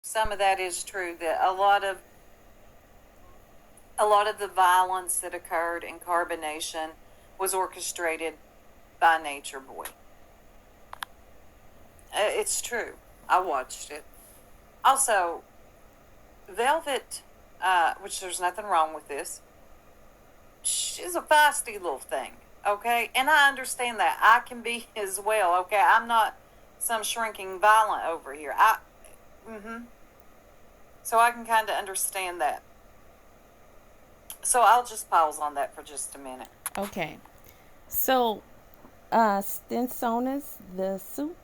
some of that is true. That a lot of the violence that occurred in Carbonation was orchestrated by Nature Boy. It's true. I watched it. Also, Velvet, which there's nothing wrong with this, she's a feisty little thing, okay? And I understand that. I can be as well, okay? I'm not some shrinking violent over here. So I can kind of understand that. So I'll just pause on that for just a minute. Okay. So, Stinsona's The Soup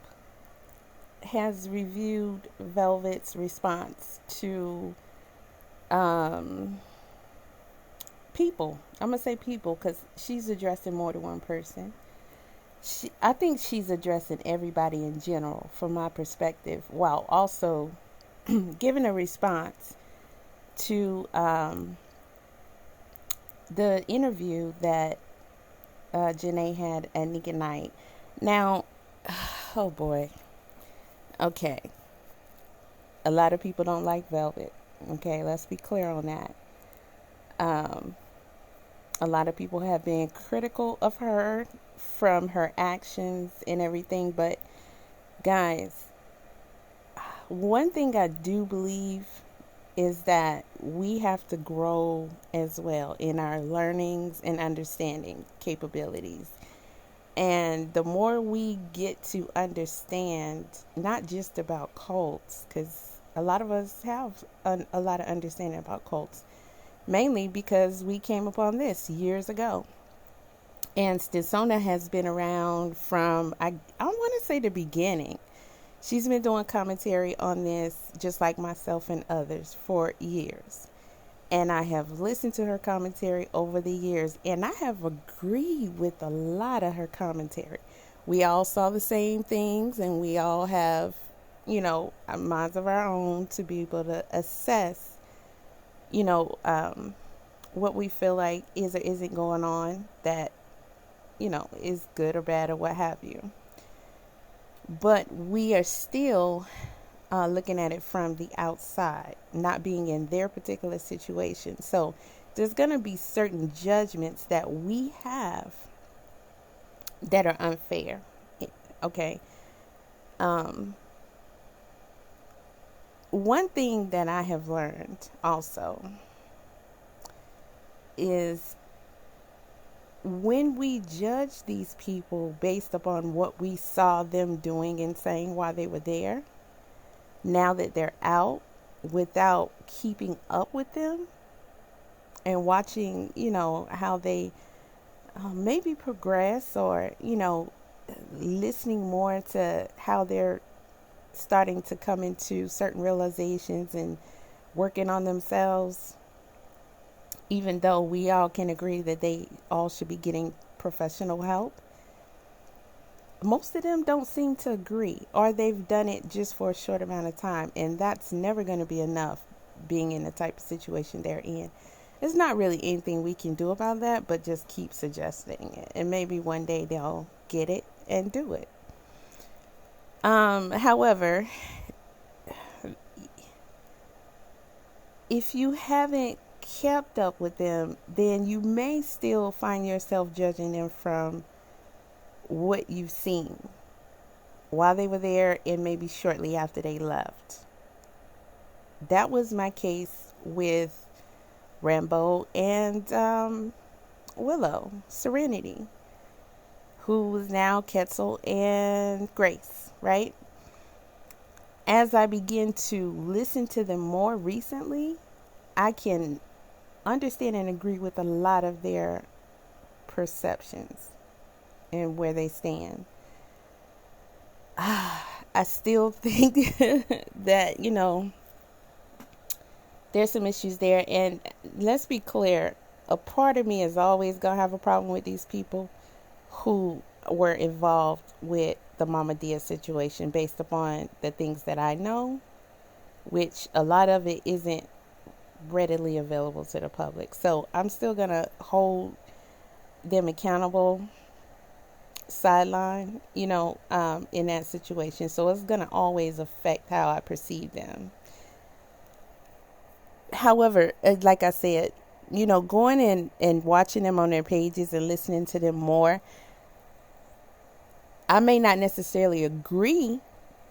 has reviewed Velvet's response to um, people. I'm going to say people because she's addressing more than one person. I think she's addressing everybody in general from my perspective, while also giving a response to the interview that Janae had at Nick at Night. Now, oh boy. Okay. A lot of people don't like Velvet. Okay, let's be clear on that. Um, a lot of people have been critical of her from her actions and everything, but guys, one thing I do believe is that we have to grow as well in our learnings and understanding capabilities. And the more we get to understand, not just about cults, because a lot of us have a lot of understanding about cults, mainly because we came upon this years ago. And Stinsona has been around from, I want to say the beginning. She's been doing commentary on this, just like myself and others, for years. And I have listened to her commentary over the years, and I have agreed with a lot of her commentary. We all saw the same things, and we all have, minds of our own to be able to assess, you know, um, what we feel like is or isn't going on that, is good or bad or what have you. But we are still looking at it from the outside, not being in their particular situation. So there's going to be certain judgments that we have that are unfair. Okay. Um, One thing that I have learned also is when we judge these people based upon what we saw them doing and saying while they were there, now that they're out, without keeping up with them and watching, how they maybe progress, or, listening more to how they're starting to come into certain realizations and working on themselves, even though we all can agree that they all should be getting professional help. Most of them don't seem to agree, or they've done it just for a short amount of time, and that's never going to be enough being in the type of situation they're in. There's not really anything we can do about that, but just keep suggesting it, and maybe one day they'll get it and do it. However, if you haven't kept up with them, then you may still find yourself judging them from what you've seen while they were there and maybe shortly after they left. That was my case with Rambo and Willow, Serenity, who is now Quetzal and Grace, right? As I begin to listen to them more recently, I can understand and agree with a lot of their perceptions and where they stand. I still think that, there's some issues there. And let's be clear, a part of me is always going to have a problem with these people who were involved with the Mama Dia situation based upon the things that I know, which a lot of it isn't readily available to the public. So I'm still going to hold them accountable sideline, in that situation. So it's going to always affect how I perceive them. However, like I said, going in and watching them on their pages and listening to them more, I may not necessarily agree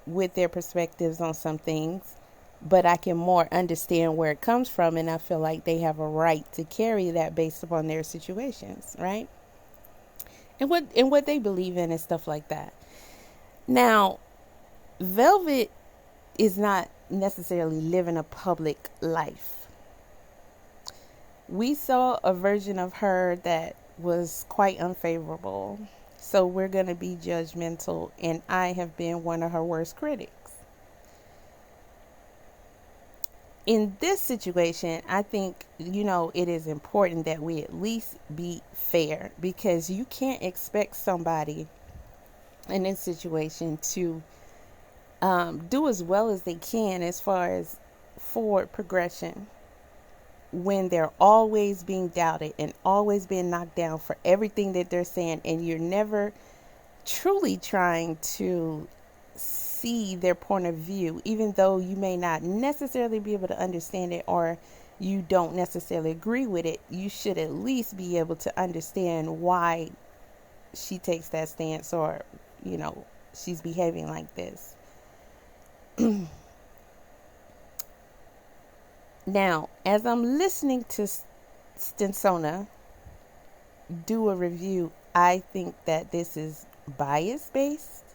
with their perspectives on some things, but I can more understand where it comes from, and I feel like they have a right to carry that based upon their situations, right? And what they believe in and stuff like that. Now, Velvet is not necessarily living a public life. We saw a version of her that was quite unfavorable. So we're going to be judgmental, and I have been one of her worst critics. In this situation, I think, it is important that we at least be fair, because you can't expect somebody in this situation to do as well as they can as far as forward progression when they're always being doubted and always being knocked down for everything that they're saying, and you're never truly trying to see their point of view, even though you may not necessarily be able to understand it, or you don't necessarily agree with it. You should at least be able to understand why she takes that stance, or she's behaving like this. Now, as I'm listening to Stinsona do a review, I think that this is bias based.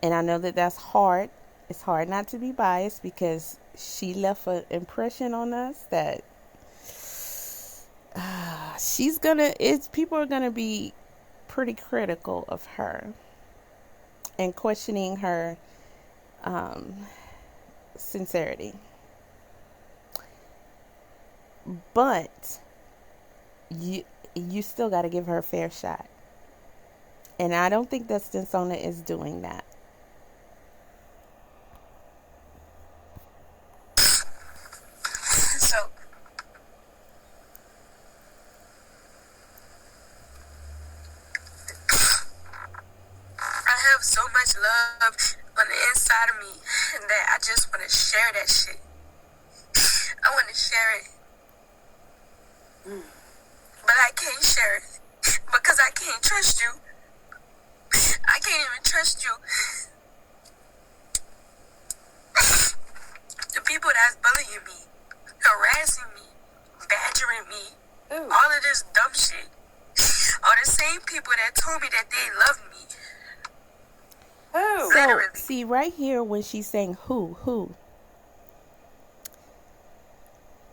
And I know that that's hard. It's hard not to be biased, because she left an impression on us that people are going to be pretty critical of her and questioning her sincerity. But you still got to give her a fair shot. And I don't think that Stinsona is doing that. So, I have so much love on the inside of me that I just want to share that shit. I want to share it. But I can't share it because I can't trust you. I can't even trust you. The people that's bullying me, harassing me, badgering me, all of this dumb shit, are the same people that told me that they love me. Who? So, see, right here when she's saying who,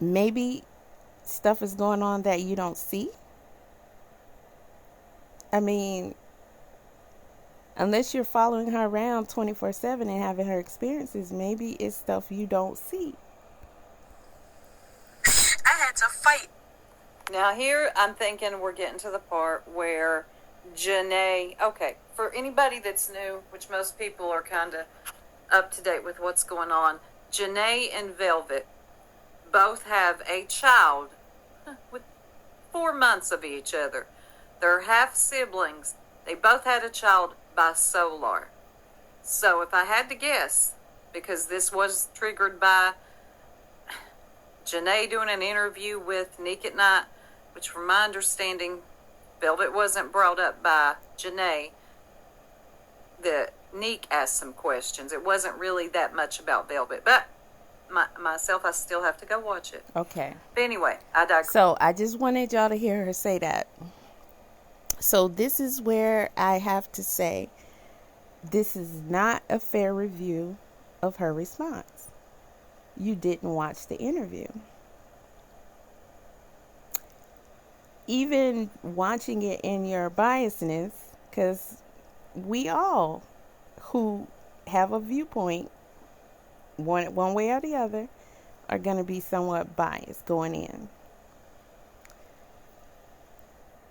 maybe stuff is going on that you don't see. I mean, unless you're following her around 24/7 and having her experiences, maybe it's stuff you don't see. I had to fight. Now here I'm thinking we're getting to the part where Janae, okay, for anybody that's new, which most people are kind of up to date with what's going on, Janae and Velvet both have a child with 4 months of each other. They're half siblings. They both had a child by Solar. So if I had to guess, because this was triggered by Janae doing an interview with Nick at Night, which from my understanding, Velvet wasn't brought up by Janae, that Nick asked some questions. It wasn't really that much about Velvet, but myself, I still have to go watch it. Okay. But anyway, I digress. So I just wanted y'all to hear her say that. So this is where I have to say, this is not a fair review of her response. You didn't watch the interview. Even watching it in your biasness, because we all who have a viewpoint, one way or the other, are going to be somewhat biased going in.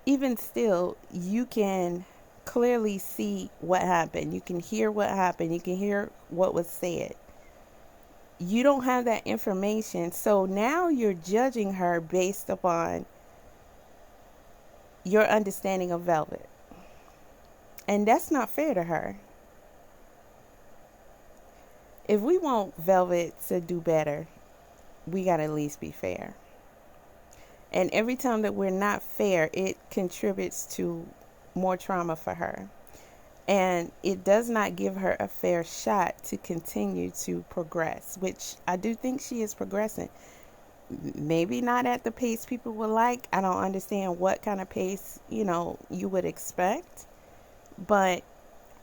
Even still, you can clearly see what happened. You can hear what happened. You can hear what was said. You don't have that information. So now you're judging her based upon your understanding of Velvet. And that's not fair to her. If we want Velvet to do better, we got to at least be fair. And every time that we're not fair, it contributes to more trauma for her. And it does not give her a fair shot to continue to progress, which I do think she is progressing. Maybe not at the pace people would like. I don't understand what kind of pace, you would expect. But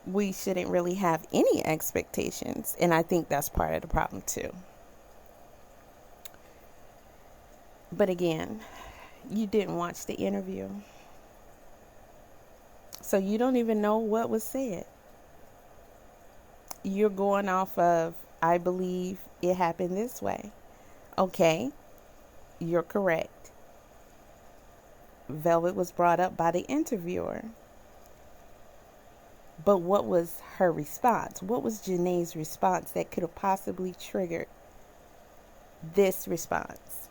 we shouldn't really have any expectations. And I think that's part of the problem too. But again, you didn't watch the interview. So you don't even know what was said. You're going off of, I believe it happened this way. Okay, you're correct. Velvet was brought up by the interviewer. But what was her response? What was Janae's response that could have possibly triggered this response?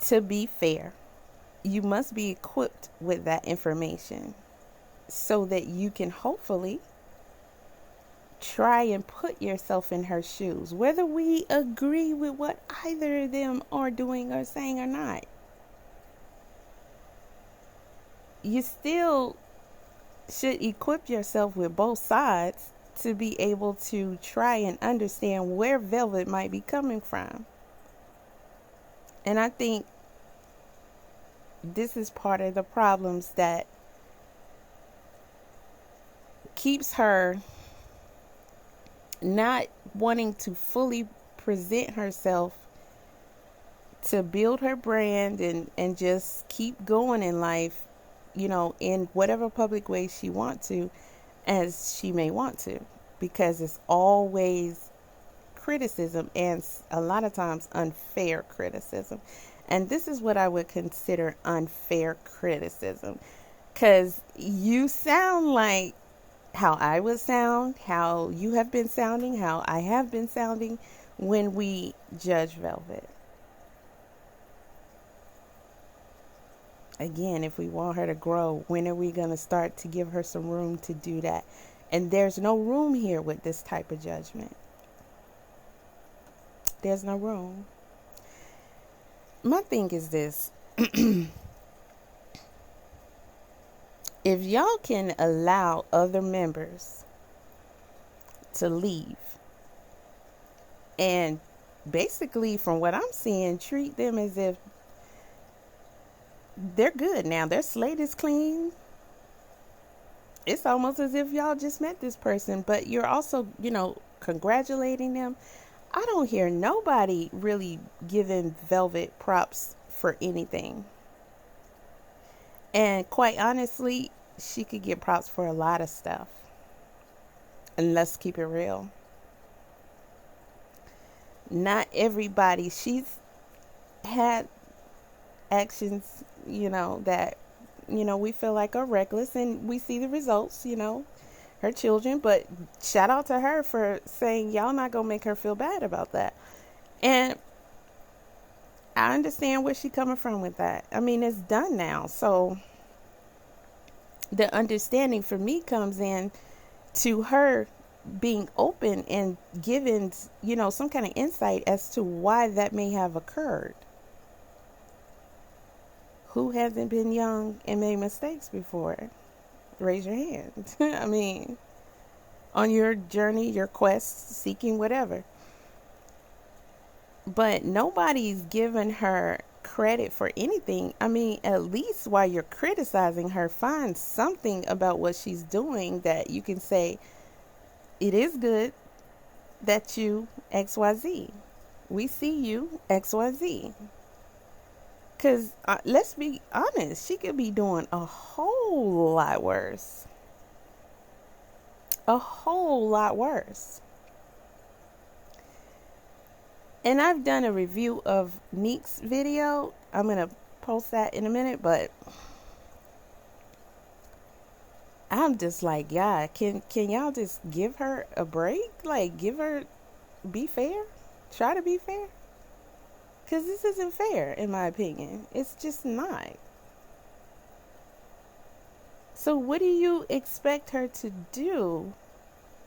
To be fair, you must be equipped with that information so that you can hopefully try and put yourself in her shoes, whether we agree with what either of them are doing or saying or not. You still should equip yourself with both sides to be able to try and understand where Velvet might be coming from. And I think this is part of the problems that keeps her not wanting to fully present herself to build her brand and just keep going in life, in whatever public way she wants to, as she may want to, because it's always criticism, and a lot of times unfair criticism. And this is what I would consider unfair criticism, because you sound like how I would sound, how you have been sounding, how I have been sounding when we judge Velvet. Again, if we want her to grow, when are we going to start to give her some room to do that? And there's no room here with this type of judgment. There's no room. My thing is this. If y'all can allow other members to leave and basically, from what I'm seeing, treat them as if they're good now, their slate is clean. It's almost as if y'all just met this person, but you're also, congratulating them. I don't hear nobody really giving Velvet props for anything. And quite honestly, she could get props for a lot of stuff. And let's keep it real. Not everybody. She's had actions, that, we feel like are reckless, and we see the results, her children. But shout out to her for saying y'all not going to make her feel bad about that. And I understand where she's coming from with that. I mean, it's done now. So the understanding for me comes in to her being open and giving, some kind of insight as to why that may have occurred. Who hasn't been young and made mistakes before? Raise your hand. I mean, on your journey, your quest, seeking whatever. But nobody's given her credit for anything. I mean, at least while you're criticizing her, find something about what she's doing that you can say, it is good that you XYZ. We see you XYZ. Because let's be honest, she could be doing a whole lot worse. A whole lot worse. And I've done a review of Neek's video. I'm going to post that in a minute, but I'm just like, yeah, can y'all just give her a break? Like, be fair? Try to be fair? Because this isn't fair, in my opinion. It's just not. So what do you expect her to do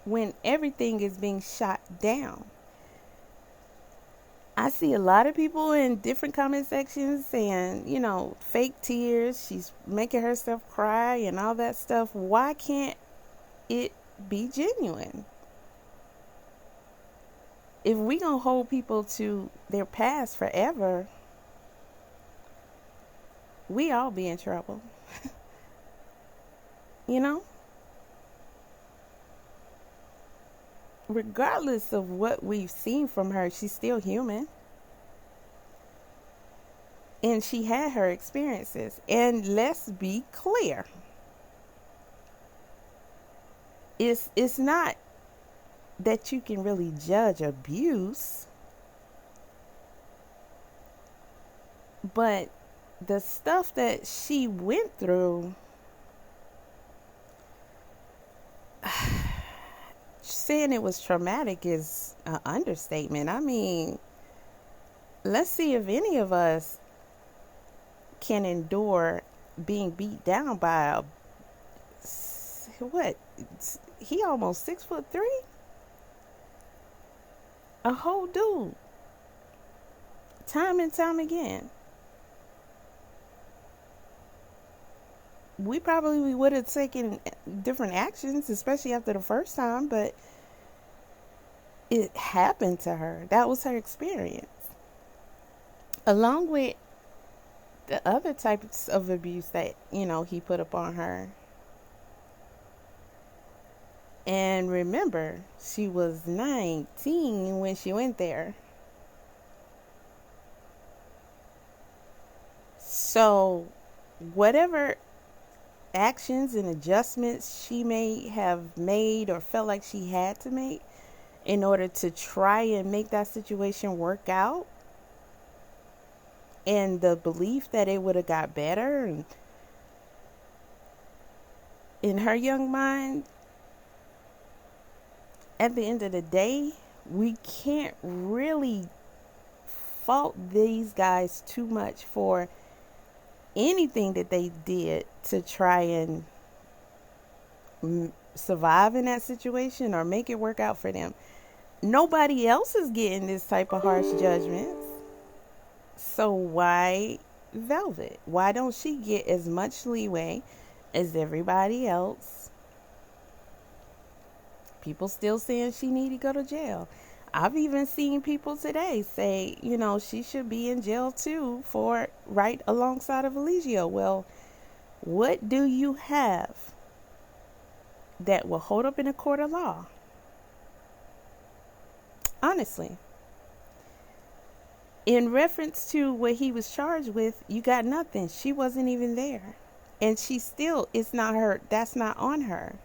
when everything is being shot down. I see a lot of people in different comment sections saying, fake tears. She's making herself cry and all that stuff. Why can't it be genuine? If we gonna hold people to their past forever, we all be in trouble. Regardless of what we've seen from her, she's still human. And she had her experiences. And let's be clear. It's not that you can really judge abuse. But the stuff that she went through, saying it was traumatic is an understatement. I mean, let's see if any of us can endure being beat down by he almost 6'3", a whole dude, time and time again. We probably would have taken different actions, especially after the first time, but it happened to her. That was her experience. Along with the other types of abuse that, he put upon her. And remember, she was 19 when she went there. So, whatever actions and adjustments she may have made or felt like she had to make in order to try and make that situation work out, and the belief that it would have got better, and in her young mind, at the end of the day, we can't really fault these guys too much for anything that they did to try and survive in that situation or make it work out for them. Nobody else is getting this type of harsh judgments. So why Velvet? Why don't she get as much leeway as everybody else? People still saying she need to go to jail. I've even seen people today say, she should be in jail too, for right alongside of Eligio. Well, what do you have that will hold up in a court of law? Honestly. In reference to what he was charged with, you got nothing. She wasn't even there. And it's not her. That's not on her.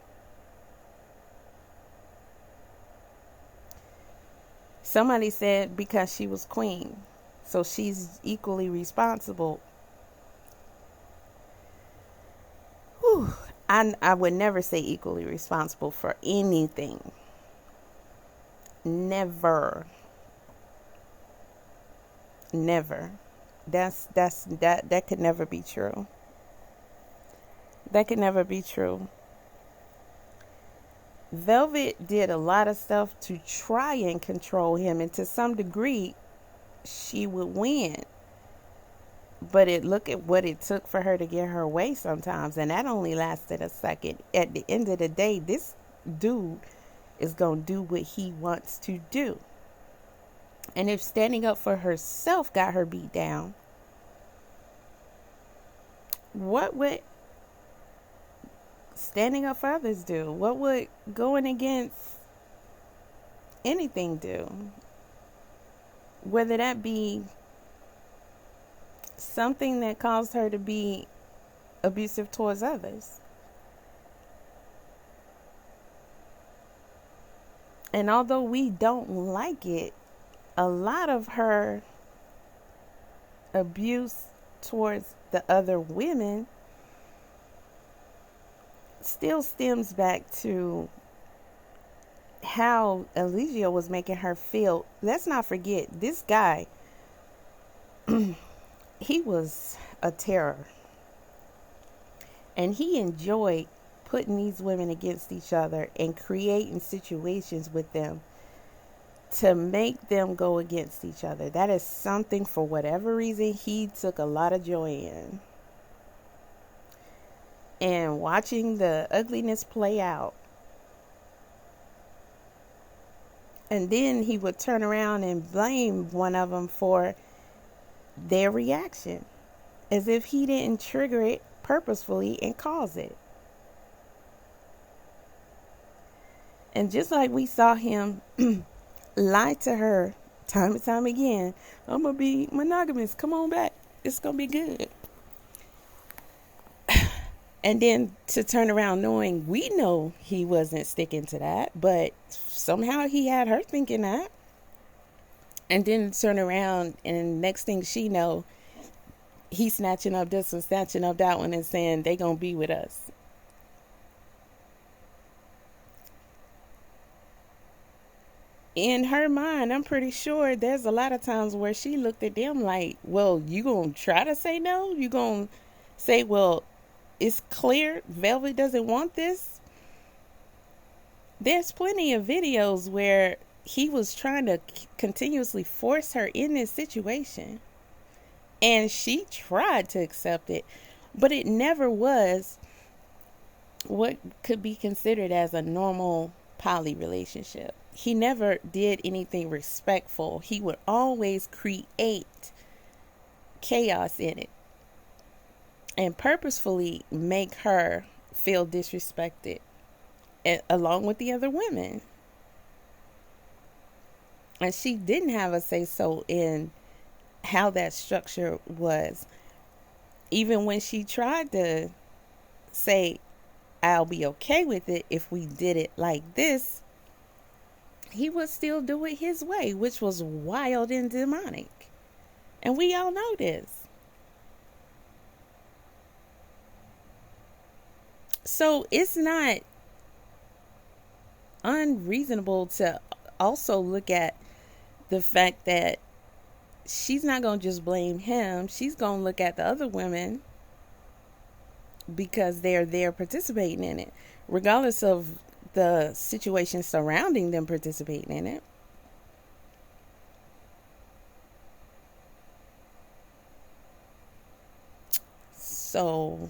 Somebody said because she was queen, so she's equally responsible. Whew. I would never say equally responsible for anything. Never. That could never be true. That could never be true. Velvet did a lot of stuff to try and control him, and to some degree, she would win. But look at what it took for her to get her way sometimes, and that only lasted a second. At the end of the day, this dude is going to do what he wants to do. And if standing up for herself got her beat down, what would standing up for others do? What would going against anything do? Whether that be something that caused her to be abusive towards others. And although we don't like it, a lot of her abuse towards the other women still stems back to how Eligio was making her feel. Let's not forget, this guy, he was a terror. And he enjoyed putting these women against each other and creating situations with them to make them go against each other. That is something, for whatever reason, he took a lot of joy in. And watching the ugliness play out. And then he would turn around and blame one of them for their reaction, as if he didn't trigger it purposefully and cause it. And just like we saw him lie to her time and time again, I'm going to be monogamous. Come on back. It's going to be good. And then to turn around knowing we know he wasn't sticking to that, but somehow he had her thinking that. And then turn around and next thing she know, he's snatching up this one, snatching up that one and saying they going to be with us. In her mind, I'm pretty sure there's a lot of times where she looked at them like, well, you going to try to say no? You going to say, well, it's clear Velvet doesn't want this? There's plenty of videos where he was trying to continuously force her in this situation. And she tried to accept it, but it never was what could be considered as a normal poly relationship. He never did anything respectful. He would always create chaos in it and purposefully make her feel disrespected along with the other women. And she didn't have a say-so in how that structure was. Even when she tried to say, I'll be okay with it if we did it like this, he would still do it his way, which was wild and demonic. And we all know this. So it's not unreasonable to also look at the fact that she's not going to just blame him. She's going to look at the other women because they're there participating in it, regardless of the situation surrounding them participating in it. So,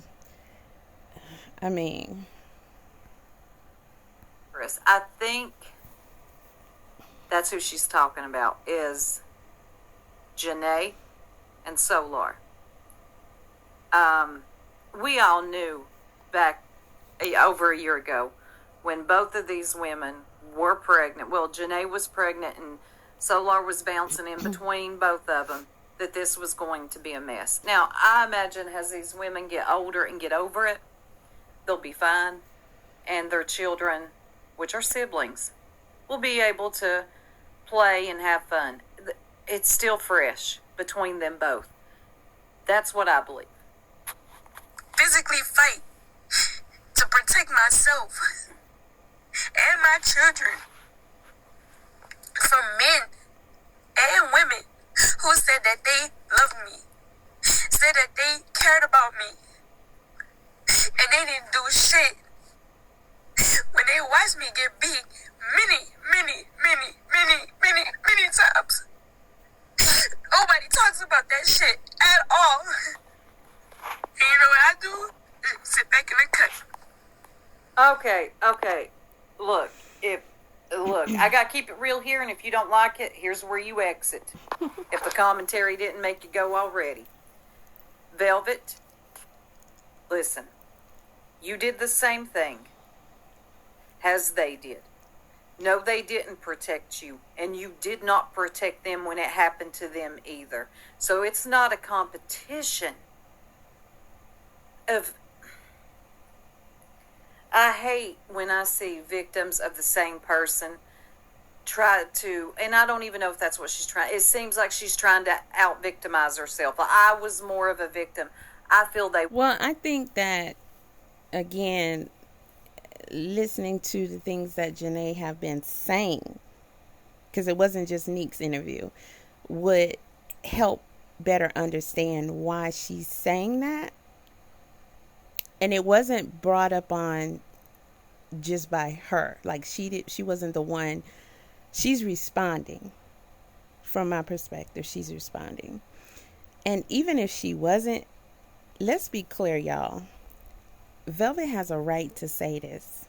I mean, I think that's who she's talking about, is Janae and Solar. We all knew back over a year ago when both of these women were pregnant. Well, Janae was pregnant and Solar was bouncing in between both of them, that this was going to be a mess. Now, I imagine as these women get older and get over it, they'll be fine. And their children, which are siblings, will be able to play and have fun. It's still fresh between them both. That's what I believe. Physically fight to protect myself and my children from men and women who said that they loved me, said that they cared about me, and they didn't do shit. When they watched me get beat many times, nobody talks about that shit at all. And you know what I do? Sit back in the cut. Okay. Look, I gotta keep it real here, and if you don't like it, here's where you exit. If the commentary didn't make you go already. Velvet, listen, you did the same thing as they did. No, they didn't protect you, and you did not protect them when it happened to them either. So it's not a competition of... I hate when I see victims of the same person try to, and I don't even know if that's what she's trying. It seems like she's trying to out-victimize herself. I was more of a victim. I feel they... Well, I think that, again, listening to the things that Janae have been saying, because it wasn't just Neek's interview, would help better understand why she's saying that. And it wasn't brought up on just by her. Like she wasn't the one. She's responding. From my perspective, she's responding. And even if she wasn't, let's be clear, y'all. Velvet has a right to say this.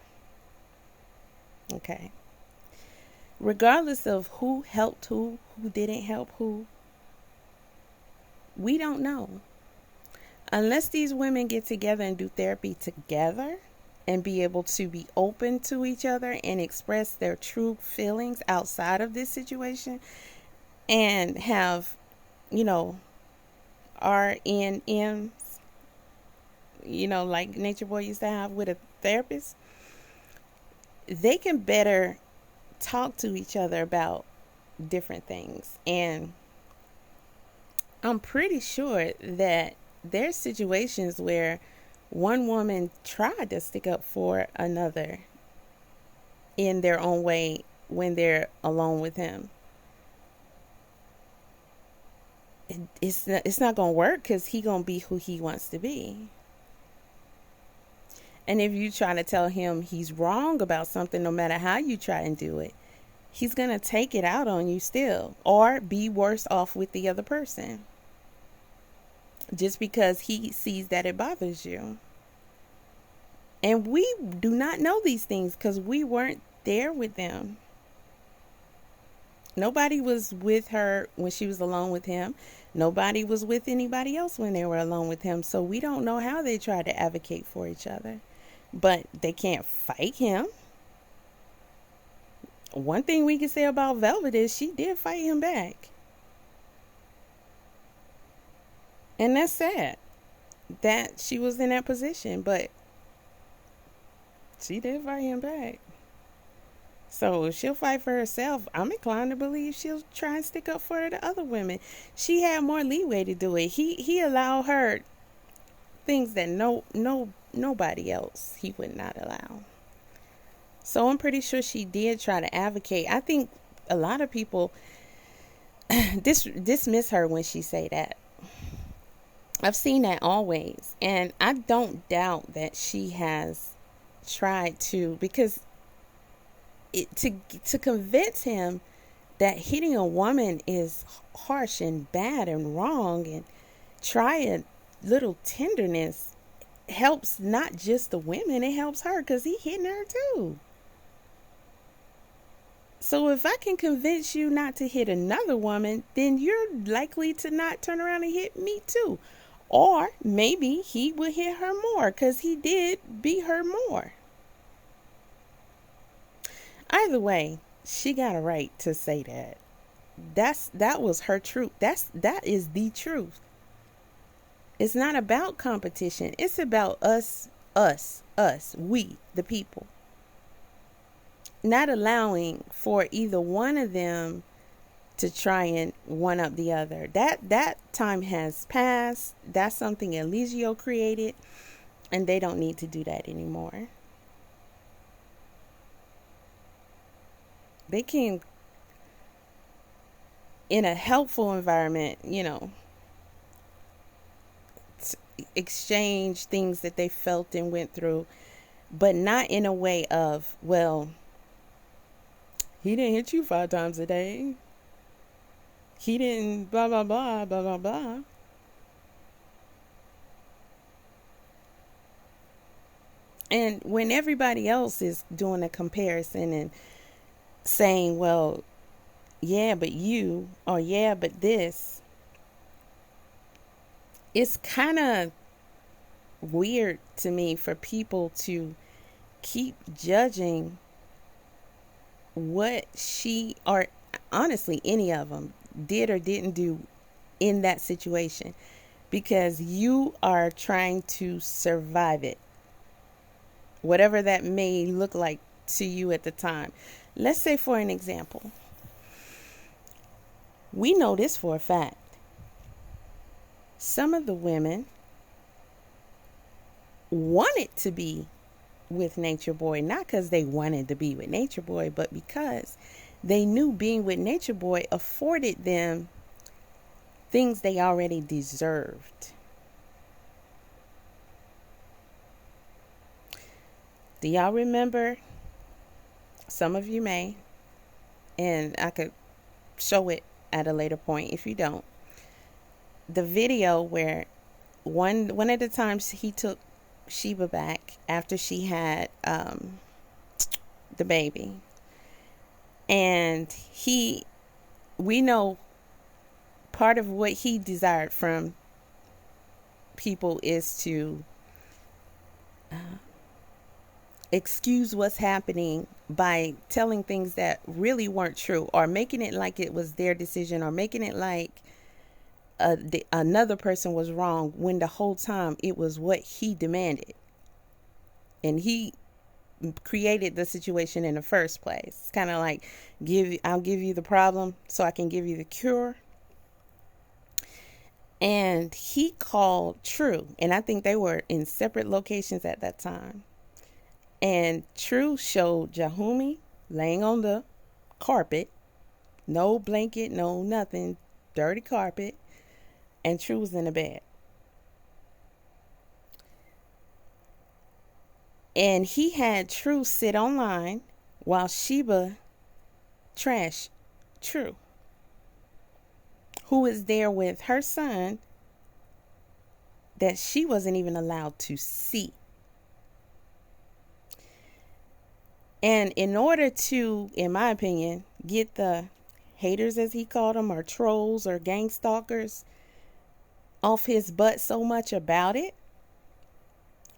Okay. Regardless of who helped who didn't help who, we don't know. Unless these women get together and do therapy together and be able to be open to each other and express their true feelings outside of this situation and have, RNMs, like Nature Boy used to have with a therapist, they can better talk to each other about different things. And I'm pretty sure that there's situations where one woman tried to stick up for another in their own way when they're alone with him. It's not going to work because he going to be who he wants to be. And if you try to tell him he's wrong about something, no matter how you try and do it, he's going to take it out on you still, or be worse off with the other person. Just because he sees that it bothers you. And we do not know these things because we weren't there with them. Nobody was with her when she was alone with him. Nobody was with anybody else when they were alone with him. So we don't know how they tried to advocate for each other. But they can't fight him. One thing we can say about Velvet is she did fight him back. And that's sad that she was in that position, but she did fight him back. So if she'll fight for herself, I'm inclined to believe she'll try and stick up for the other women. She had more leeway to do it. He allowed her things that nobody else he would not allow. So I'm pretty sure she did try to advocate. I think a lot of people dismiss her when she say that. I've seen that always. And I don't doubt that she has tried to, because to convince him that hitting a woman is harsh and bad and wrong, and try a little tenderness helps not just the women, it helps her because he hitting her too. So if I can convince you not to hit another woman, then you're likely to not turn around and hit me too. Or maybe he would hit her more because he did beat her more. Either way, she got a right to say that. That was her truth. That is the truth. It's not about competition. It's about us, we, the people. Not allowing for either one of them to try and one up the other. That time has passed. That's something Eligio created, and they don't need to do that anymore. They can, in a helpful environment, exchange things that they felt and went through, but not in a way of, well, he didn't hit you 5 times a day. He didn't blah, blah, blah, blah, blah, blah. And when everybody else is doing a comparison and saying, well, yeah, but you, or yeah, but this, it's kind of weird to me for people to keep judging what she, or honestly any of them, did or didn't do in that situation, because you are trying to survive it, whatever that may look like to you at the time. Let's say, for an example, we know this for a fact. Some of the women wanted to be with Nature Boy, not because they wanted to be with Nature Boy, but because they knew being with Nature Boy afforded them things they already deserved. Do y'all remember? Some of you may, and I could show it at a later point if you don't. The video where one of the times he took Sheba back after she had the baby, and we know part of what he desired from people is to excuse what's happening by telling things that really weren't true, or making it like it was their decision, or making it like another person was wrong, when the whole time it was what he demanded, and he created the situation in the first place. It's kind of like, I'll give you the problem so I can give you the cure. And he called True, and I think they were in separate locations at that time. And True showed Jahumi laying on the carpet, no blanket, no nothing, dirty carpet, and True was in the bed. And he had True sit online while Sheba trashed True, who was there with her son that she wasn't even allowed to see. And in order to, in my opinion, get the haters, as he called them, or trolls or gang stalkers, off his butt so much about it,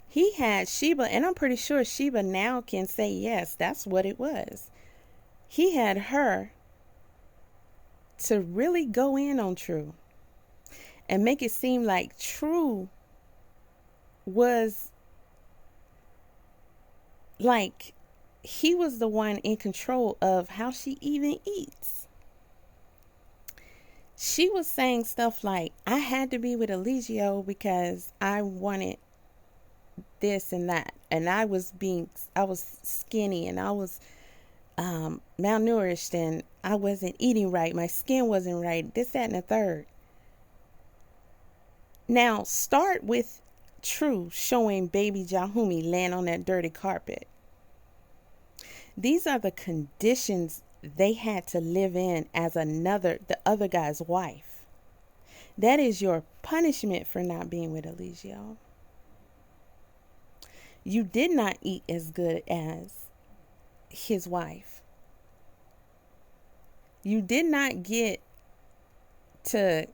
he had Sheba, and I'm pretty sure Sheba now can say, yes, that's what it was. He had her to really go in on True and make it seem like True was like, he was the one in control of how she even eats. She was saying stuff like, I had to be with Eligio because I wanted this and that, and I was skinny, and I was malnourished, and I wasn't eating right, my skin wasn't right, this, that, and the third. Now start with True showing baby Jahumi laying on that dirty carpet. These are the conditions they had to live in as the other guy's wife. That is your punishment for not being with Eligio. You did not eat as good as his wife. You did not get to,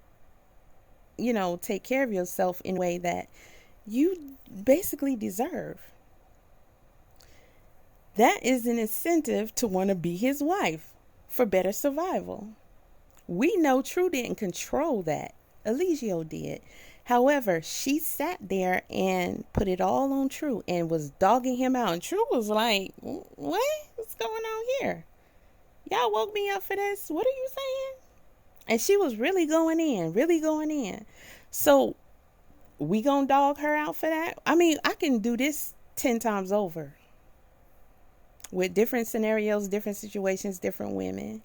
take care of yourself in a way that you basically deserve. That is an incentive to want to be his wife for better survival. We know True didn't control that. Eligio did. However, she sat there and put it all on True and was dogging him out. And True was like, what? What's going on here? Y'all woke me up for this? What are you saying? And she was really going in. So we gonna dog her out for that? I mean, I can do this 10 times over with different scenarios, different situations, different women.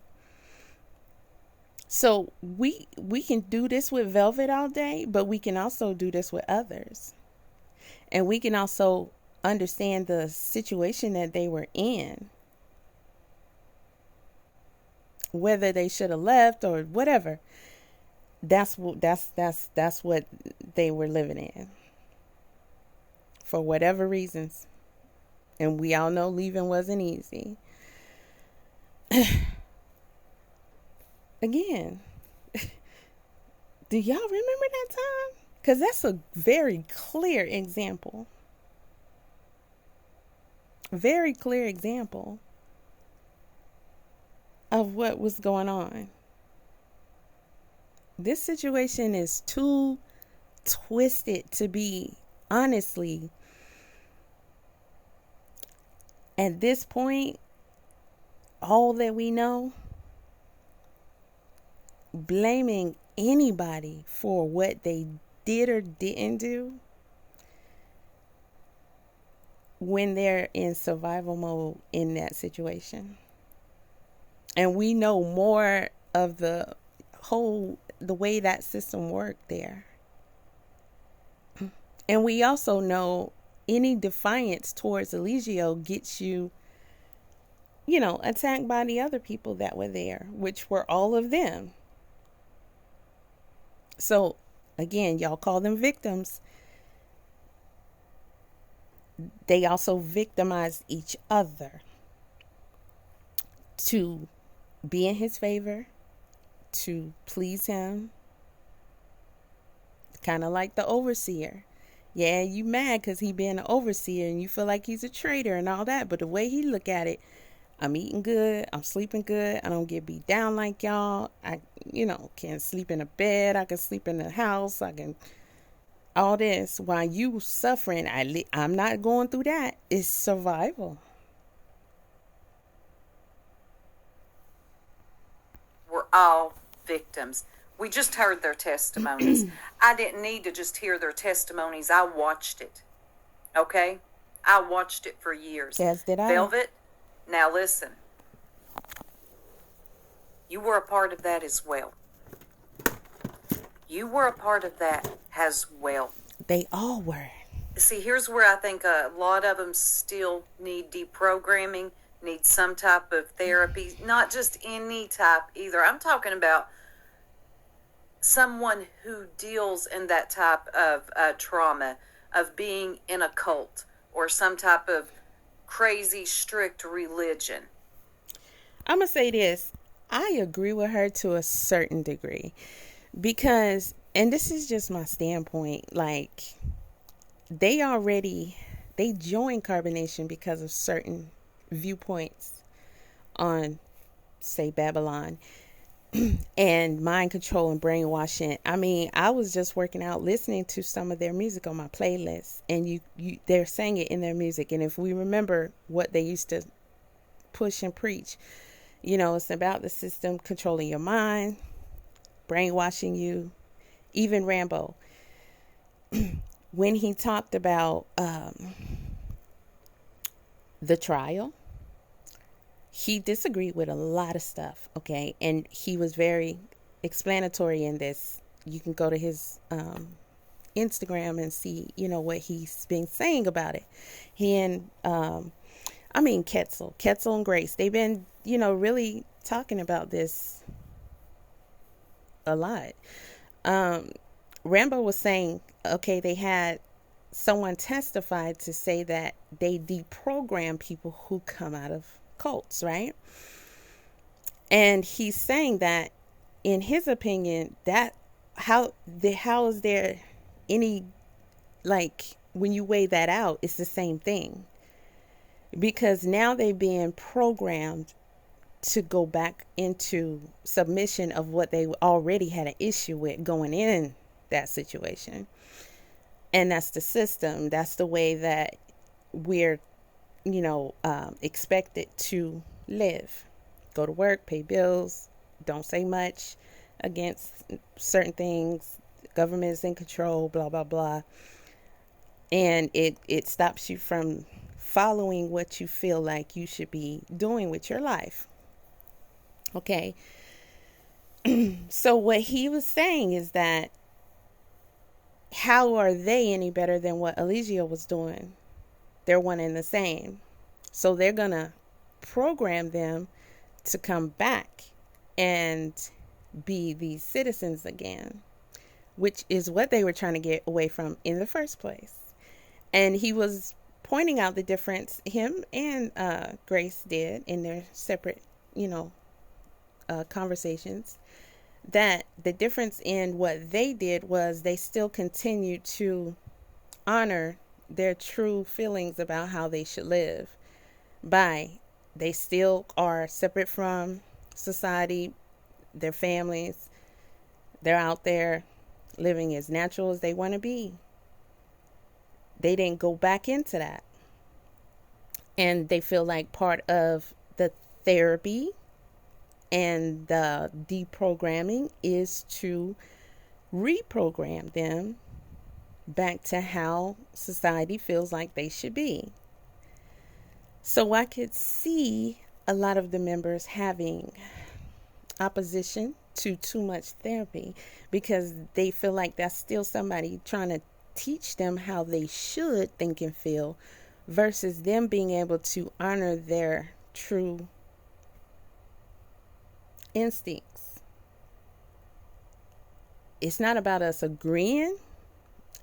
So we can do this with Velvet all day, but we can also do this with others. And we can also understand the situation that they were in, whether they should have left or whatever. That's what they were living in for whatever reasons. And we all know leaving wasn't easy. Again, do y'all remember that time? Because that's a very clear example. Very clear example of what was going on. This situation is too twisted to be, honestly, at this point, all that we know, blaming anybody for what they did or didn't do when they're in survival mode in that situation. And we know more of the way that system worked there. And we also know any defiance towards Eligio gets you, attacked by the other people that were there, which were all of them. So, again, y'all call them victims. They also victimized each other to be in his favor, to please him. Kind of like the overseer. Yeah, you mad because he being an overseer and you feel like he's a traitor and all that. But the way he look at it, I'm eating good. I'm sleeping good. I don't get beat down like y'all. I, can sleep in a bed. I can sleep in the house. I can, all this while you suffering. I'm not going through that. It's survival. We're all victims. We just heard their testimonies. I didn't need to just hear their testimonies. I watched it. Okay? I watched it for years. As did I. Velvet, now listen. You were a part of that as well. You were a part of that as well. They all were. See, here's where I think a lot of them still need deprogramming, need some type of therapy. Not just any type either. I'm talking about someone who deals in that type of trauma of being in a cult or some type of crazy strict religion. I'm going to say this. I agree with her to a certain degree because, and this is just my standpoint, like they joined carbonation because of certain viewpoints on, say, Babylon and mind control and brainwashing. I mean, I was just working out listening to some of their music on my playlist, and they're saying it in their music. And if we remember what they used to push and preach, it's about the system controlling your mind, brainwashing you. Even Rambo, when he talked about the trial, he disagreed with a lot of stuff, okay? And he was very explanatory in this. You can go to his Instagram and see, what he's been saying about it. He and, Ketzel and Grace, they've been, really talking about this a lot. Rambo was saying, okay, they had someone testify to say that they deprogram people who come out of cults, right? And he's saying that in his opinion, that how is there any, like, when you weigh that out, it's the same thing, because now they're being programmed to go back into submission of what they already had an issue with going in that situation. And that's the system. That's the way that we're expected to live. Go to work, pay bills, don't say much against certain things. Government is in control, blah, blah, blah. And it stops you from following what you feel like you should be doing with your life. Okay. So what he was saying is that how are they any better than what Eligio was doing? They're one and the same. So they're going to program them to come back and be these citizens again, which is what they were trying to get away from in the first place. And he was pointing out the difference him and Grace did in their separate, conversations, that the difference in what they did was they still continued to honor their true feelings about how they should live. They still are separate from society, their families. They're out there living as natural as they want to be. They didn't go back into that. And they feel like part of the therapy and the deprogramming is to reprogram them back to how society feels like they should be. So I could see a lot of the members having opposition to too much therapy because they feel like that's still somebody trying to teach them how they should think and feel versus them being able to honor their true instincts. It's not about us agreeing.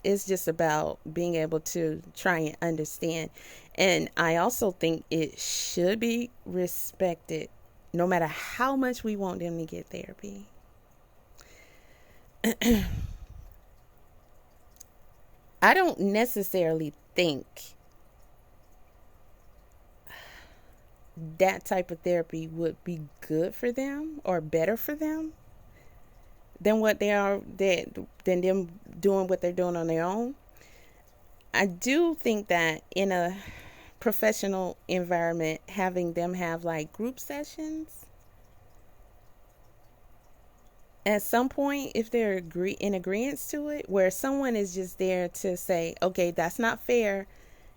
It's just about being able to try and understand. And I also think it should be respected no matter how much we want them to get therapy. I don't necessarily think that type of therapy would be good for them or better for them than what they are, than them doing what they're doing on their own. I do think that in a professional environment, having them have like group sessions at some point, if they're in agreement to it, where someone is just there to say, okay, that's not fair,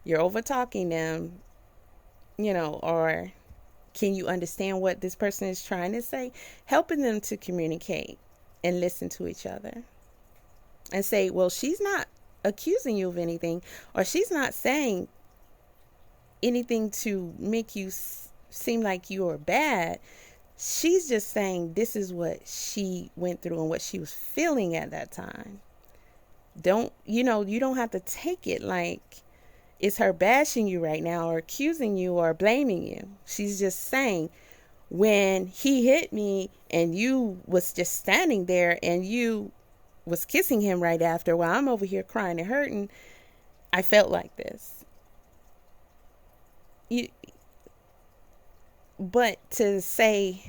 you're over talking them, or can you understand what this person is trying to say? Helping them to communicate and listen to each other and say, well, she's not accusing you of anything, or she's not saying anything to make you seem like you are bad. She's just saying this is what she went through and what she was feeling at that time. You don't have to take it like it's her bashing you right now or accusing you or blaming you. She's just saying, when he hit me and you was just standing there and you was kissing him right after while I'm over here crying and hurting, I felt like this. But to say,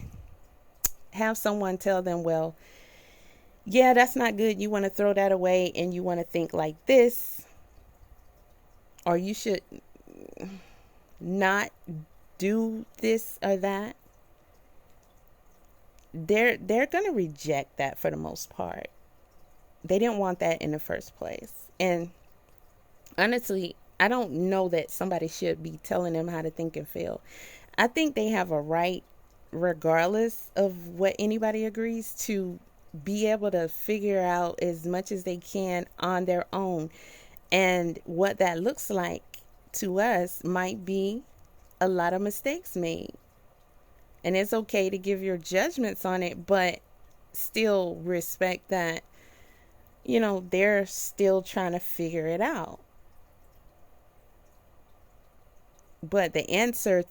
have someone tell them, well, yeah, that's not good. You want to throw that away and you want to think like this, or you should not do this or that. They're going to reject that for the most part. They didn't want that in the first place. And honestly, I don't know that somebody should be telling them how to think and feel. I think they have a right, regardless of what anybody agrees, to be able to figure out as much as they can on their own. And what that looks like to us might be a lot of mistakes made. And it's okay to give your judgments on it, but still respect that, they're still trying to figure it out. But the answer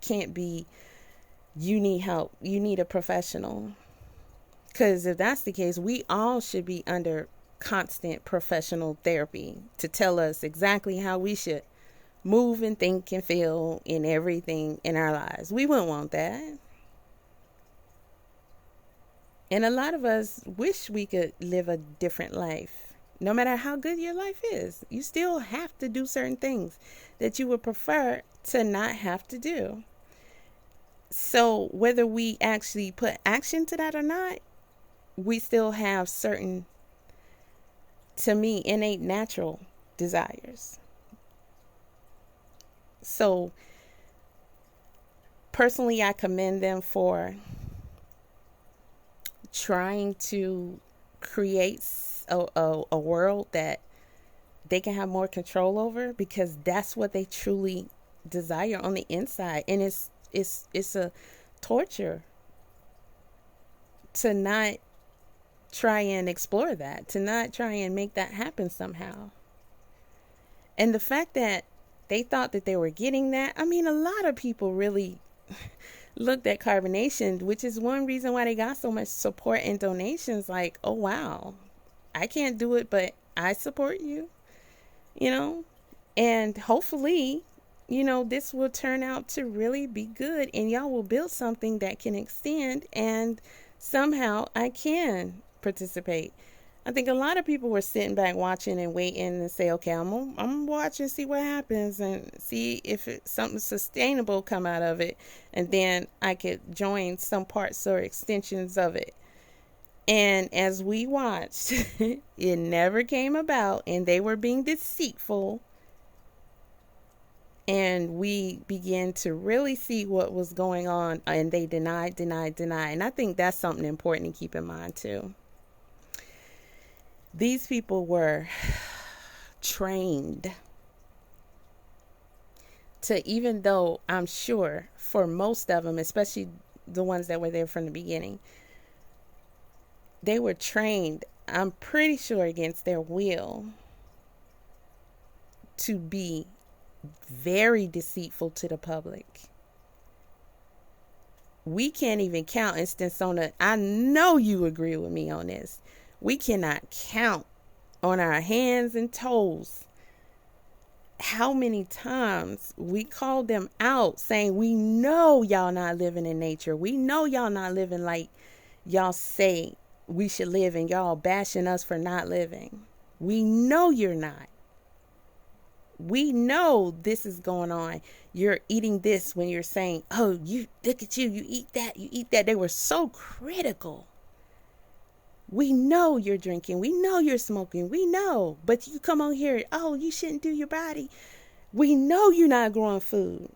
can't be, you need help, you need a professional. Because if that's the case, we all should be under constant professional therapy to tell us exactly how we should move and think and feel in everything in our lives. We wouldn't want that. And a lot of us wish we could live a different life. No matter how good your life is, you still have to do certain things that you would prefer to not have to do. So whether we actually put action to that or not, we still have certain, to me, innate natural desires. So personally, I commend them for trying to create a world that they can have more control over, because that's what they truly desire on the inside. And it's a torture to not try and explore that, to not try and make that happen somehow. And the fact that they thought that they were getting that, a lot of people really looked at carbonation, which is one reason why they got so much support and donations. Like, oh wow, I can't do it, but I support you, and hopefully, this will turn out to really be good, and y'all will build something that can extend, and somehow I can participate. I think a lot of people were sitting back watching and waiting and say, okay, I'm gonna watch and see what happens and see if something sustainable come out of it, and then I could join some parts or extensions of it. And as we watched, it never came about, and they were being deceitful. And we began to really see what was going on, and they denied. And I think that's something important to keep in mind too. These people were trained to, even though I'm sure for most of them, especially the ones that were there from the beginning, they were trained, I'm pretty sure against their will, to be very deceitful to the public. We can't even count in Stinsona. I know you agree with me on this. We cannot count on our hands and toes how many times we called them out saying, we know y'all not living in nature. We know y'all not living like y'all say we should live, and y'all bashing us for not living. We know you're not. We know this is going on. You're eating this when you're saying, oh, you look at you eat that, you eat that. They were so critical. We know you're drinking. We know you're smoking. We know. But you come on here, oh, you shouldn't do your body. We know you're not growing food.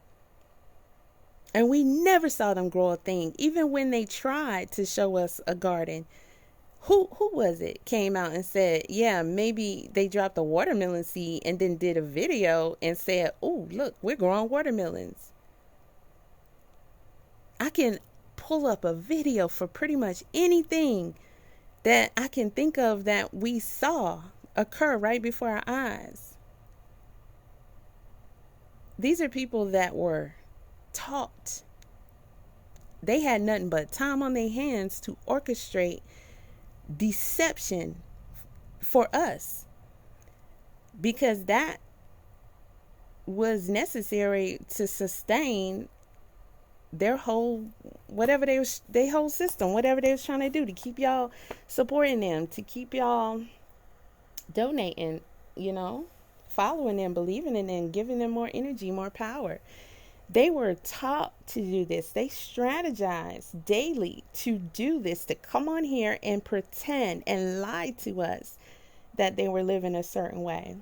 And we never saw them grow a thing. Even when they tried to show us a garden, who was it came out and said, yeah, maybe they dropped a watermelon seed and then did a video and said, oh, look, we're growing watermelons. I can pull up a video for pretty much anything that I can think of that we saw occur right before our eyes. These are people that were taught. They had nothing but time on their hands to orchestrate deception for us, because that was necessary to sustain their whole, whatever their whole system, whatever they was trying to do to keep y'all supporting them, to keep y'all donating, following them, believing in them, giving them more energy, more power. They were taught to do this. They strategized daily to do this, to come on here and pretend and lie to us that they were living a certain way.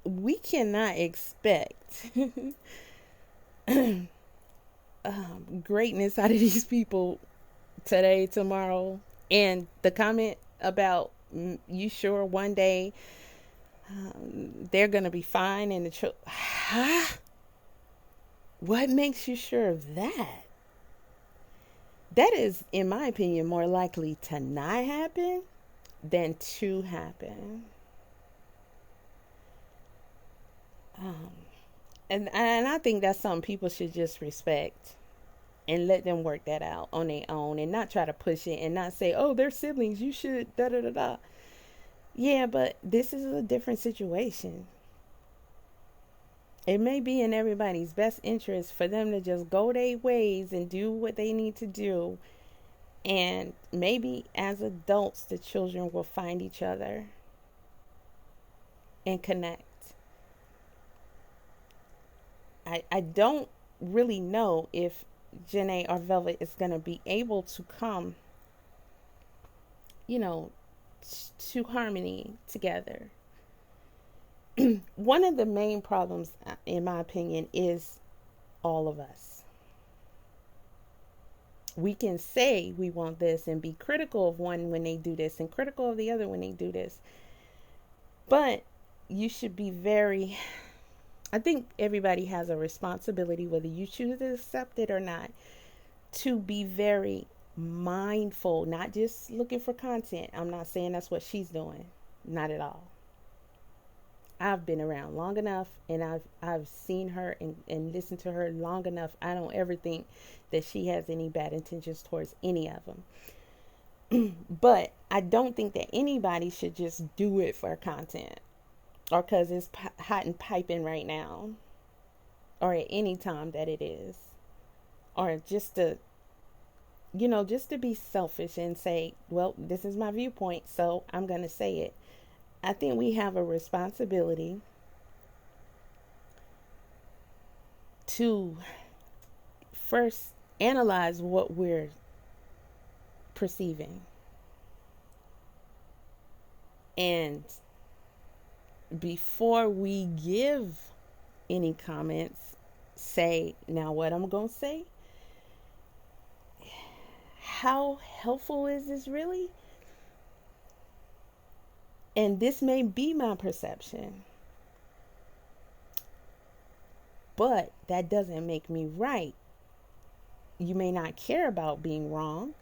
We cannot expect greatness out of these people today, tomorrow. And the comment about, you sure one day they're going to be fine in the What makes you sure of that? That is, in my opinion, more likely to not happen than to happen. And I think that's something people should just respect and let them work that out on their own, and not try to push it and not say, oh, they're siblings, you should da da da da. Yeah, but this is a different situation. It may be in everybody's best interest for them to just go their ways and do what they need to do. And maybe as adults, the children will find each other and connect. I don't really know if Janae or Velvet is going to be able to come, to harmony together. One of the main problems, in my opinion, is all of us. We can say we want this and be critical of one when they do this and critical of the other when they do this. But you should be I think everybody has a responsibility, whether you choose to accept it or not, to be very mindful, not just looking for content. I'm not saying that's what she's doing. Not at all. I've been around long enough, and I've seen her and listened to her long enough. I don't ever think that she has any bad intentions towards any of them. But I don't think that anybody should just do it for content, or because it's hot and piping right now, or at any time that it is, or just to be selfish and say, well, this is my viewpoint, so I'm going to say it. I think we have a responsibility to first analyze what we're perceiving. And before we give any comments, say, now what I'm going to say, how helpful is this really? And this may be my perception, but that doesn't make me right. You may not care about being wrong,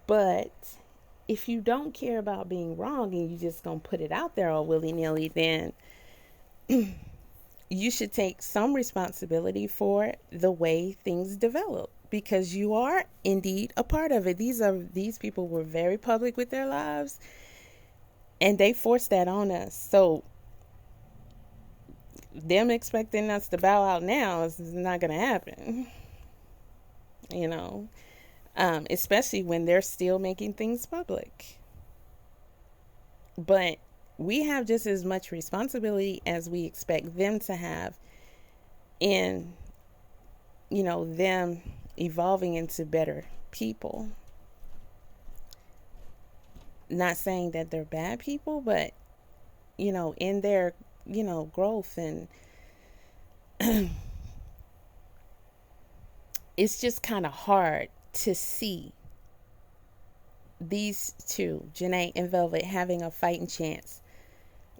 but if you don't care about being wrong and you just gonna put it out there all willy-nilly, then you should take some responsibility for the way things develop, because you are indeed a part of it. These people were very public with their lives, and they forced that on us. So them expecting us to bow out now is not going to happen, you know, especially when they're still making things public. But we have just as much responsibility as we expect them to have in, you know, them evolving into better people. Not saying that they're bad people, but, you know, in their, you know, growth, and it's just kind of hard to see these two, Janae and Velvet, having a fighting chance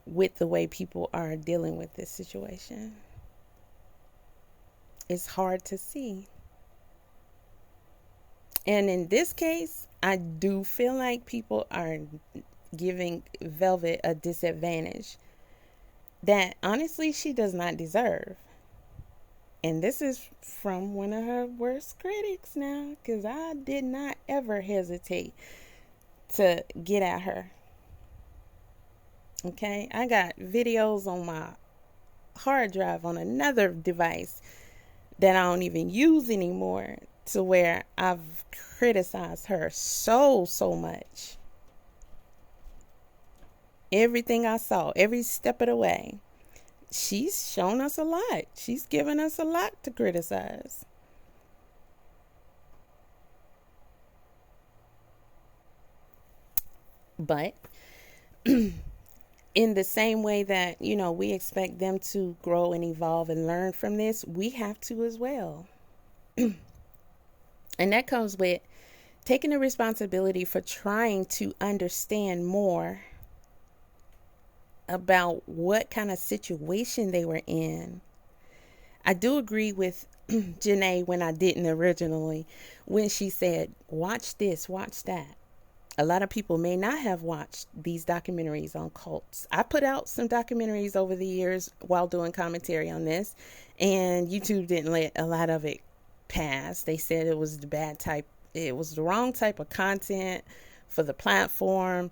with the way people are dealing with this situation. It's hard to see. And in this case, I do feel like people are giving Velvet a disadvantage that honestly she does not deserve. And this is from one of her worst critics now, because I did not ever hesitate to get at her. Okay, I got videos on my hard drive on another device that I don't even use anymore, to where I've criticized her so much. Everything I saw, every step of the way, she's shown us a lot. She's given us a lot to criticize. But in the same way that, you know, we expect them to grow and evolve and learn from this, we have to as well. And that comes with taking the responsibility for trying to understand more about what kind of situation they were in. I do agree with Janae when I didn't originally, when she said, watch this, watch that. A lot of people may not have watched these documentaries on cults. I put out some documentaries over the years while doing commentary on this, and YouTube didn't let a lot of it pass. They said it was it was the wrong type of content for the platform,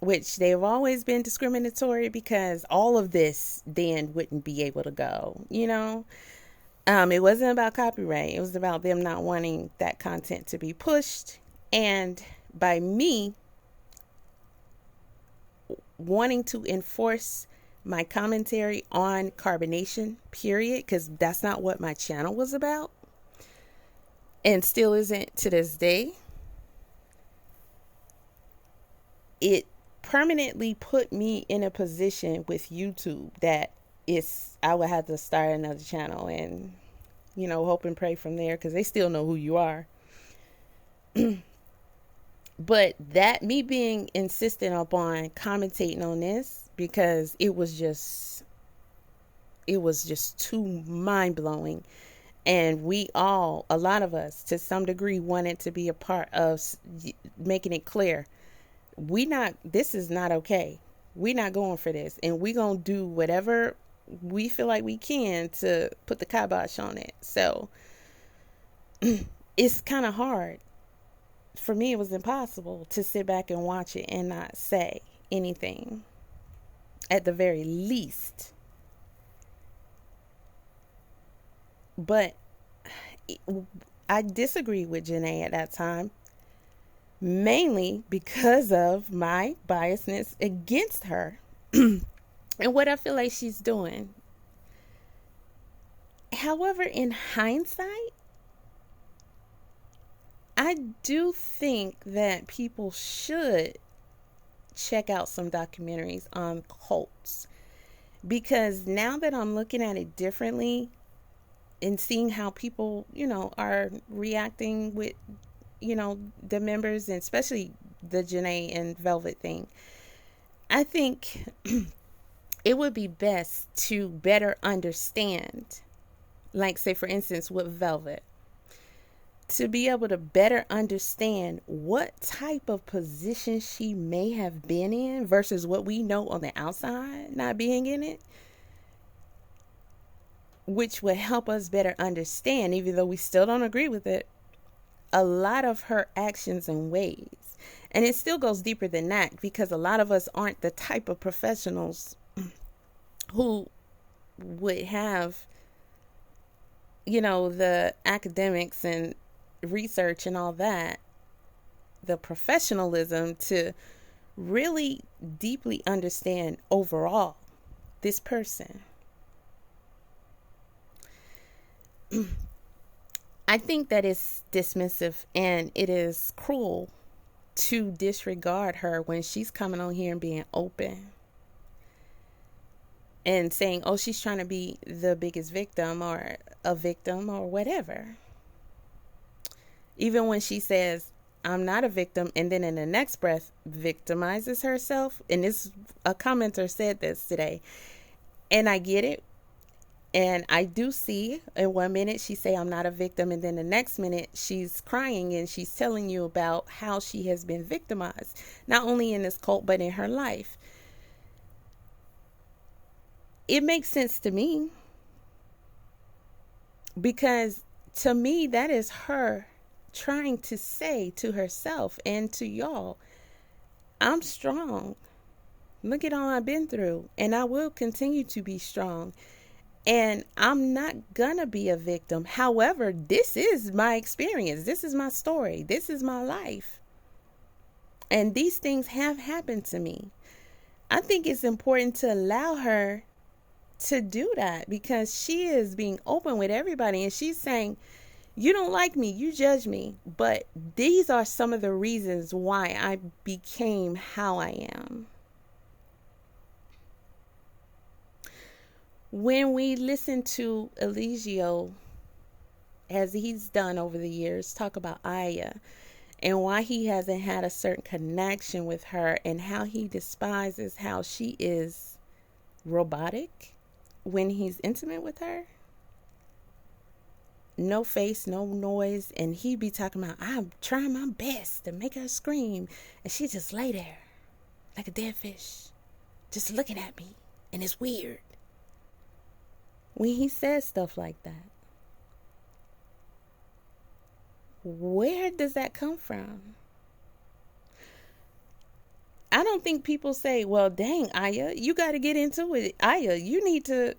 which they've always been discriminatory, because all of this then wouldn't be able to go, you know. It wasn't about copyright. It was about them not wanting that content to be pushed. And by me wanting to enforce my commentary on carbonation, period, because that's not what my channel was about, and still isn't to this day, it permanently put me in a position with YouTube that I would have to start another channel and, you know, hope and pray from there, because they still know who you are. But that, me being insistent upon commentating on this, because it was just too mind-blowing. And a lot of us, to some degree, wanted to be a part of making it clear, this is not okay. We're not going for this. And we're going to do whatever we feel like we can to put the kibosh on it. So it's kind of hard. For me, it was impossible to sit back and watch it and not say anything, at the very least. But I disagreed with Janae at that time, mainly because of my biasness against her and what I feel like she's doing. However, in hindsight, I do think that people should check out some documentaries on cults, because now that I'm looking at it differently and seeing how people, you know, are reacting with, you know, the members, and especially the Janae and Velvet thing, I think it would be best to better understand, like, say, for instance, with Velvet, to be able to better understand what type of position she may have been in versus what we know on the outside, not being in it, which would help us better understand, even though we still don't agree with it, a lot of her actions and ways. And it still goes deeper than that, because a lot of us aren't the type of professionals who would have, the academics and research and all that, the professionalism to really deeply understand overall this person. I think that it's dismissive and it is cruel to disregard her when she's coming on here and being open and saying, oh, she's trying to be the biggest victim or a victim or whatever. Even when she says, I'm not a victim, and then in the next breath victimizes herself. And a commenter said this today, and I get it. And I do see in 1 minute she say, I'm not a victim. And then the next minute she's crying and she's telling you about how she has been victimized, not only in this cult, but in her life. It makes sense to me, because to me, that is her trying to say to herself and to y'all, I'm strong. Look at all I've been through, and I will continue to be strong. And I'm not gonna be a victim. However, this is my experience. This is my story. This is my life. And these things have happened to me. I think it's important to allow her to do that, because she is being open with everybody. And she's saying, you don't like me, you judge me, but these are some of the reasons why I became how I am. When we listen to Eligio, as he's done over the years, talk about Aya and why he hasn't had a certain connection with her, and how he despises how she is robotic when he's intimate with her. No face, no noise. And he be talking about, I'm trying my best to make her scream, and she just lay there like a dead fish, just looking at me, and it's weird when he says stuff like that. Where does that come from? I don't think people say, well, dang, Aya, you got to get into it. Aya, you need to.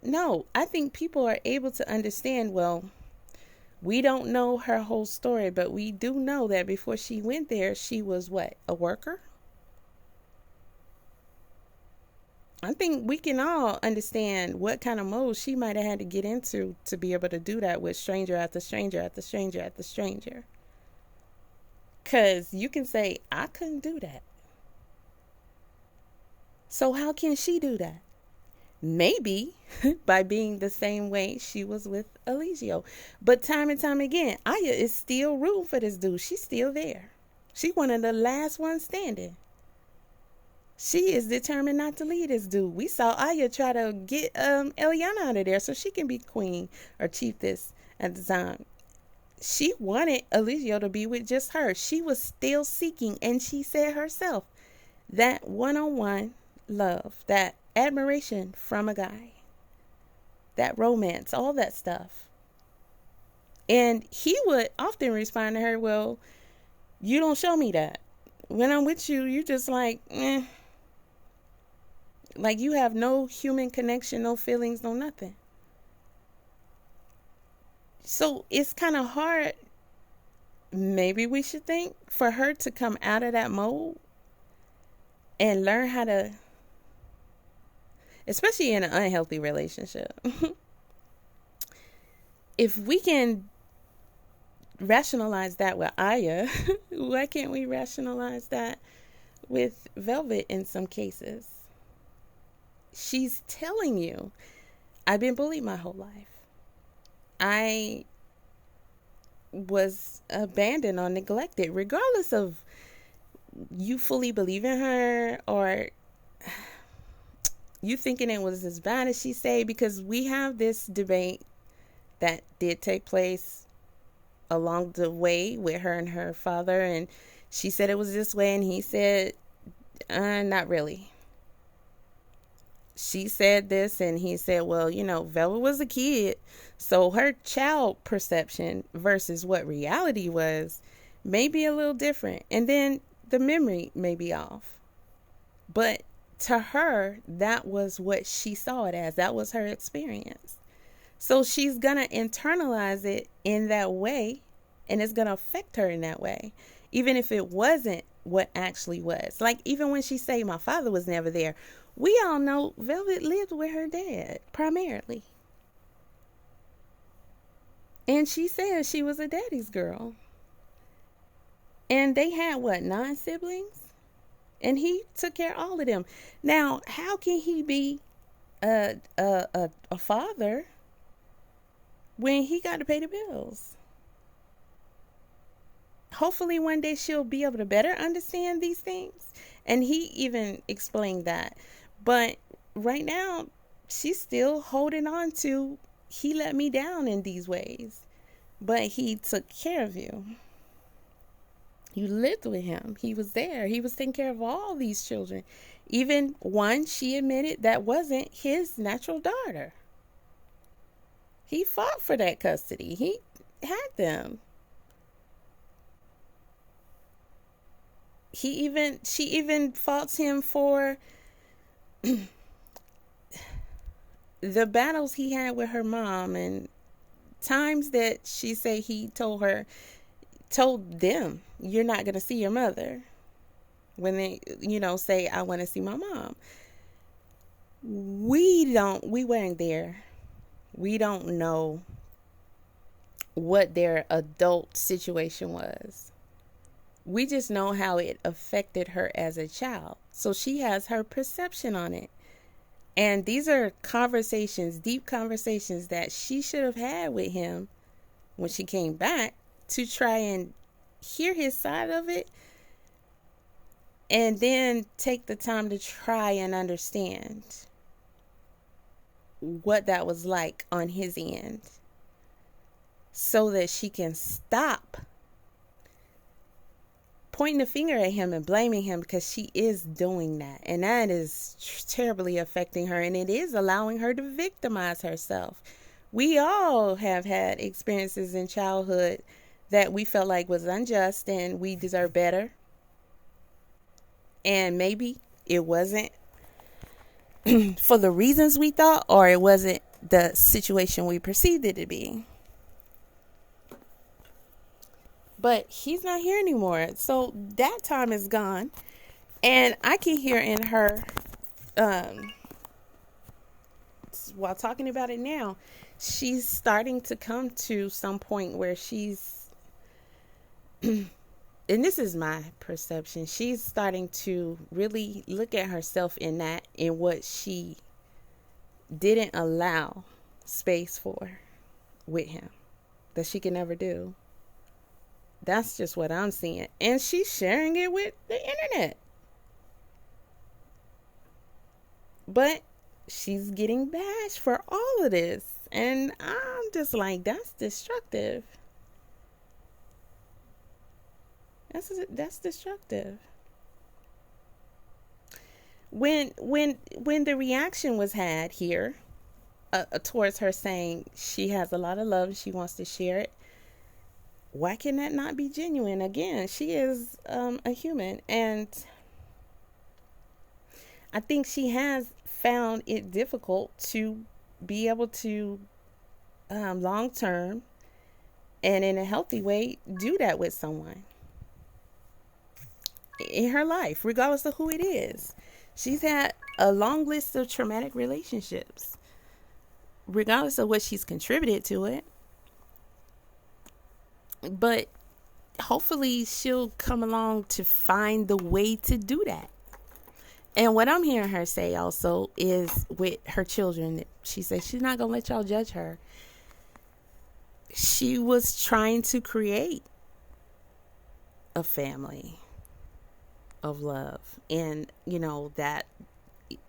No, I think people are able to understand, well, we don't know her whole story, but we do know that before she went there, she was what? A worker? I think we can all understand what kind of mode she might have had to get into to be able to do that with stranger after stranger after stranger after stranger. Because you can say, I couldn't do that. So how can she do that? Maybe by being the same way she was with Eligio. But time and time again, Aya is still rooting for this dude. She's still there. She's one of the last ones standing. She is determined not to leave this dude. We saw Aya try to get Eliana out of there so she can be queen or chiefess at the time. She wanted Eligio to be with just her. She was still seeking, and she said herself, that one-on-one love, that admiration from a guy, that romance, all that stuff. And he would often respond to her, well, you don't show me that. When I'm with you, you just like, like you have no human connection, no feelings, no nothing. So it's kind of hard, maybe we should think, for her to come out of that mode and learn how to, especially in an unhealthy relationship. If we can rationalize that with Aya, why can't we rationalize that with Velvet in some cases? She's telling you, I've been bullied my whole life. I was abandoned or neglected, regardless of you fully believe in her, or you thinking it was as bad as she say? Because we have this debate that did take place along the way with her and her father, and she said it was this way and he said not really. She said this and he said, well, Velvet was a kid, so her child perception versus what reality was may be a little different, and then the memory may be off, but to her, that was what she saw it as. That was her experience. So she's going to internalize it in that way, and it's going to affect her in that way, even if it wasn't what actually was. Like, even when she say my father was never there, we all know Velvet lived with her dad primarily. And she said she was a daddy's girl. And they had, 9 siblings? And he took care of all of them. Now, how can he be a father when he got to pay the bills? Hopefully one day she'll be able to better understand these things. And he even explained that. But right now, she's still holding on to, he let me down in these ways. But he took care of you. You lived with him. He was there. He was taking care of all these children. Even one, she admitted, that wasn't his natural daughter. He fought for that custody. He had them. She even faults him for the battles he had with her mom, and times that she say he told them, you're not going to see your mother, when they, say, I want to see my mom. We weren't there. We don't know what their adult situation was. We just know how it affected her as a child. So she has her perception on it. And these are conversations, deep conversations that she should have had with him when she came back, to try and hear his side of it, and then take the time to try and understand what that was like on his end, so that she can stop pointing the finger at him and blaming him, because she is doing that, and that is terribly affecting her, and it is allowing her to victimize herself. We all have had experiences in childhood that we felt like was unjust and we deserve better. And maybe it wasn't for the reasons we thought, or it wasn't the situation we perceived it to be. But he's not here anymore. So that time is gone. And I can hear in her, while talking about it now, she's starting to come to some point where she's, and this is my perception, she's starting to really look at herself in what she didn't allow space for with him, that she can never do. That's just what I'm seeing. And she's sharing it with the internet. But she's getting bashed for all of this. And I'm just like, that's destructive. That's destructive. When the reaction was had here towards her saying she has a lot of love, she wants to share it, why can that not be genuine? Again, she is a human, and I think she has found it difficult to be able to long term and in a healthy way do that with someone in her life, regardless of who it is. She's had a long list of traumatic relationships, regardless of what she's contributed to it. But hopefully she'll come along to find the way to do that. And what I'm hearing her say also is with her children, she says she's not going to let y'all judge her. She was trying to create a family. of love. And, that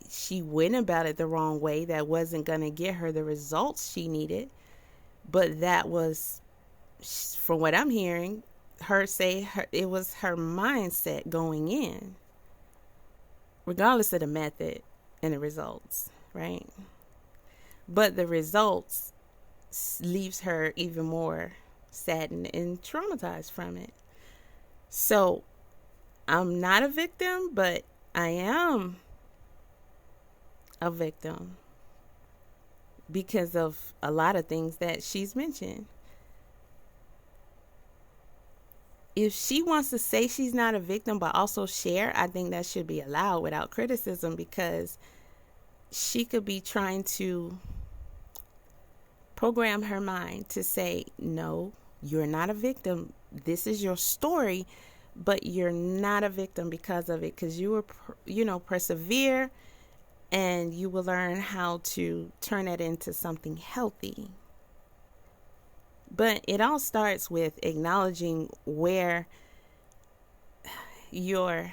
she went about it the wrong way. That wasn't going to get her the results she needed. But that was, from what I'm hearing, it was her mindset going in, regardless of the method and the results, right? But the results leaves her even more saddened and traumatized from it. So I'm not a victim, but I am a victim because of a lot of things that she's mentioned. If she wants to say she's not a victim but also share, I think that should be allowed without criticism, because she could be trying to program her mind to say, no, you're not a victim. This is your story, but you're not a victim because of it, because you were, persevere, and you will learn how to turn it into something healthy. But it all starts with acknowledging where your,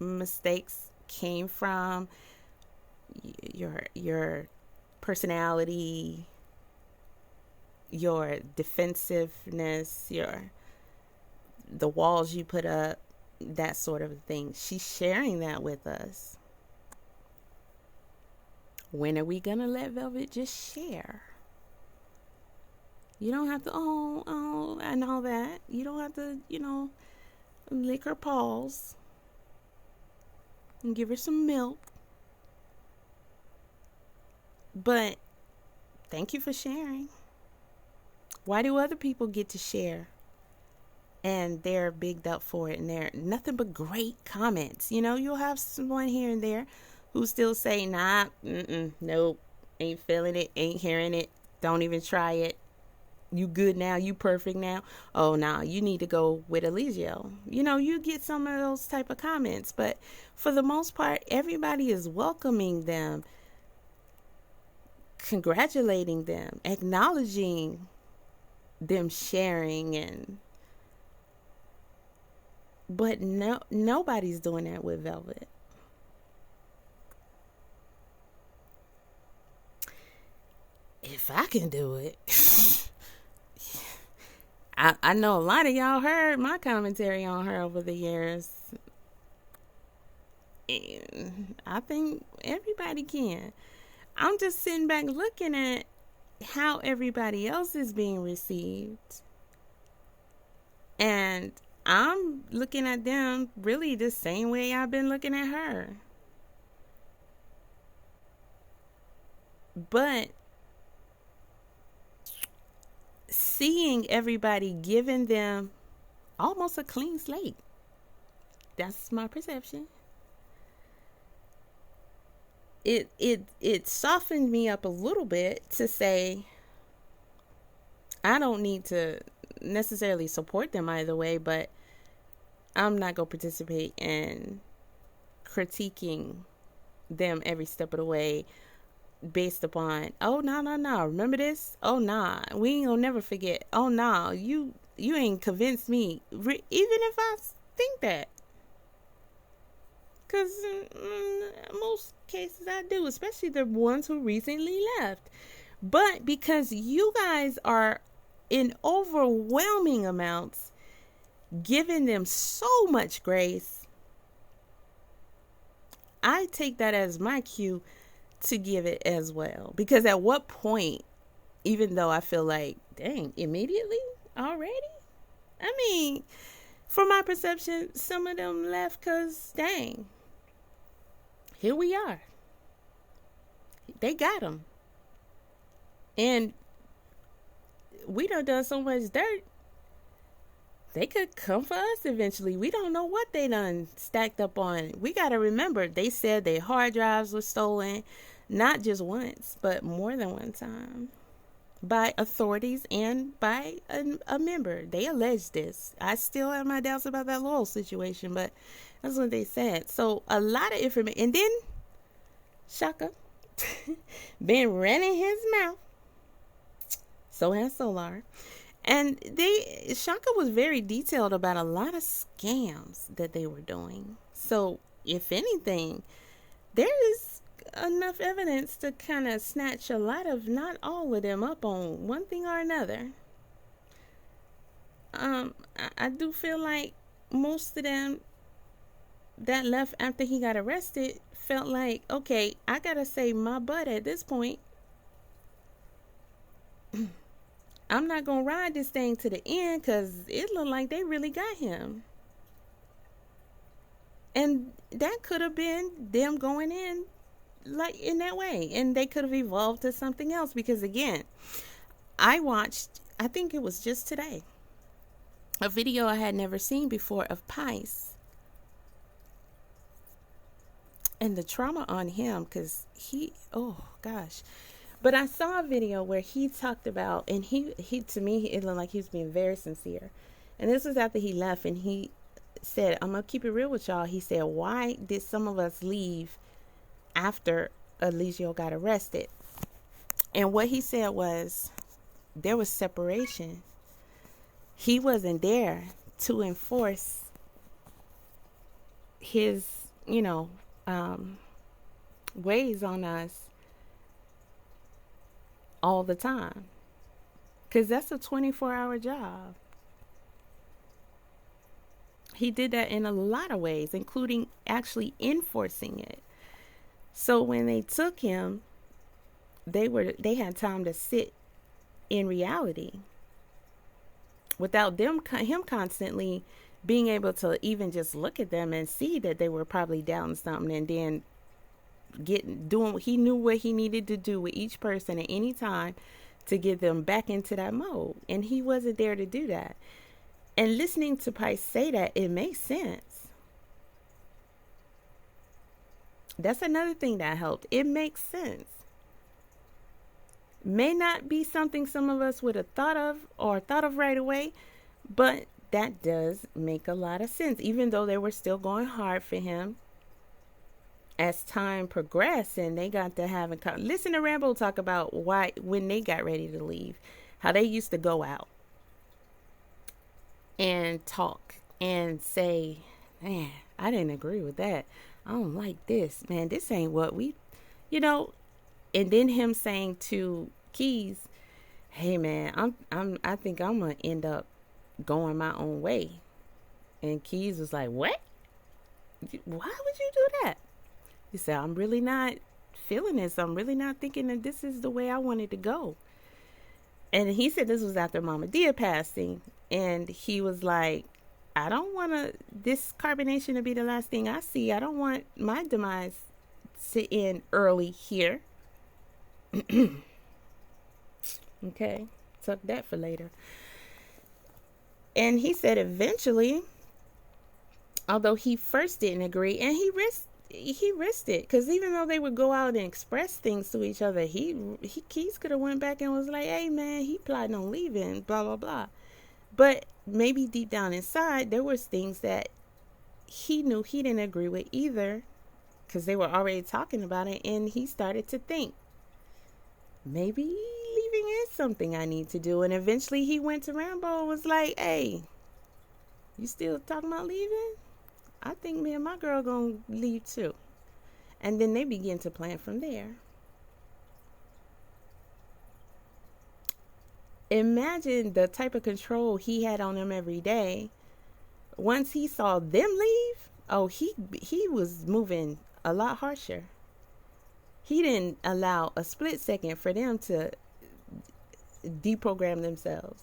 mistakes came from, your personality, your defensiveness, the walls you put up, that sort of thing. She's sharing that with us. When are we gonna let Velvet just share? You don't have to, and all that. You don't have to, lick her paws and give her some milk. But thank you for sharing. Why do other people get to share and they're bigged up for it and they're nothing but great comments? You'll have someone here and there who still say, nah, nope, ain't feeling it, ain't hearing it, don't even try it. You good now? You perfect now? Oh, no, you need to go with Eligio. You get some of those type of comments. But for the most part, everybody is welcoming them, congratulating them, acknowledging them sharing. But nobody's doing that with Velvet. If I can do it. I know a lot of y'all heard my commentary on her over the years. And I think everybody can. I'm just sitting back looking at how everybody else is being received. And I'm looking at them really the same way I've been looking at her. But seeing everybody giving them almost a clean slate, that's my perception. It softened me up a little bit to say I don't need to necessarily support them either way, but I'm not going to participate in critiquing them every step of the way based upon, oh, no, remember this? Oh, nah, we ain't gonna never forget. Oh, nah, you ain't convinced me, even if I think that. Because in most cases I do, especially the ones who recently left. But because you guys are in overwhelming amounts giving them so much grace, I take that as my cue to give it as well. Because at what point, even though I feel like, dang, immediately already? I mean, from my perception, some of them left because, dang, here we are. They got them. And we done so much dirt. They could come for us eventually. We don't know what they done stacked up on. We got to remember, they said their hard drives were stolen, not just once, but more than one time, by authorities and by a member. They alleged this. I still have my doubts about that Laurel situation, but that's what they said. So a lot of information. And then, Shaka, been running his mouth. So has Solar. And Shaka was very detailed about a lot of scams that they were doing. So, if anything, there is enough evidence to kind of snatch a lot of, not all of them, up on one thing or another. I do feel like most of them that left after he got arrested felt like, okay, I gotta save my butt at this point. I'm not gonna ride this thing to the end because it looked like they really got him. And that could have been them going in like in that way, and they could have evolved to something else. Because again, I watched, I think it was just today, a video I had never seen before of Pice and the trauma on him, because oh gosh. But I saw a video where he talked about, and he to me, it looked like he was being very sincere. And this was after he left, and he said, I'm going to keep it real with y'all. He said, why did some of us leave after Eligio got arrested? And what he said was, there was separation. He wasn't there to enforce his, ways on us all the time. Because that's a 24-hour job. He did that in a lot of ways, including actually enforcing it. So when they took him, they had time to sit in reality without him constantly being able to even just look at them and see that they were probably down something, and then doing he knew what he needed to do with each person at any time to get them back into that mode. And he wasn't there to do that. And listening to Pice say that, it makes sense. That's another thing that helped. It makes sense. May not be something some of us would have thought of right away, but that does make a lot of sense. Even though they were still going hard for him, as time progressed and they got to listen to Rambo talk about why, when they got ready to leave, how they used to go out and talk and say, man, I didn't agree with that. I don't like this, man. This ain't what we, and then him saying to Keys, hey man, I think I'm going to end up going my own way. And Keys was like, what? Why would you do that? He said, I'm really not feeling this. I'm really not thinking that this is the way I wanted to go. And he said this was after Mama Dia passing. And he was like, I don't want this carbonation to be the last thing I see. I don't want my demise to end early here. Okay, tuck that for later. And he said eventually, although he first didn't agree, and he risked it, because even though they would go out and express things to each other, Keys could have went back and was like, hey man, he plotting on leaving, blah blah blah. But maybe deep down inside, there was things that he knew he didn't agree with either, because they were already talking about it. And he started to think, maybe leaving is something I need to do. And eventually he went to Rambo and was like, hey, you still talking about leaving? I think me and my girl gonna leave too. And then they begin to plan from there. Imagine the type of control he had on them every day. Once he saw them leave, he was moving a lot harsher. He didn't allow a split second for them to deprogram themselves.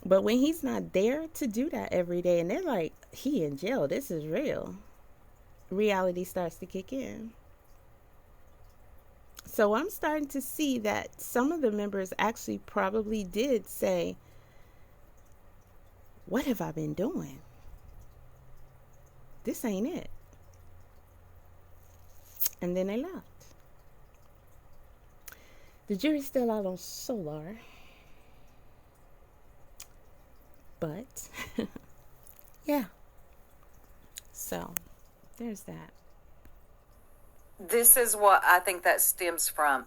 But when he's not there to do that every day, and they're like, he in jail, this is real, reality starts to kick in. So I'm starting to see that some of the members actually probably did say, what have I been doing? This ain't it. And then they left. The jury's still out on Solar. But, yeah. So, there's that. This is what I think that stems from.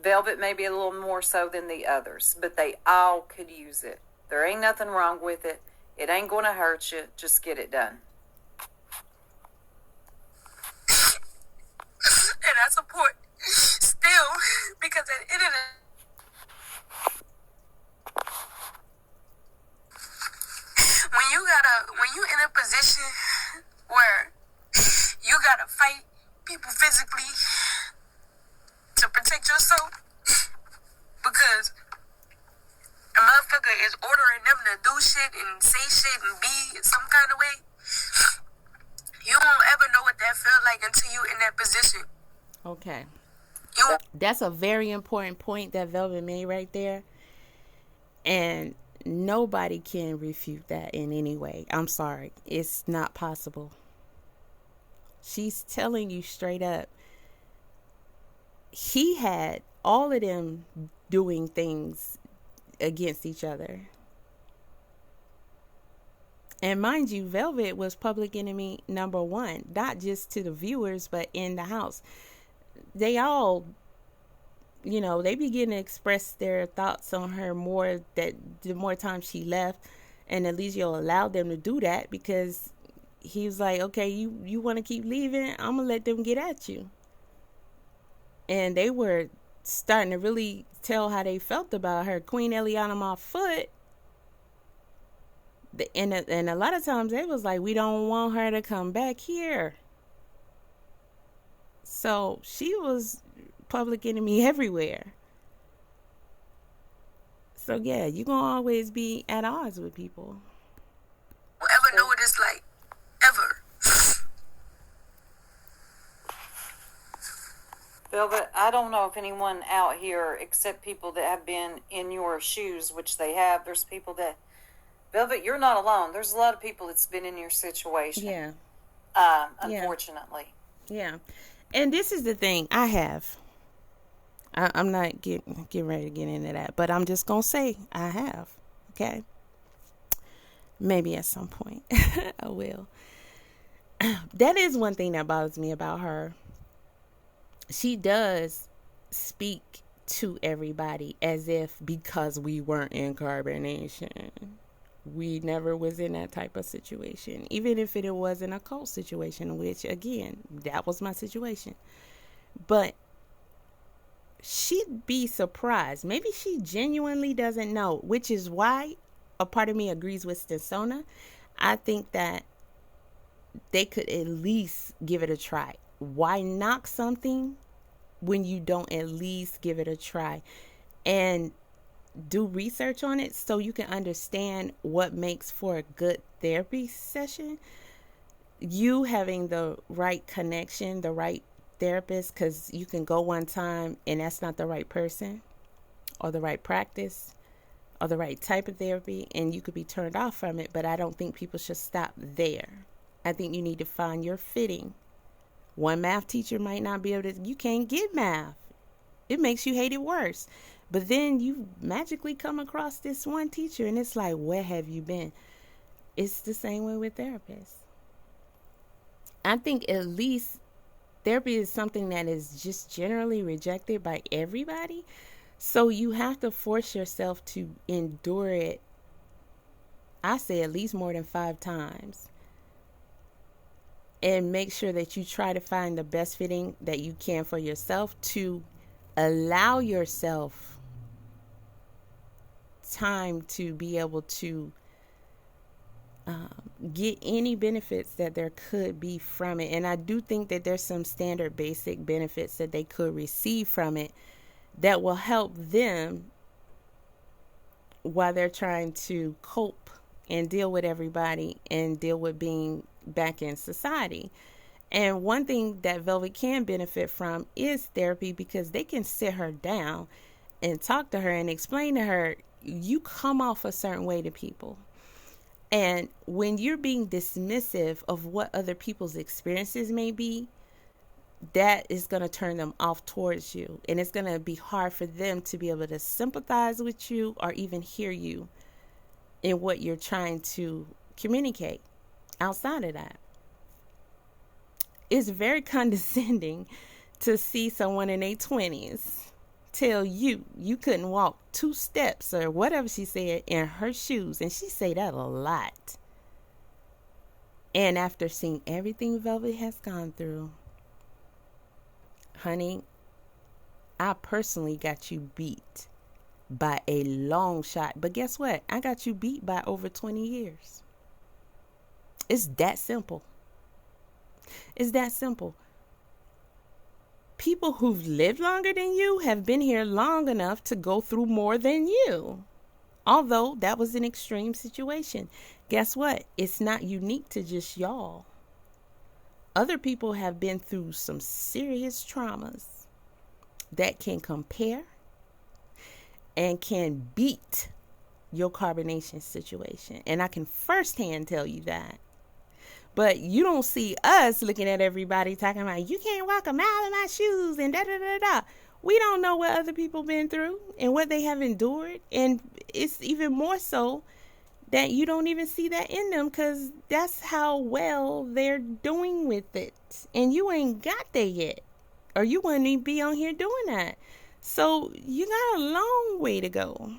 Velvet maybe a little more so than the others, but they all could use it. There ain't nothing wrong with it. It ain't going to hurt you. Just get it done. And I support still, because at the end of the when you in a position where you gotta fight people physically to protect yourself, because a motherfucker is ordering them to do shit and say shit and be some kind of way, you won't ever know what that feel like until you in that position. Okay. That's a very important point that Velvet made right there. And nobody can refute that in any way. I'm sorry. It's not possible. She's telling you straight up. He had all of them doing things against each other. And mind you, Velvet was public enemy number one, not just to the viewers, but in the house. They all, they begin to express their thoughts on her more, that the more time she left. And Eligio allowed them to do that because he was like, okay, you want to keep leaving? I'm going to let them get at you. And they were starting to really tell how they felt about her. Queen Eliana my foot. And a lot of times they was like, we don't want her to come back here. So she was public enemy everywhere. So yeah, you're going to always be at odds with people. Ever know what it's like. Ever. Velvet, I don't know if anyone out here, except people that have been in your shoes, which they have, there's people that, Velvet, you're not alone. There's a lot of people that's been in your situation. Yeah. Unfortunately. Yeah. And this is the thing I have. I'm not getting ready to get into that, but I'm just going to say I have. Okay. Maybe at some point I will. That is one thing that bothers me about her. She does speak to everybody as if because we weren't in carbonation, we never was in that type of situation. Even if it wasn't a cult situation, which again, that was my situation. But she'd be surprised. Maybe she genuinely doesn't know, which is why a part of me agrees with Stinsona. I think that they could at least give it a try. Why knock something when you don't at least give it a try and do research on it so you can understand what makes for a good therapy session? You having the right connection, the right therapist, because you can go one time and that's not the right person or the right practice or the right type of therapy, and you could be turned off from it. But I don't think people should stop there. I think you need to find your fitting. One math teacher might not be able to, you can't get math. It makes you hate it worse. But then you magically come across this one teacher and it's like, where have you been? It's the same way with therapists. I think at least therapy is something that is just generally rejected by everybody. So you have to force yourself to endure it. I say at least more than 5 times. And make sure that you try to find the best fitting that you can for yourself, to allow yourself time to be able to get any benefits that there could be from it. And I do think that there's some standard basic benefits that they could receive from it that will help them while they're trying to cope and deal with everybody and deal with being back in society. And one thing that Velvet can benefit from is therapy, because they can sit her down and talk to her and explain to her, you come off a certain way to people. And when you're being dismissive of what other people's experiences may be, that is going to turn them off towards you. And it's going to be hard for them to be able to sympathize with you or even hear you in what you're trying to communicate. Outside of that, it's very condescending to see someone in their 20s tell you couldn't walk 2 steps or whatever she said in her shoes. And she say that a lot. And after seeing everything Velvet has gone through, honey, I personally got you beat by a long shot. But guess what? I got you beat by over 20 years. It's that simple. It's that simple. People who've lived longer than you have been here long enough to go through more than you. Although that was an extreme situation. Guess what? It's not unique to just y'all. Other people have been through some serious traumas that can compare and can beat your carbonation situation. And I can firsthand tell you that. But you don't see us looking at everybody talking about, you can't walk a mile in my shoes and da-da-da-da. We don't know what other people been through and what they have endured. And it's even more so that you don't even see that in them, because that's how well they're doing with it. And you ain't got there yet, or you wouldn't even be on here doing that. So you got a long way to go.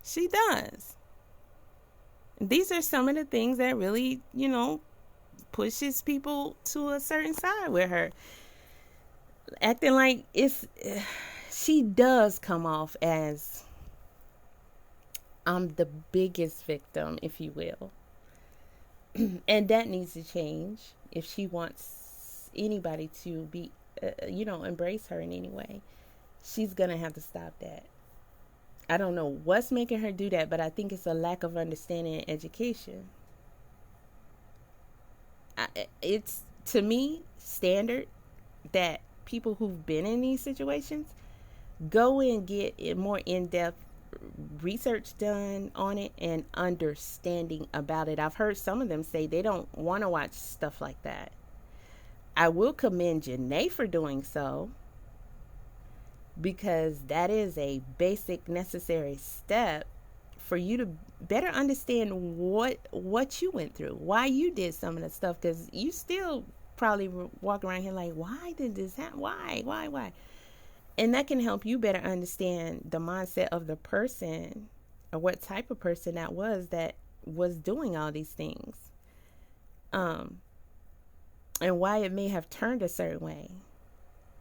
She does. These are some of the things that really, pushes people to a certain side with her. Acting like she does come off as, I'm the biggest victim, if you will. And that needs to change if she wants anybody to be, embrace her in any way. She's going to have to stop that. I don't know what's making her do that, but I think it's a lack of understanding and education. It's, to me, standard that people who've been in these situations go and get more in-depth research done on it and understanding about it. I've heard some of them say they don't want to watch stuff like that. I will commend Janae for doing so, because that is a basic necessary step for you to better understand what you went through, why you did some of the stuff, because you still probably walk around here like, why did this happen? Why? And that can help you better understand the mindset of the person, or what type of person that was doing all these things, and why it may have turned a certain way.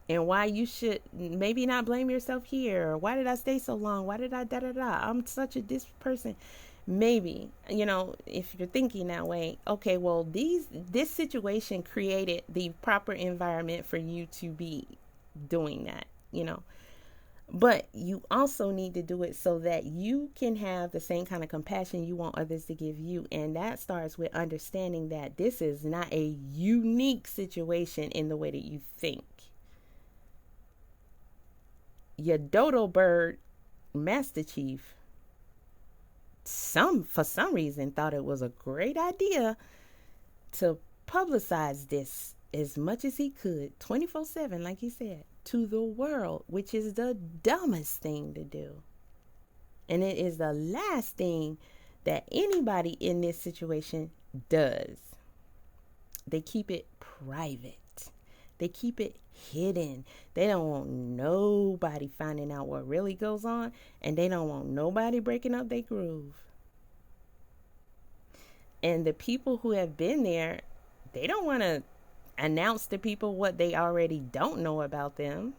And why you should maybe not blame yourself here. Or why did I stay so long? Why did I da-da-da? I'm such a this person. Maybe, if you're thinking that way, okay, well, this situation created the proper environment for you to be doing that, But you also need to do it so that you can have the same kind of compassion you want others to give you. And that starts with understanding that this is not a unique situation in the way that you think. Your dodo bird Master Chief, for some reason, thought it was a great idea to publicize this as much as he could, 24/7, like he said, to the world, which is the dumbest thing to do. And it is the last thing that anybody in this situation does. They keep it private. They keep it hidden. They don't want nobody finding out what really goes on, and they don't want nobody breaking up their groove. And the people who have been there, they don't want to announce to people what they already don't know about them.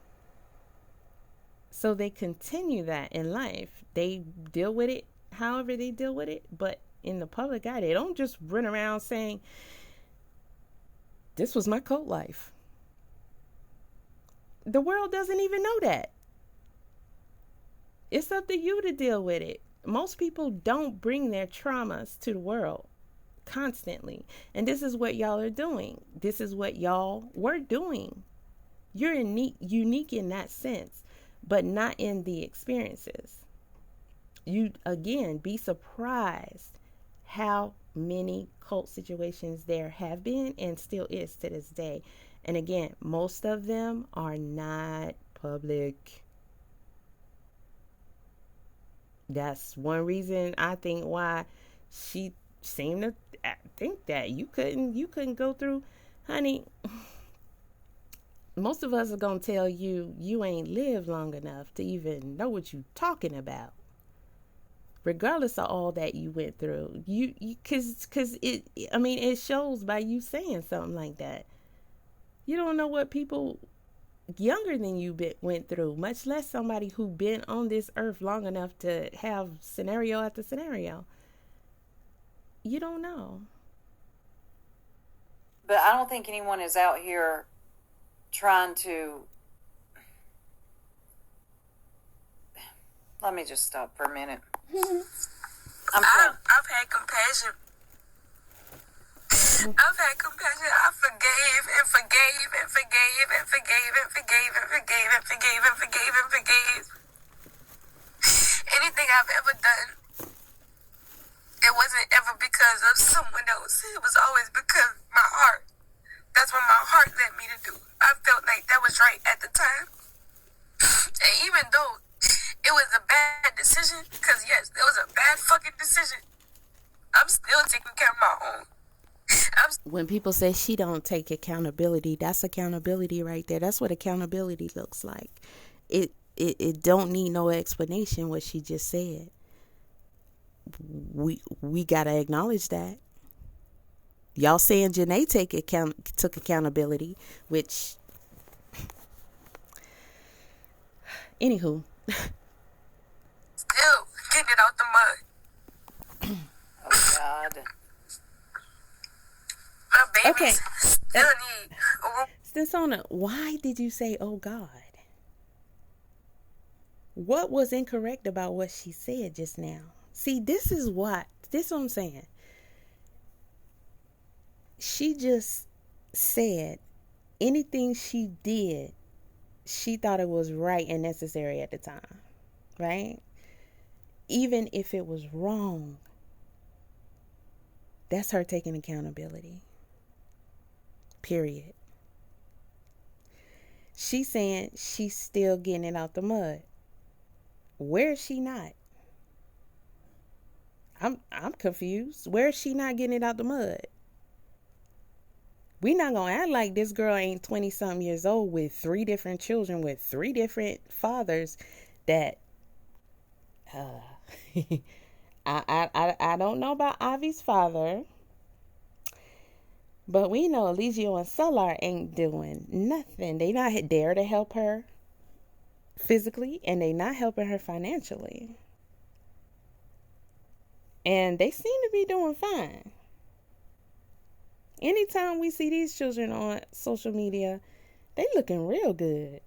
So they continue that in life. They deal with it however they deal with it, but in the public eye, they don't just run around saying, this was my cult life. The world doesn't even know that. It's up to you to deal with it. Most people don't bring their traumas to the world constantly. And this is what y'all are doing. This is what y'all were doing. You're unique in that sense, but not in the experiences. You, again, be surprised how many cult situations there have been and still is to this day. And again, most of them are not public. That's one reason I think why she seemed to think that you couldn't go through. Honey, most of us are going to tell you you ain't lived long enough to even know what you talking about, regardless of all that you went through. Cause it shows by you saying something like that. You don't know what people younger than you went through, much less somebody who been on this earth long enough to have scenario after scenario. You don't know. But I don't think anyone is out here trying to. Let me just stop for a minute. I've had compassion. I've had compassion. I forgave and forgave and forgave and forgave and forgave and forgave and forgave and forgave and forgave. Anything I've ever done, it wasn't ever because of someone else. It was always because of my heart. That's what my heart led me to do. I felt like that was right at the time. And even though it was a bad decision, because yes, it was a bad fucking decision, I'm still taking care of my own. When people say she don't take accountability, that's accountability right there. That's what accountability looks like. It don't need no explanation what she just said. We gotta acknowledge that. Y'all saying Janae took accountability, which anywho. Still getting it out the mud. Oh God. My Okay. babies still need. Stinsona, why did you say, oh God? What was incorrect about what she said just now? See, this is what I'm saying. She just said anything she did, she thought it was right and necessary at the time, right? Even if it was wrong, that's her taking accountability. Period. She's saying she's still getting it out the mud. Where is she not? I'm confused. Where is she not getting it out the mud? We not gonna act like this girl ain't 20-something years old with 3 different children with 3 different fathers that I don't know about Avi's father, but we know Eligio and Solar ain't doing nothing. They not there to help her physically, and they not helping her financially. And they seem to be doing fine. Anytime we see these children on social media, they looking real good.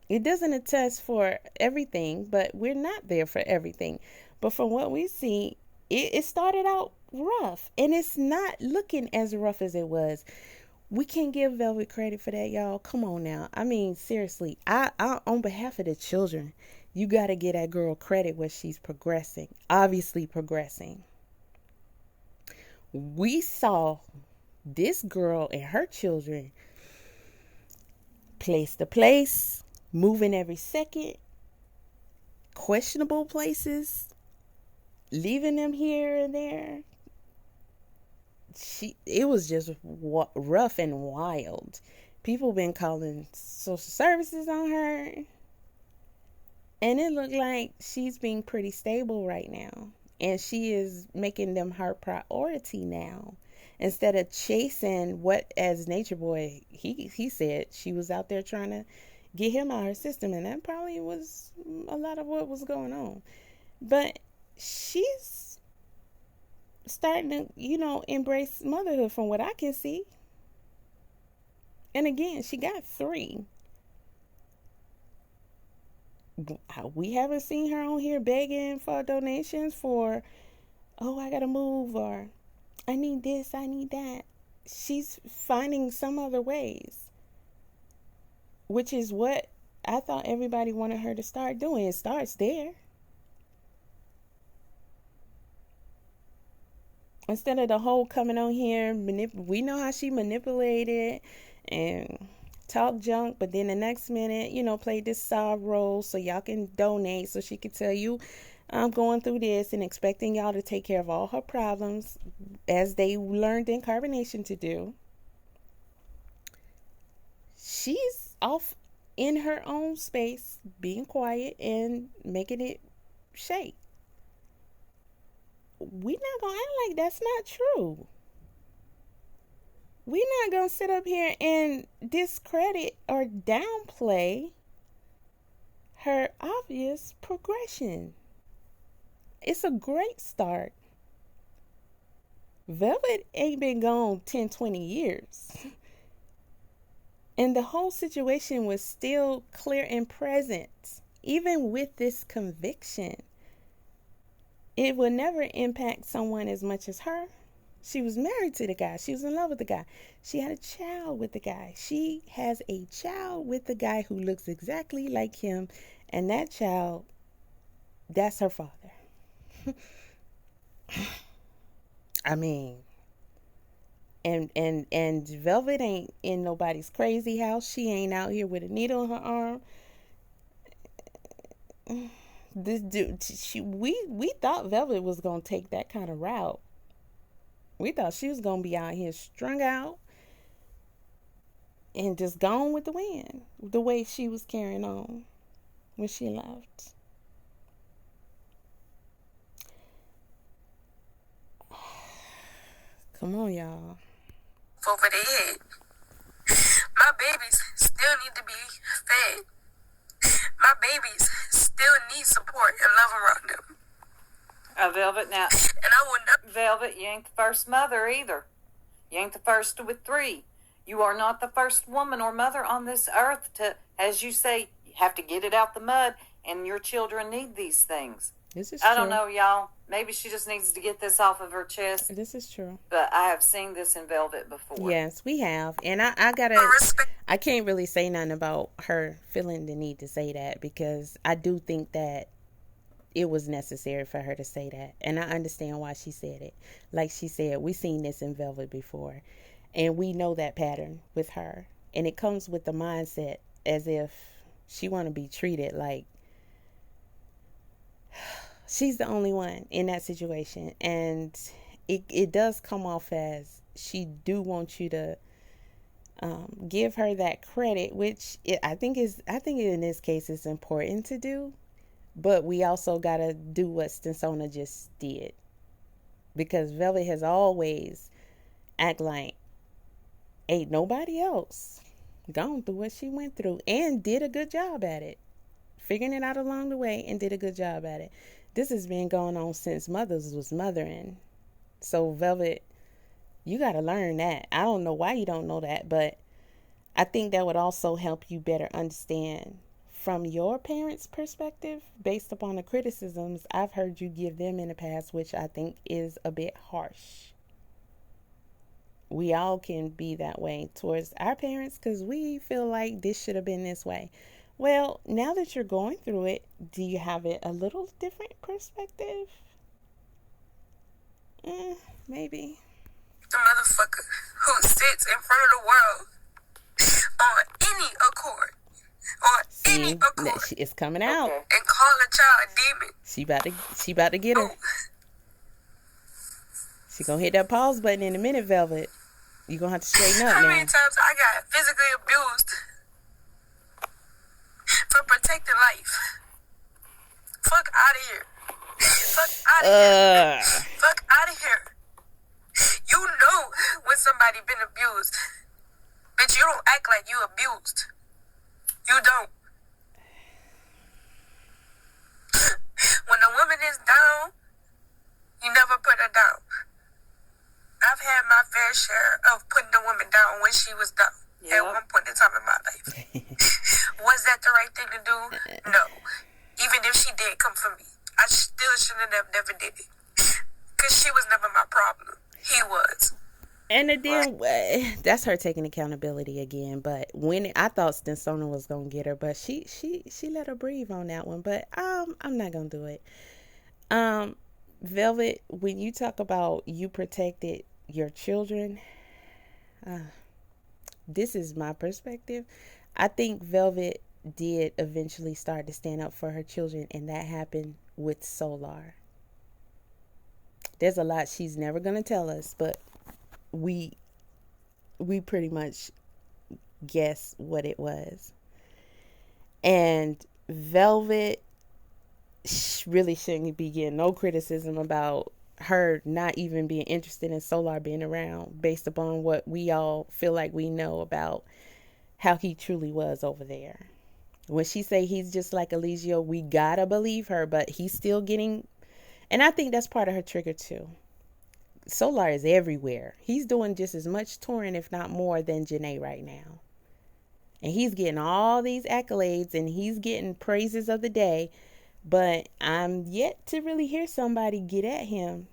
It doesn't attest for everything, but we're not there for everything. But from what we see, it started out rough, and it's not looking as rough as it was. We can't give Velvet credit for that, y'all. Come on now. I mean, seriously, I on behalf of the children, you got to give that girl credit where she's progressing, obviously progressing. We saw this girl and her children place to place, moving every second, questionable places, leaving them here and there. It was just rough and wild. People been calling social services on her, and it looked like she's being pretty stable right now, and she is making them her priority now, instead of chasing what, as Nature Boy, he said she was out there trying to get him out of her system, and that probably was a lot of what was going on. But she's starting to, embrace motherhood from what I can see. And again, she got 3. We haven't seen her on here begging for donations for, oh, I gotta move, or I need this, I need that. She's finding some other ways, which is what I thought everybody wanted her to start doing. It starts there. Instead of the whole coming on here, we know how she manipulated and talk junk, but then the next minute, played this sob role so y'all can donate, so she could tell you, I'm going through this, and expecting y'all to take care of all her problems as they learned in carbonation to do. she's off in her own space, being quiet and making it shake. We're not going to act like that's not true. We're not going to sit up here and discredit or downplay her obvious progression. It's a great start. Velvet ain't been gone 10, 20 years. And the whole situation was still clear and present, even with this conviction. It would never impact someone as much as her. She was married to the guy. She was in love with the guy. She had a child with the guy. She has a child with the guy who looks exactly like him. And that child, that's her father. I mean, and Velvet ain't in nobody's crazy house. She ain't out here with a needle in her arm. This dude, we thought Velvet was gonna take that kind of route. We thought she was gonna be out here strung out and just gone with the wind, the way she was carrying on when she left. Come on, y'all. Over their head. My babies still need to be fed. My babies still need support and love around them. Velvet, now, And I will not. Velvet, you ain't the first mother either. You ain't the first with 3. You are not the first woman or mother on this earth to, as you say, you have to get it out the mud, and your children need these things. This is I true. don't know, y'all. Maybe she just needs to get this off of her chest. This is true. But I have seen this in Velvet before. Yes, we have. And I can't really say nothing about her feeling the need to say that, because I do think that it was necessary for her to say that. And I understand why she said it. Like she said, we've seen this in Velvet before. And we know that pattern with her. And it comes with the mindset as if she want to be treated like she's the only one in that situation. And it does come off as she do want you to give her that credit, which I think in this case it's important to do. But we also got to do what Stinsona just did. Because Velvet has always act like ain't nobody else gone through what she went through and did a good job at it. Figuring it out along the way and did a good job at it. This has been going on since mothers was mothering. So Velvet, you got to learn that. I don't know why you don't know that, but I think that would also help you better understand from your parents' perspective, based upon the criticisms I've heard you give them in the past, which I think is a bit harsh. We all can be that way towards our parents because we feel like this should have been this way. Well, now that you're going through it, do you have it a little different perspective? Maybe. The motherfucker who sits in front of the world on any accord. On any accord. It's coming out. Okay. And call a child a demon. She about to get her. Ooh. She gonna hit that pause button in a minute, Velvet. You gonna have to straighten up How now. many times I got physically abused for protecting life? Fuck out of here. Fuck out of here. Fuck out of here. You know when somebody been abused. Bitch, you don't act like you abused. You don't. When a woman is down, you never put her down. I've had my fair share of putting a woman down when she was down. Yep. At one point in time in my life. Was that the right thing to do? No. Even if she did come for me, I still shouldn't have never did it. Because she was never my problem. He was. And then that's her taking accountability again. But when I thought Stinsona was gonna get her, but she let her breathe on that one. But I'm not gonna do it. Velvet, when you talk about you protected your children, this is my perspective. I think Velvet did eventually start to stand up for her children, and that happened with Solar. There's a lot she's never gonna tell us, but we pretty much guess what it was. And Velvet really shouldn't be getting no criticism about her not even being interested in Solar being around, based upon what we all feel like we know about how he truly was over there. When she say he's just like Eligio, we gotta believe her, but he's still getting, and I think that's part of her trigger too. Solar is everywhere. He's doing just as much touring, if not more, than Janae right now. And he's getting all these accolades and he's getting praises of the day. But I'm yet to really hear somebody get at him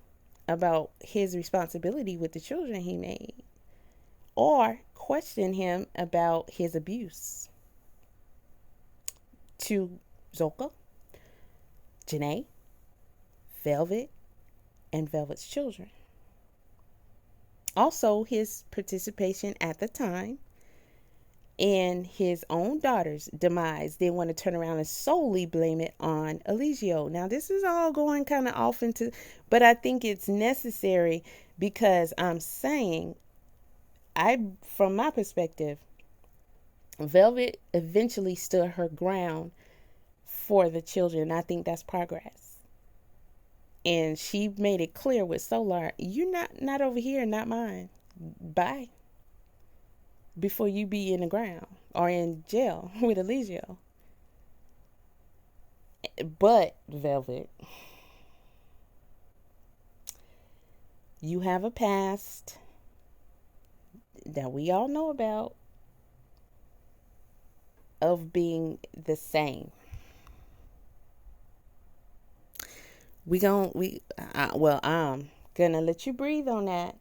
about his responsibility with the children he made, or question him about his abuse to Zoka, Janae, Velvet, and Velvet's children. Also, his participation at the time in his own daughter's demise. They want to turn around and solely blame it on Eligio. Now, this is all going kind of off into, but I think it's necessary because I'm saying, from my perspective, Velvet eventually stood her ground for the children. I think that's progress. And she made it clear with Solar, you're not over here, not mine. Bye. Before you be in the ground or in jail with Eligio. But, Velvet, you have a past that we all know about of being the same. I'm gonna let you breathe on that,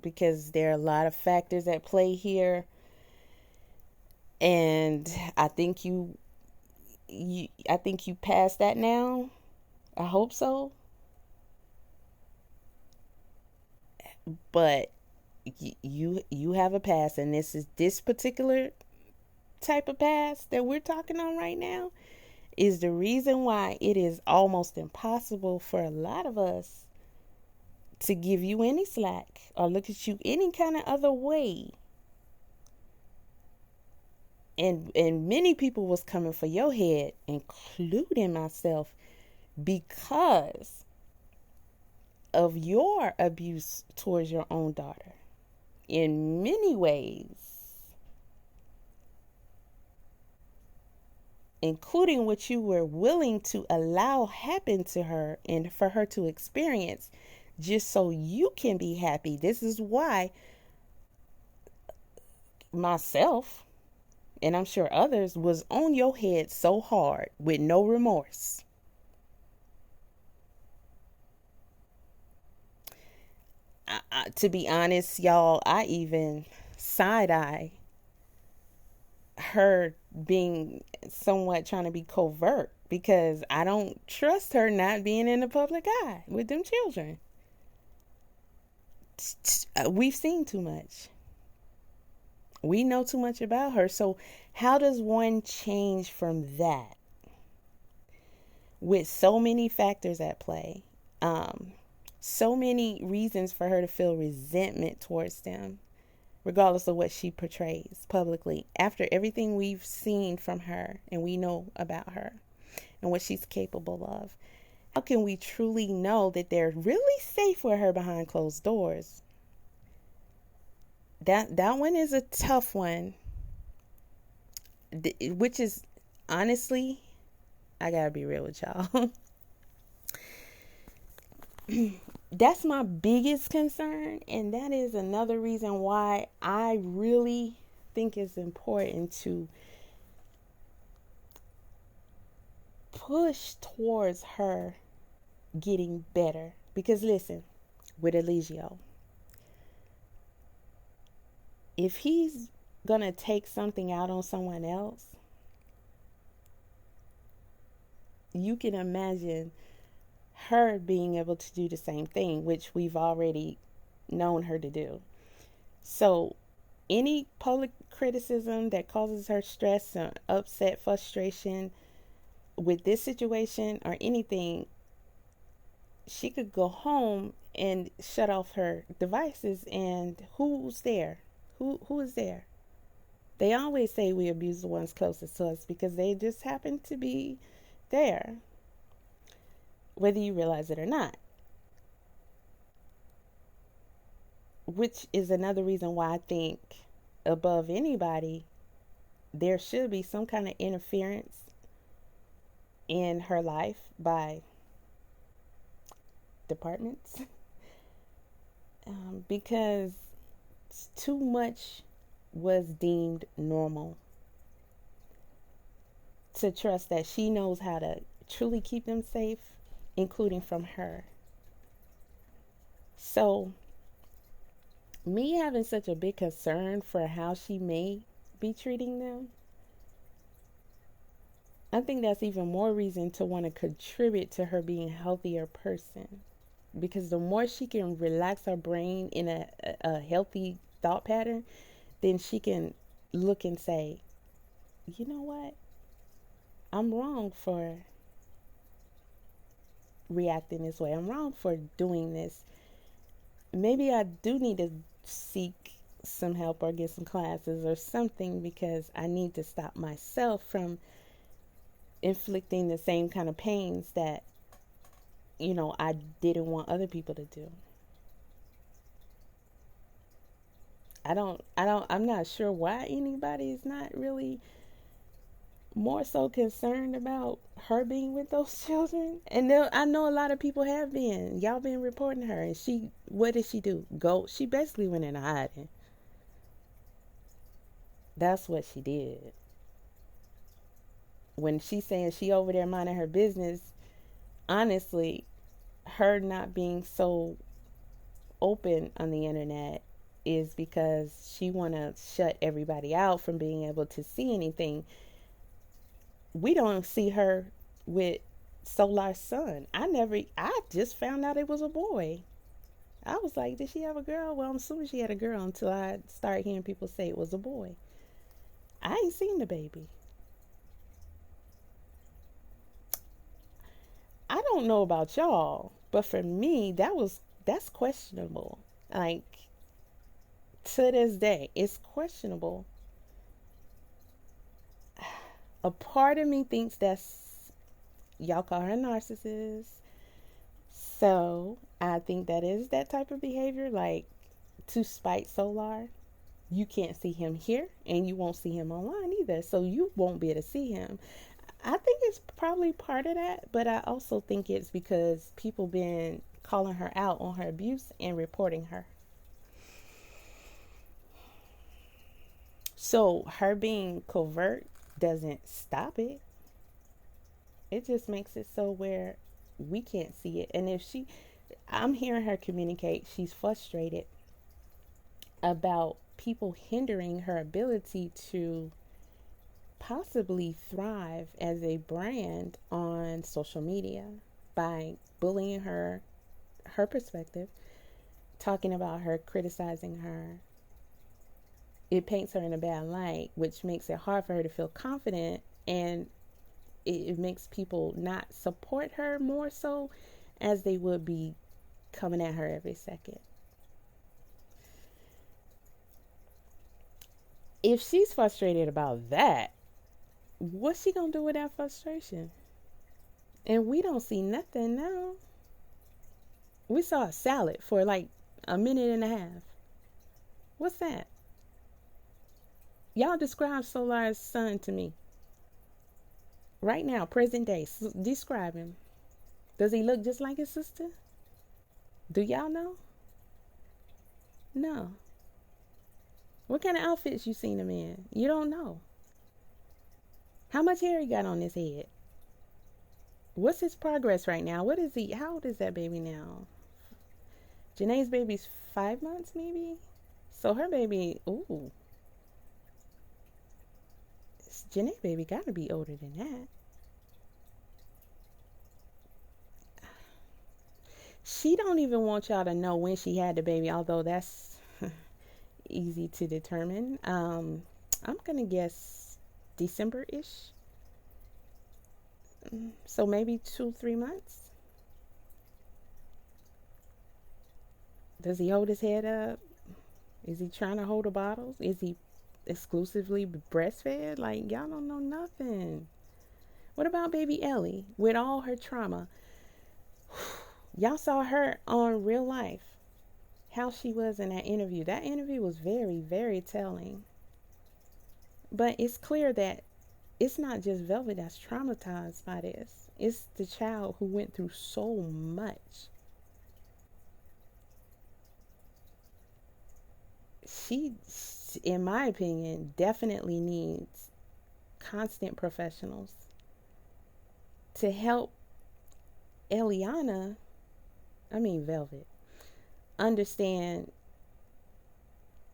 because there are a lot of factors at play here, and I think you passed that now. I hope so. But you have a past, and this particular type of past that we're talking on right now is the reason why it is almost impossible for a lot of us to give you any slack or look at you any kind of other way. And many people was coming for your head, including myself, because of your abuse towards your own daughter. In many ways, including what you were willing to allow happen to her and for her to experience, just so you can be happy. This is why myself, and I'm sure others, was on your head so hard with no remorse. To be honest, y'all, I even side-eye her being somewhat trying to be covert, because I don't trust her not being in the public eye with them children. We've seen too much. We know too much about her. So how does one change from that? With so many factors at play, so many reasons for her to feel resentment towards them, regardless of what she portrays publicly, after everything we've seen from her and we know about her and what she's capable of. How can we truly know that they're really safe with her behind closed doors? That one is a tough one, which is, honestly, I gotta be real with y'all. That's my biggest concern, and that is another reason why I really think it's important to push towards her getting better. Because listen, with Eligio, if he's gonna take something out on someone else, you can imagine her being able to do the same thing, which we've already known her to do. So any public criticism that causes her stress or upset, frustration with this situation or anything, she could go home and shut off her devices, and who's there? Who is there? They always say we abuse the ones closest to us because they just happen to be there, whether you realize it or not. Which is another reason why I think, above anybody, there should be some kind of interference in her life by departments. Because too much was deemed normal to trust that she knows how to truly keep them safe, including from her. So, me having such a big concern for how she may be treating them, I think that's even more reason to want to contribute to her being a healthier person. Because the more she can relax her brain in a healthy thought pattern, then she can look and say, you know what? I'm wrong for reacting this way. I'm wrong for doing this. Maybe I do need to seek some help or get some classes or something, because I need to stop myself from inflicting the same kind of pains that, I didn't want other people to do. I'm not sure why anybody is not really more so concerned about her being with those children. And I know a lot of people have been. Y'all been reporting her. And what did she do? She basically went into hiding. That's what she did. When she's saying she over there minding her business, honestly, her not being so open on the internet is because she want to shut everybody out from being able to see anything. We don't see her with Solar's son. I just found out it was a boy. I was like, did she have a girl? Well, I'm assuming she had a girl until I started hearing people say it was a boy. I ain't seen the baby. I don't know about y'all, but for me, that's questionable. Like, to this day, it's questionable. A part of me thinks y'all call her a narcissist. So I think that is that type of behavior, like to spite Solar. You can't see him here and you won't see him online either. So you won't be able to see him. I think it's probably part of that, but I also think it's because people been calling her out on her abuse and reporting her. So her being covert doesn't stop it. It just makes it so where we can't see it. And I'm hearing her communicate, she's frustrated about people hindering her ability to possibly thrive as a brand on social media by bullying her perspective, talking about her, criticizing her. It paints her in a bad light, which makes it hard for her to feel confident, and it makes people not support her more so as they would be coming at her every second. If she's frustrated about that, what's she gonna do with that frustration? And we don't see nothing now. We saw a salad for like a minute and a half. What's that? Y'all describe Solar's son to me. Right now, present day, describe him. Does he look just like his sister? Do y'all know? No. What kind of outfits you seen him in? You don't know. How much hair he got on his head? What's his progress right now? What is he? How old is that baby now? Janae's baby's 5 months, maybe? So her baby, ooh. Janae's baby gotta be older than that. She don't even want y'all to know when she had the baby, although that's easy to determine. I'm gonna guess December-ish. So maybe 2-3 months. Does he hold his head up? Is he trying to hold the bottles? Is he exclusively breastfed? Like, y'all don't know nothing. What about baby Ellie with all her trauma? Y'all saw her on Real Life, how she was in that interview. That interview was very, very telling. But it's clear that it's not just Velvet that's traumatized by this. It's the child who went through so much. She, in my opinion, definitely needs constant professionals to help Velvet, understand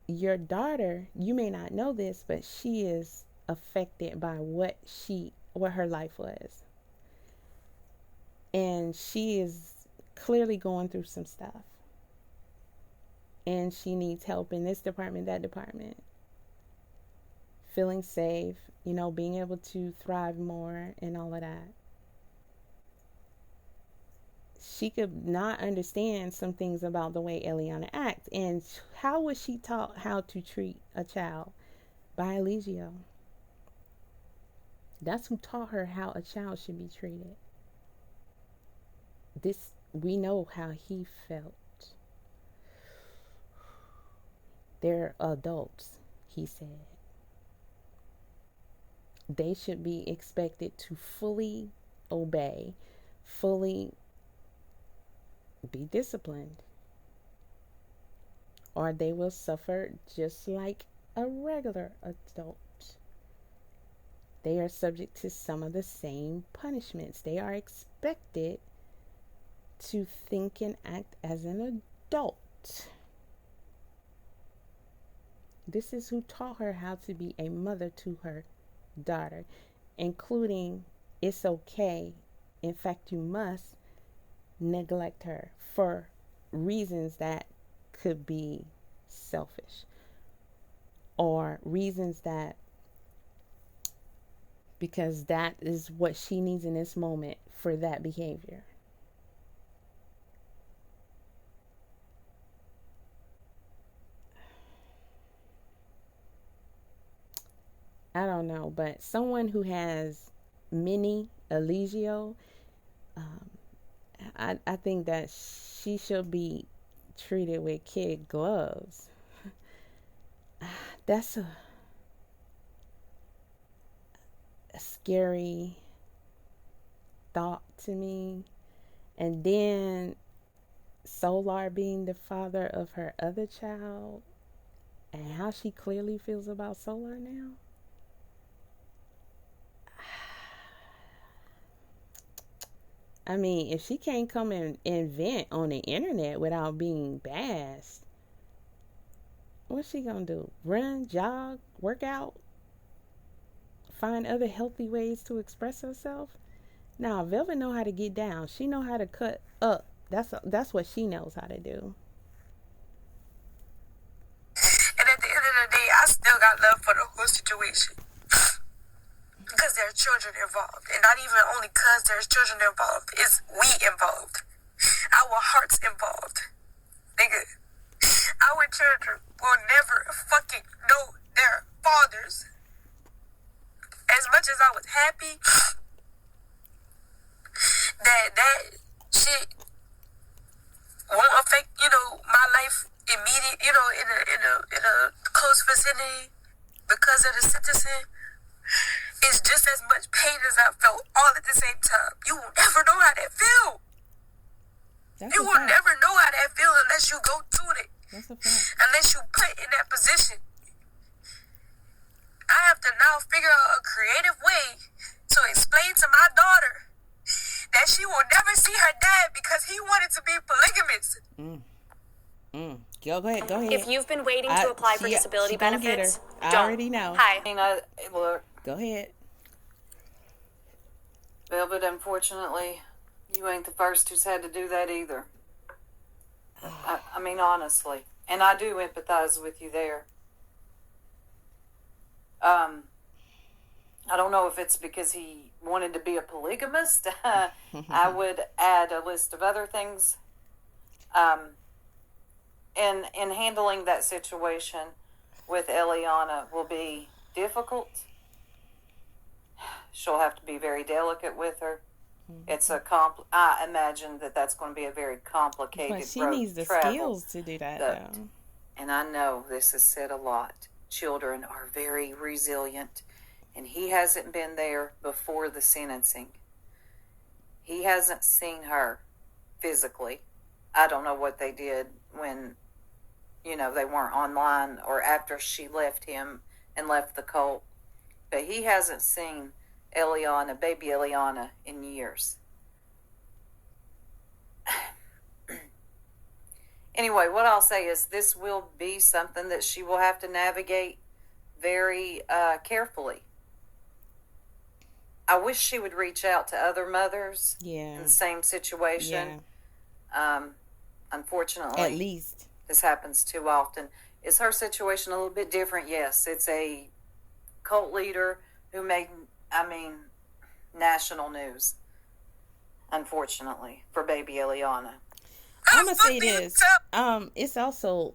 your daughter. You may not know this, but she is affected by what her life was. And she is clearly going through some stuff. And she needs help in this department, that department. Feeling safe, being able to thrive more and all of that. She could not understand some things about the way Eliana acts. And how was she taught how to treat a child? By Eligio. That's who taught her how a child should be treated. We know how he felt. They're adults, he said. They should be expected to fully obey, fully be disciplined, or they will suffer just like a regular adult. They are subject to some of the same punishments. They are expected to think and act as an adult. This is who taught her how to be a mother to her daughter, including it's okay, in fact you must neglect her for reasons that could be selfish, or reasons that because that is what she needs in this moment for that behavior. I don't know, but someone who has mini Eligio, I think that she should be treated with kid gloves. That's a scary thought to me. And then Solar being the father of her other child, and how she clearly feels about Solar now. I mean, if she can't come and vent on the internet without being bashed, what's she gonna do? Run, jog, work out, find other healthy ways to express herself? Now, Velvet know how to get down. She know how to cut up. That's what she knows how to do. And at the end of the day, I still got love for the whole situation. Because there's children involved. And not even only because there's children involved. It's we involved. Our hearts involved. Nigga. Our children will never fucking know their fathers. As much as I was happy that shit won't affect, my life immediate, in a close vicinity because of the sentencing, it's just as much pain as I felt all at the same time. You will never know how that feel. You will never know how that feel unless you go through it. That's a fact. Unless you put in that position. I have to now figure out a creative way to explain to my daughter that she will never see her dad because he wanted to be polygamous. Go ahead. If you've been waiting to apply for disability benefits, I already know. Hi. Look, Go ahead. Velvet, unfortunately, you ain't the first who's had to do that either. I mean, honestly. And I do empathize with you there. I don't know if it's because he wanted to be a polygamist. I would add a list of other things. in handling that situation with Eliana will be difficult. She'll have to be very delicate with her. It's I imagine that that's going to be a very complicated but she road needs the to travel. skills to do that, though. And I know this is said a lot. Children are very resilient, and he hasn't been there before the sentencing. He hasn't seen her physically. I don't know what they did when, they weren't online or after she left him and left the cult. But he hasn't seen baby Eliana, in years. Anyway, what I'll say is this will be something that she will have to navigate very carefully. I wish she would reach out to other mothers in the same situation. Unfortunately, at least this happens too often. Is her situation a little bit different? Yes. It's a cult leader who made, national news, unfortunately, for baby Eliana. I'm going to say this. It's also,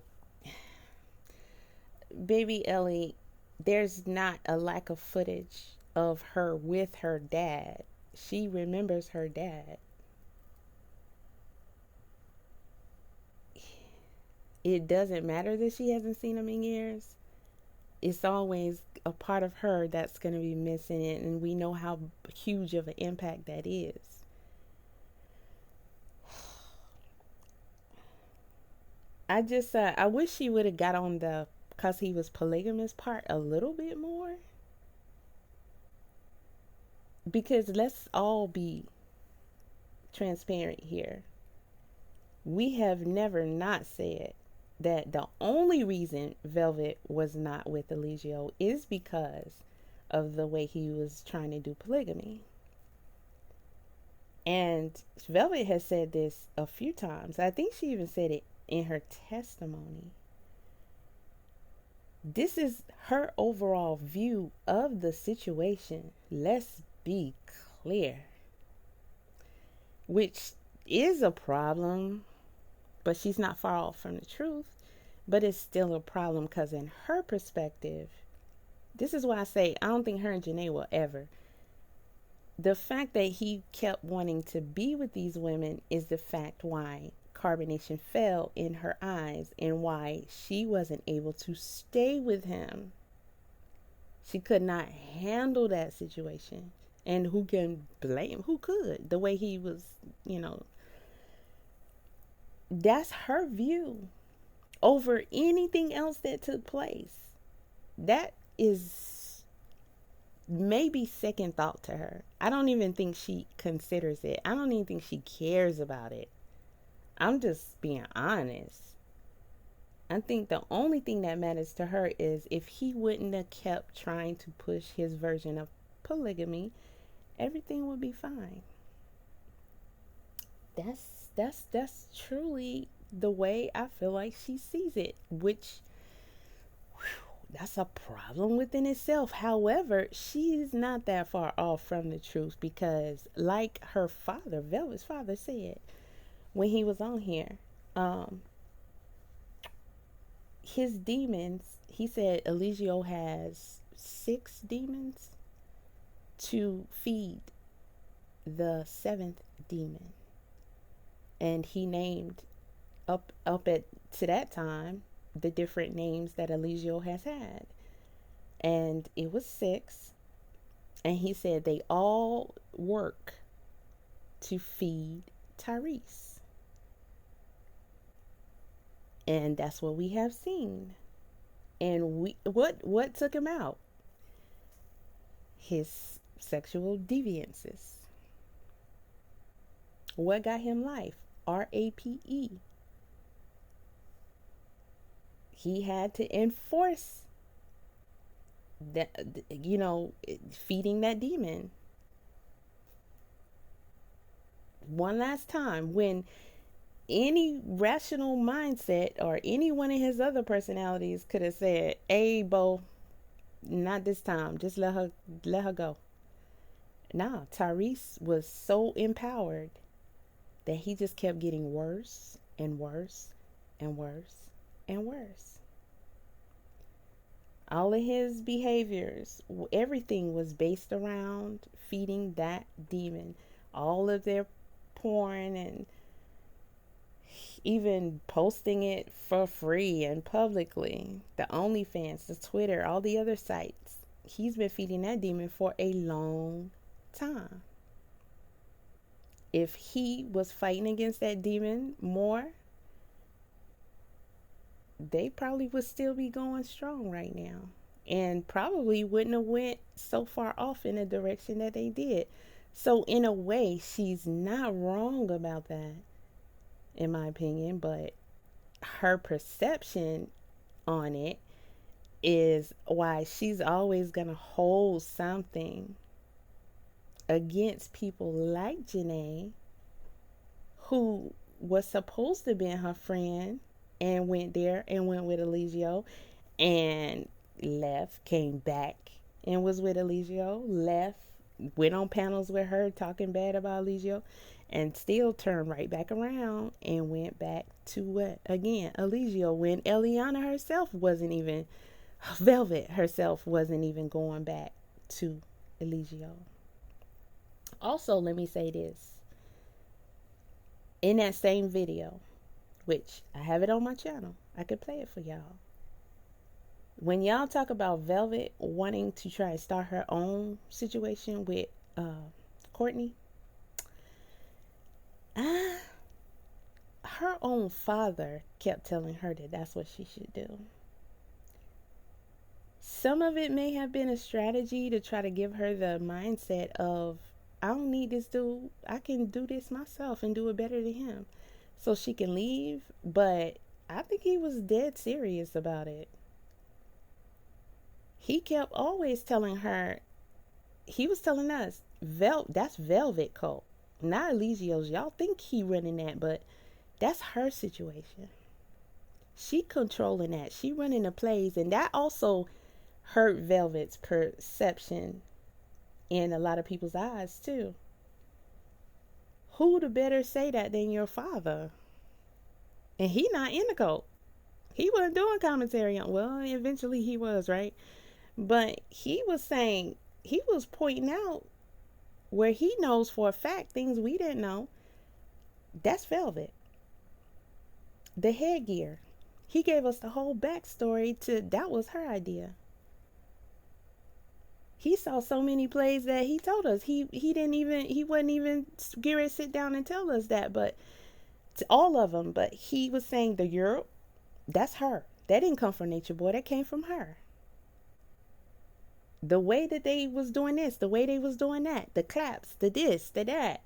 baby Ellie, there's not a lack of footage of her with her dad. She remembers her dad. It doesn't matter that she hasn't seen him in years. It's always a part of her that's going to be missing it, and we know how huge of an impact that is. I wish she would have got on the because he was polygamous part a little bit more. Because let's all be transparent here. We have never not said that the only reason Velvet was not with Eligio is because of the way he was trying to do polygamy. And Velvet has said this a few times. I think she even said it in her testimony. This is her overall view of the situation. Let's be clear. Which is a problem, but she's not far off from the truth. But it's still a problem because in her perspective, this is why I say I don't think her and Janae will ever. The fact that he kept wanting to be with these women is the fact why carbonation fell in her eyes and why she wasn't able to stay with him. She could not handle that situation. And who can blame? Who could? The way he was, That's her view over anything else that took place. That is maybe second thought to her. I don't even think she considers it. I don't even think she cares about it. I'm just being honest. I think the only thing that matters to her is if he wouldn't have kept trying to push his version of polygamy, everything would be fine. That's truly the way I feel like she sees it, which that's a problem within itself. However, she's not that far off from the truth because like her father, Velvet's father, said when he was on here, his demons, he said Eligio has 6 demons to feed the 7th demon. And he named up at to that time the different names that Eligio has had. And it was 6. And he said they all work to feed Tyrese. And that's what we have seen. And what took him out? His sexual deviances. What got him life? RAPE. He had to enforce that, feeding that demon. One last time, when any rational mindset or any one of his other personalities could have said, "Hey, Bo, not this time. Just let her go." Nah, Tyrese was so empowered that he just kept getting worse and worse and worse and worse. All of his behaviors, everything was based around feeding that demon. All of their porn and even posting it for free and publicly. The OnlyFans, the Twitter, all the other sites. He's been feeding that demon for a long time. If he was fighting against that demon more, they probably would still be going strong right now. And probably wouldn't have went so far off in the direction that they did. So in a way, she's not wrong about that, in my opinion, but her perception on it is why she's always going to hold something against people like Janae, who was supposed to be her friend and went there and went with Eligio and left, came back and was with Eligio, left, went on panels with her talking bad about Eligio, and still turned right back around and went back to what? Again, Eligio, when Eliana herself wasn't even, Velvet herself wasn't even going back to Eligio. Also, let me say this. In that same video, which I have it on my channel, I could play it for y'all. When y'all talk about Velvet wanting to try to start her own situation with Courtney, her own father kept telling her that that's what she should do. Some of it may have been a strategy to try to give her the mindset of, I don't need this dude. I can do this myself and do it better than him. So she can leave. But I think he was dead serious about it. He kept always telling her, he was telling us, that's Velvet cult, not Eligio's. Y'all think he running that, but that's her situation. She controlling that. She running the plays, and that also hurt Velvet's perception in a lot of people's eyes too. Who to better say that than your father? And he not in the cult. He wasn't doing commentary on, well, eventually he was, right? But he was saying, he was pointing out where he knows for a fact things we didn't know. That's Velvet. The headgear. He gave us the whole backstory to, that was her idea. He saw so many plays that he told us he wasn't even getting ready to sit down and tell us that, but to all of them. But he was saying the Europe, that's her. That didn't come from Nature Boy. That came from her. The way that they was doing this, the way they was doing that, the claps, the this, the that,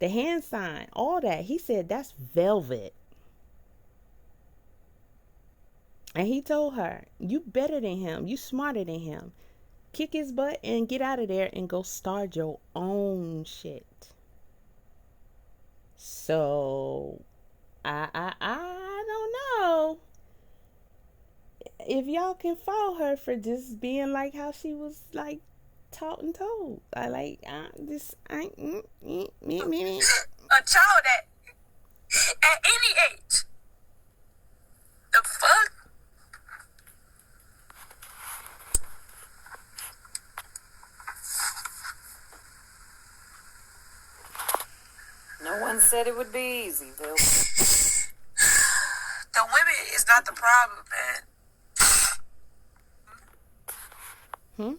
the hand sign, all that. He said that's Velvet. And he told her, you better than him. You smarter than him. Kick his butt and get out of there and go start your own shit. So, I don't know if y'all can follow her for just being like how she was like taught and told. I like a child at any age. The fuck? No one said it would be easy, Bill. The women is not the problem, man.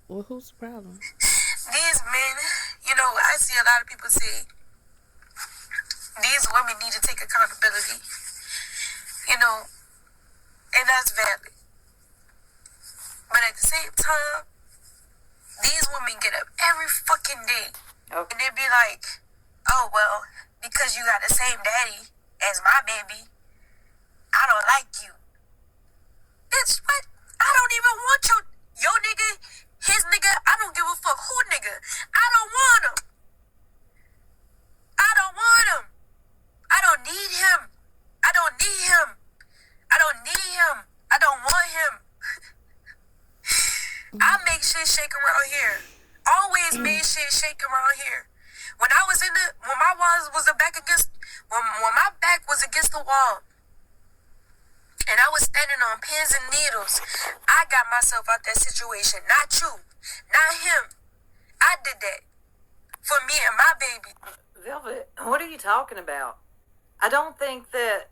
Well, who's the problem? These men, I see a lot of people say these women need to take accountability, and that's valid. But at the same time, these women get up every fucking day, and they be like, oh, well, because you got the same daddy as my baby, I don't like you. Bitch, what? I don't even want your nigga, his nigga. I don't give a fuck who nigga. I don't want him. I don't want him. I don't need him. I don't need him. I don't need him. I don't want him. I make shit shake around here. Always made shit shake around here. When I was when my walls was back against, when my back was against the wall, and I was standing on pins and needles, I got myself out that situation. Not you, not him. I did that for me and my baby. Velvet, what are you talking about? I don't think that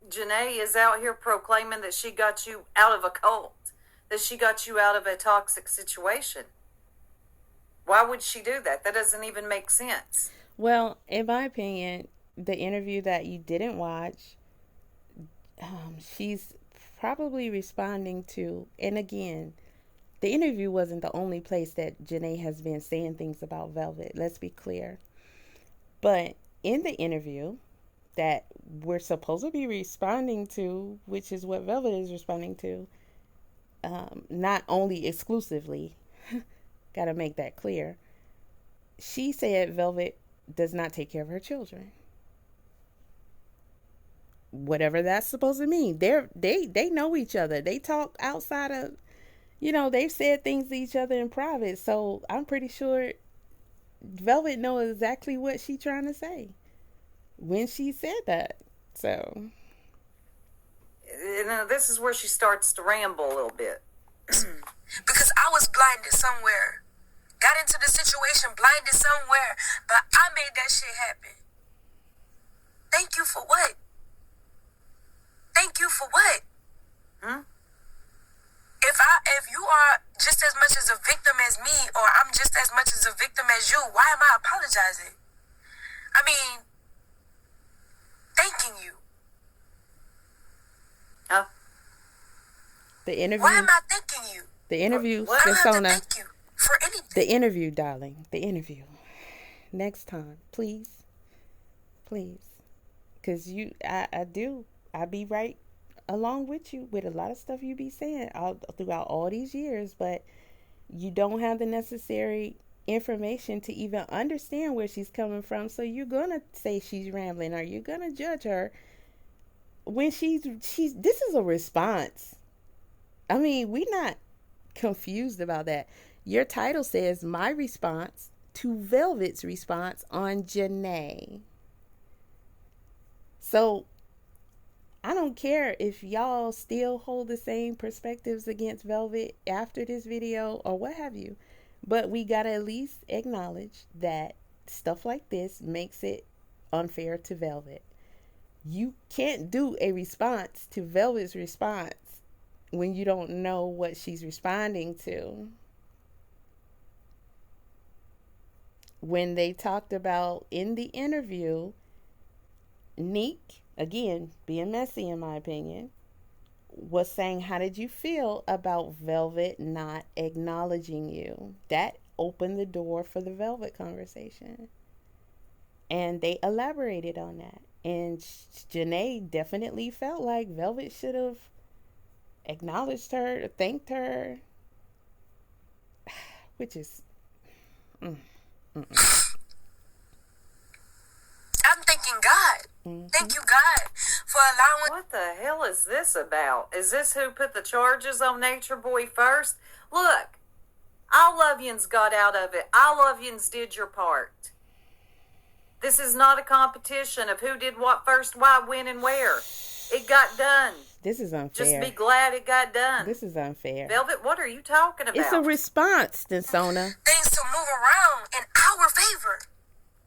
Janae is out here proclaiming that she got you out of a cult, that she got you out of a toxic situation. Why would she do that? That doesn't even make sense. Well, in my opinion, the interview that you didn't watch, she's probably responding to, and again, the interview wasn't the only place that Janae has been saying things about Velvet. Let's be clear. But in the interview that we're supposed to be responding to, which is what Velvet is responding to, not only exclusively, got to make that clear. She said Velvet does not take care of her children. Whatever that's supposed to mean. They know each other. They talk outside of, they've said things to each other in private. So I'm pretty sure Velvet knows exactly what she's trying to say when she said that. So this is where she starts to ramble a little bit. Because I was blinded somewhere. Got into the situation blinded somewhere. But I made that shit happen. Thank you for what? Thank you for what? If you are just as much as a victim as me, or I'm just as much as a victim as you, why am I apologizing? I mean, thanking you. Huh? The interview. Why am I thanking you? The interview, I don't have to thank you for anything. The interview, darling. The interview. Next time, please. Please. Because I be right along with you with a lot of stuff you be saying throughout all these years, but you don't have the necessary information to even understand where she's coming from. So you're gonna say she's rambling, or you're gonna judge her when she's this is a response. I mean, we're not confused about that. Your title says my response to Velvet's response on Janae. So I don't care if y'all still hold the same perspectives against Velvet after this video or what have you. But we got to at least acknowledge that stuff like this makes it unfair to Velvet. You can't do a response to Velvet's response when you don't know what she's responding to. When they talked about in the interview, Neek, again, being messy in my opinion, was saying, how did you feel about Velvet not acknowledging you? That opened the door for the Velvet conversation. And they elaborated on that. And Janae definitely felt like Velvet should have acknowledged her, thanked her, which is... I'm thanking God. Mm-hmm. Thank you, God, for allowing... What the hell is this about? Is this who put the charges on Nature Boy first? Look, all of yous got out of it. All of yous did your part. This is not a competition of who did what first, why, when, and where. It got done. This is unfair. Just be glad it got done. This is unfair. Velvet, what are you talking about? It's a response, Stinsona. Things to move around in our favor.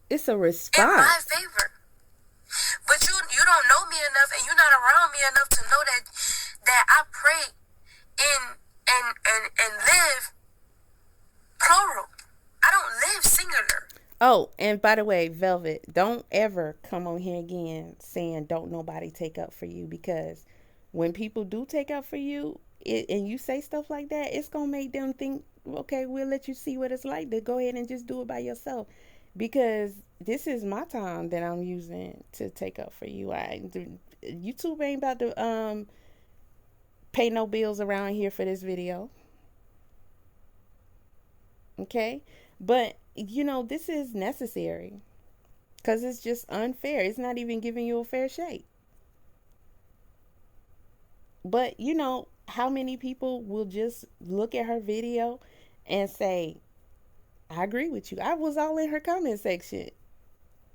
It's a response. In my favor. But you don't know me enough, and you're not around me enough to know that I pray and live plural. I don't live singular. Oh, and by the way, Velvet, don't ever come on here again saying don't nobody take up for you, because when people do take up for you and you say stuff like that, it's going to make them think, okay, we'll let you see what it's like to go ahead and just do it by yourself, because this is my time that I'm using to take up for you. YouTube ain't about to pay no bills around here for this video. Okay? But this is necessary because it's just unfair. It's not even giving you a fair shake. But how many people will just look at her video and say, I agree with you. I was all in her comment section.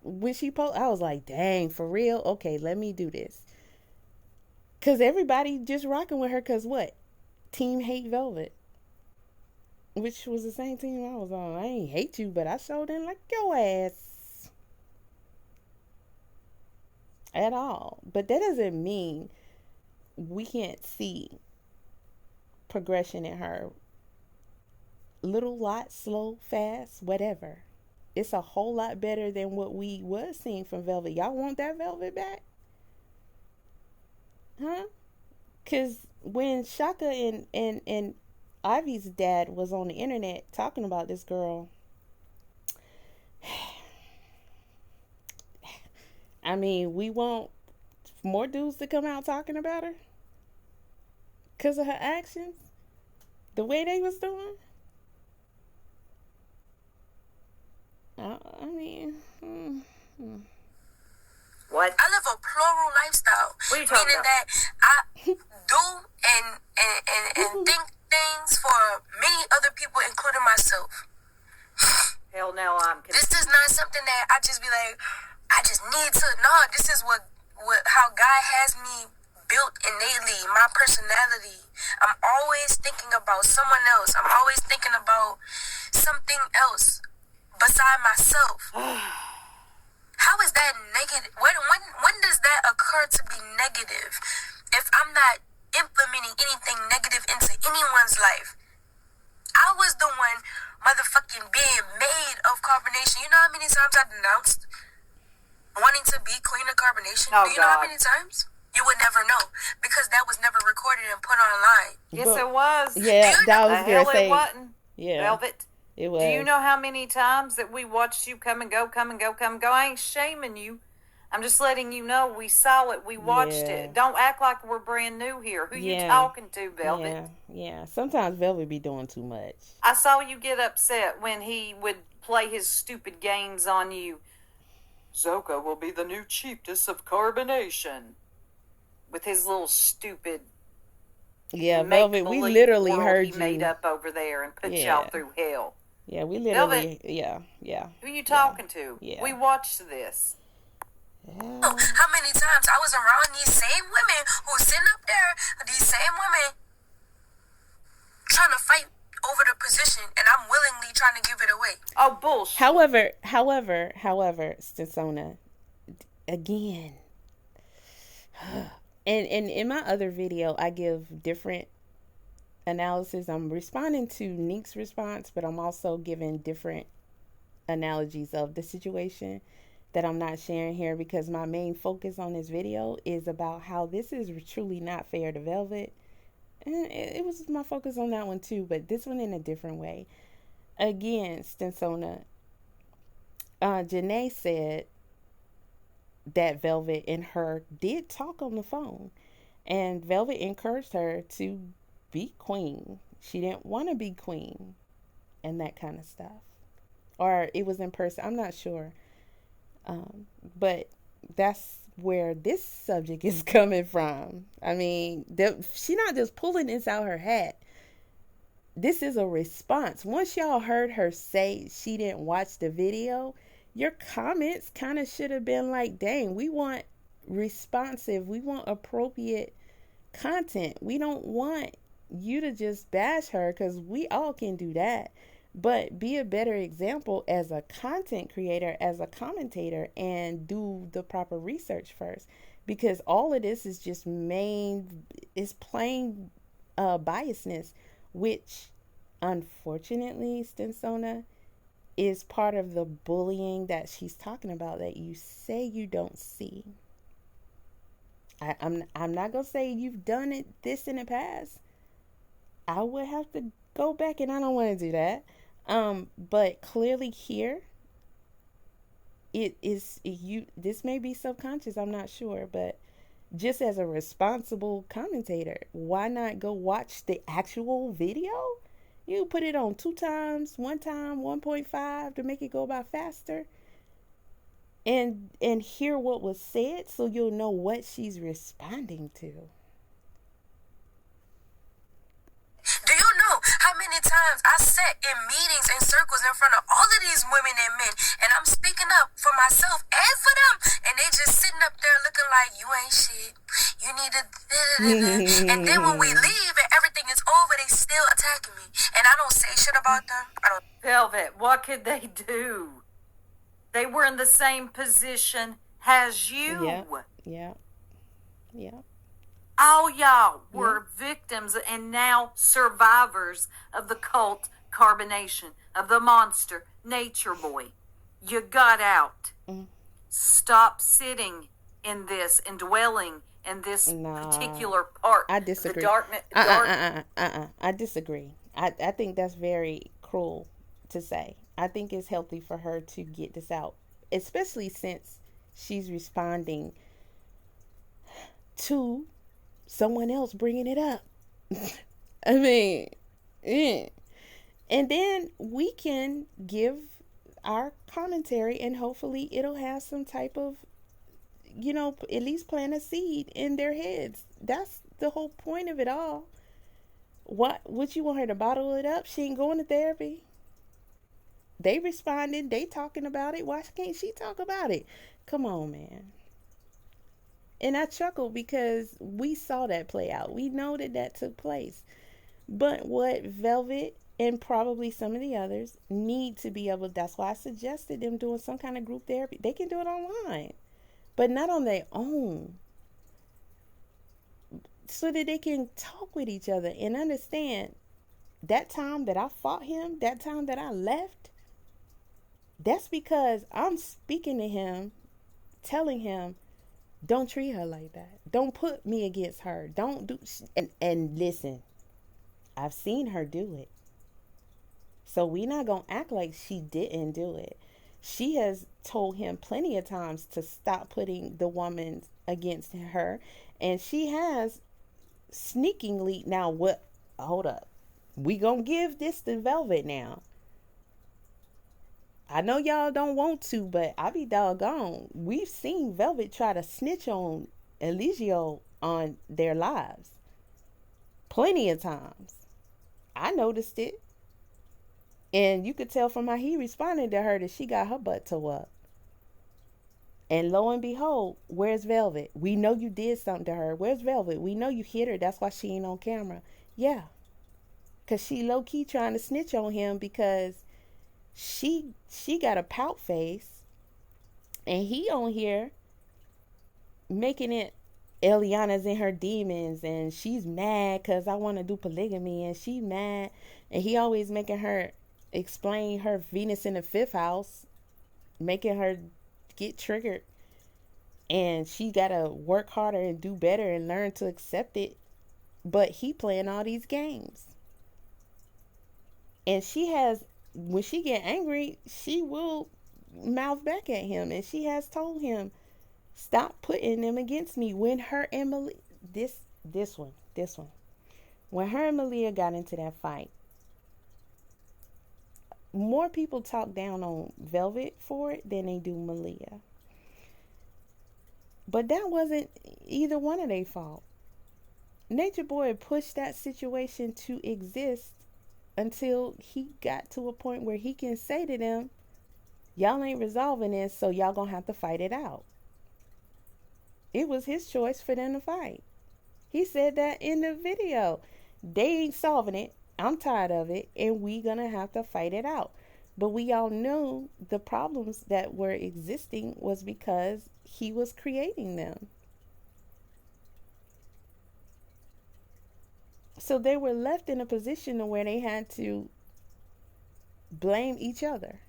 When she posted, I was like, dang, for real? Okay, let me do this. Because everybody just rocking with her because what? Team Hate Velvet. Which was the same team I was on. I ain't hate you, but I sure didn't like your ass. At all. But that doesn't mean we can't see progression in her. Little, lot, slow, fast, whatever. It's a whole lot better than what we was seeing from Velvet. Y'all want that Velvet back? Huh? Because when Shaka and Ivy's dad was on the internet talking about this girl, I mean, we want more dudes to come out talking about her because of her actions, the way they was doing. I mean, what? I live a plural lifestyle. What are you talking meaning about? that I do and think things for many other people, including myself. Hell no, I'm This is not something that I just be like, I just need to. No, this is what how God has me built innately, my personality. I'm always thinking about someone else. I'm always thinking about something else beside myself. How is that negative? When does that occur to be negative? If I'm not implementing anything negative into anyone's life. I was the one motherfucking being made of carbonation. You know how many times I denounced wanting to be queen of carbonation? Oh, Do you know how many times? You would never know because that was never recorded and put online. Yes, it was. Yeah, that was the hell gonna say. It wasn't. Yeah, Velvet. it was. Do you know how many times that we watched you come and go, come and go, come and go? I ain't shaming you. I'm just letting you know we saw it. We watched it. Don't act like we're brand new here. Who you talking to, Velvet? Yeah. Sometimes Velvet be doing too much. I saw you get upset when he would play his stupid games on you. Zoka will be the new chiefess of carbonation. With his little stupid Velvet, we literally heard you. He made up over there and put y'all through hell. Yeah, we literally, Velvet, Who you talking to? Yeah. We watched this. Oh, how many times I was around these same women who sitting up there, these same women trying to fight over the position, and I'm willingly trying to give it away. Oh, bullshit. However, Stinsona, again, and in my other video, I give different analysis. I'm responding to Nick's response, but I'm also giving different analogies of the situation that I'm not sharing here because my main focus on this video is about how this is truly not fair to Velvet. And it was my focus on that one too, but this one in a different way. Again, Stinsona, Janae said that Velvet and her did talk on the phone, and Velvet encouraged her to be queen. She didn't want to be queen and that kind of stuff. Or it was in person. I'm not sure. But that's where this subject is coming from. I mean, she's not just pulling this out her hat. This is a response. Once y'all heard her say she didn't watch the video, your comments kind of should have been like, dang, we want responsive, we want appropriate content. We don't want you to just bash her, because we all can do that. But be a better example as a content creator, as a commentator, and do the proper research first. Because all of this is just plain biasness, which unfortunately, Stinsona, is part of the bullying that she's talking about that you say you don't see. I'm not going to say you've done this in the past. I would have to go back, and I don't want to do that. But clearly here, this may be subconscious, I'm not sure, but just as a responsible commentator, why not go watch the actual video? You put it on 2 times, 1 time, 1.5 to make it go by faster, and hear what was said so you'll know what she's responding to. Do you know how many times I upset in meetings and circles in front of all of these women and men, and I'm speaking up for myself and for them, and they just sitting up there looking like, you ain't shit, you need to and then when we leave and everything is over, they still attacking me, and I don't say shit about them. I don't. Velvet, what could they do? They were in the same position as you. Yeah. All y'all were victims and now survivors of the cult carbonation, of the monster nature boy. You got out. Stop sitting in this and dwelling in this particular part. I disagree. The darkness. I disagree. I think that's very cruel to say. I think it's healthy for her to get this out, especially since she's responding to someone else bringing it up. I mean, and then we can give our commentary and hopefully it'll have some type of, at least plant a seed in their heads. That's the whole point of it all. What would you want her to bottle it up? She ain't going to therapy. They responding, they talking about it. Why can't she talk about it? Come on, man. And I chuckle because we saw that play out. We know that took place. But what Velvet and probably some of the others need to be able, that's why I suggested them doing some kind of group therapy. They can do it online, but not on their own. So that they can talk with each other and understand that time that I fought him, that time that I left, that's because I'm speaking to him, telling him, don't treat her like that. Don't put me against her. Don't do. And listen, I've seen her do it. So we're not going to act like she didn't do it. She has told him plenty of times to stop putting the woman against her. And she has sneakingly, now what? Hold up. We going to give this to Velvet now. I know y'all don't want to, but I be doggone. We've seen Velvet try to snitch on Eligio on their lives plenty of times. I noticed it. And you could tell from how he responded to her that she got her butt tore up. And lo and behold, where's Velvet? We know you did something to her. Where's Velvet? We know you hit her. That's why she ain't on camera. Yeah. Because she low-key trying to snitch on him because she got a pout face, and he on here making it Eliana's in her demons, and she's mad because I want to do polygamy, and she mad, and he always making her explain her Venus in the 5th house, making her get triggered, and she gotta work harder and do better and learn to accept it. But he playing all these games, and she has, when she get angry, she will mouth back at him, and she has told him, stop putting them against me. When her and Malia, this one, when her and Malia got into that fight, more people talk down on Velvet for it than they do Malia. But that wasn't either one of their fault. Nature Boy pushed that situation to exist until he got to a point where he can say to them, y'all ain't resolving this, so y'all gonna have to fight it out. It was his choice for them to fight. He said that in the video. They ain't solving it. I'm tired of it, and we gonna have to fight it out. But we all knew the problems that were existing was because he was creating them. So they were left in a position where they had to blame each other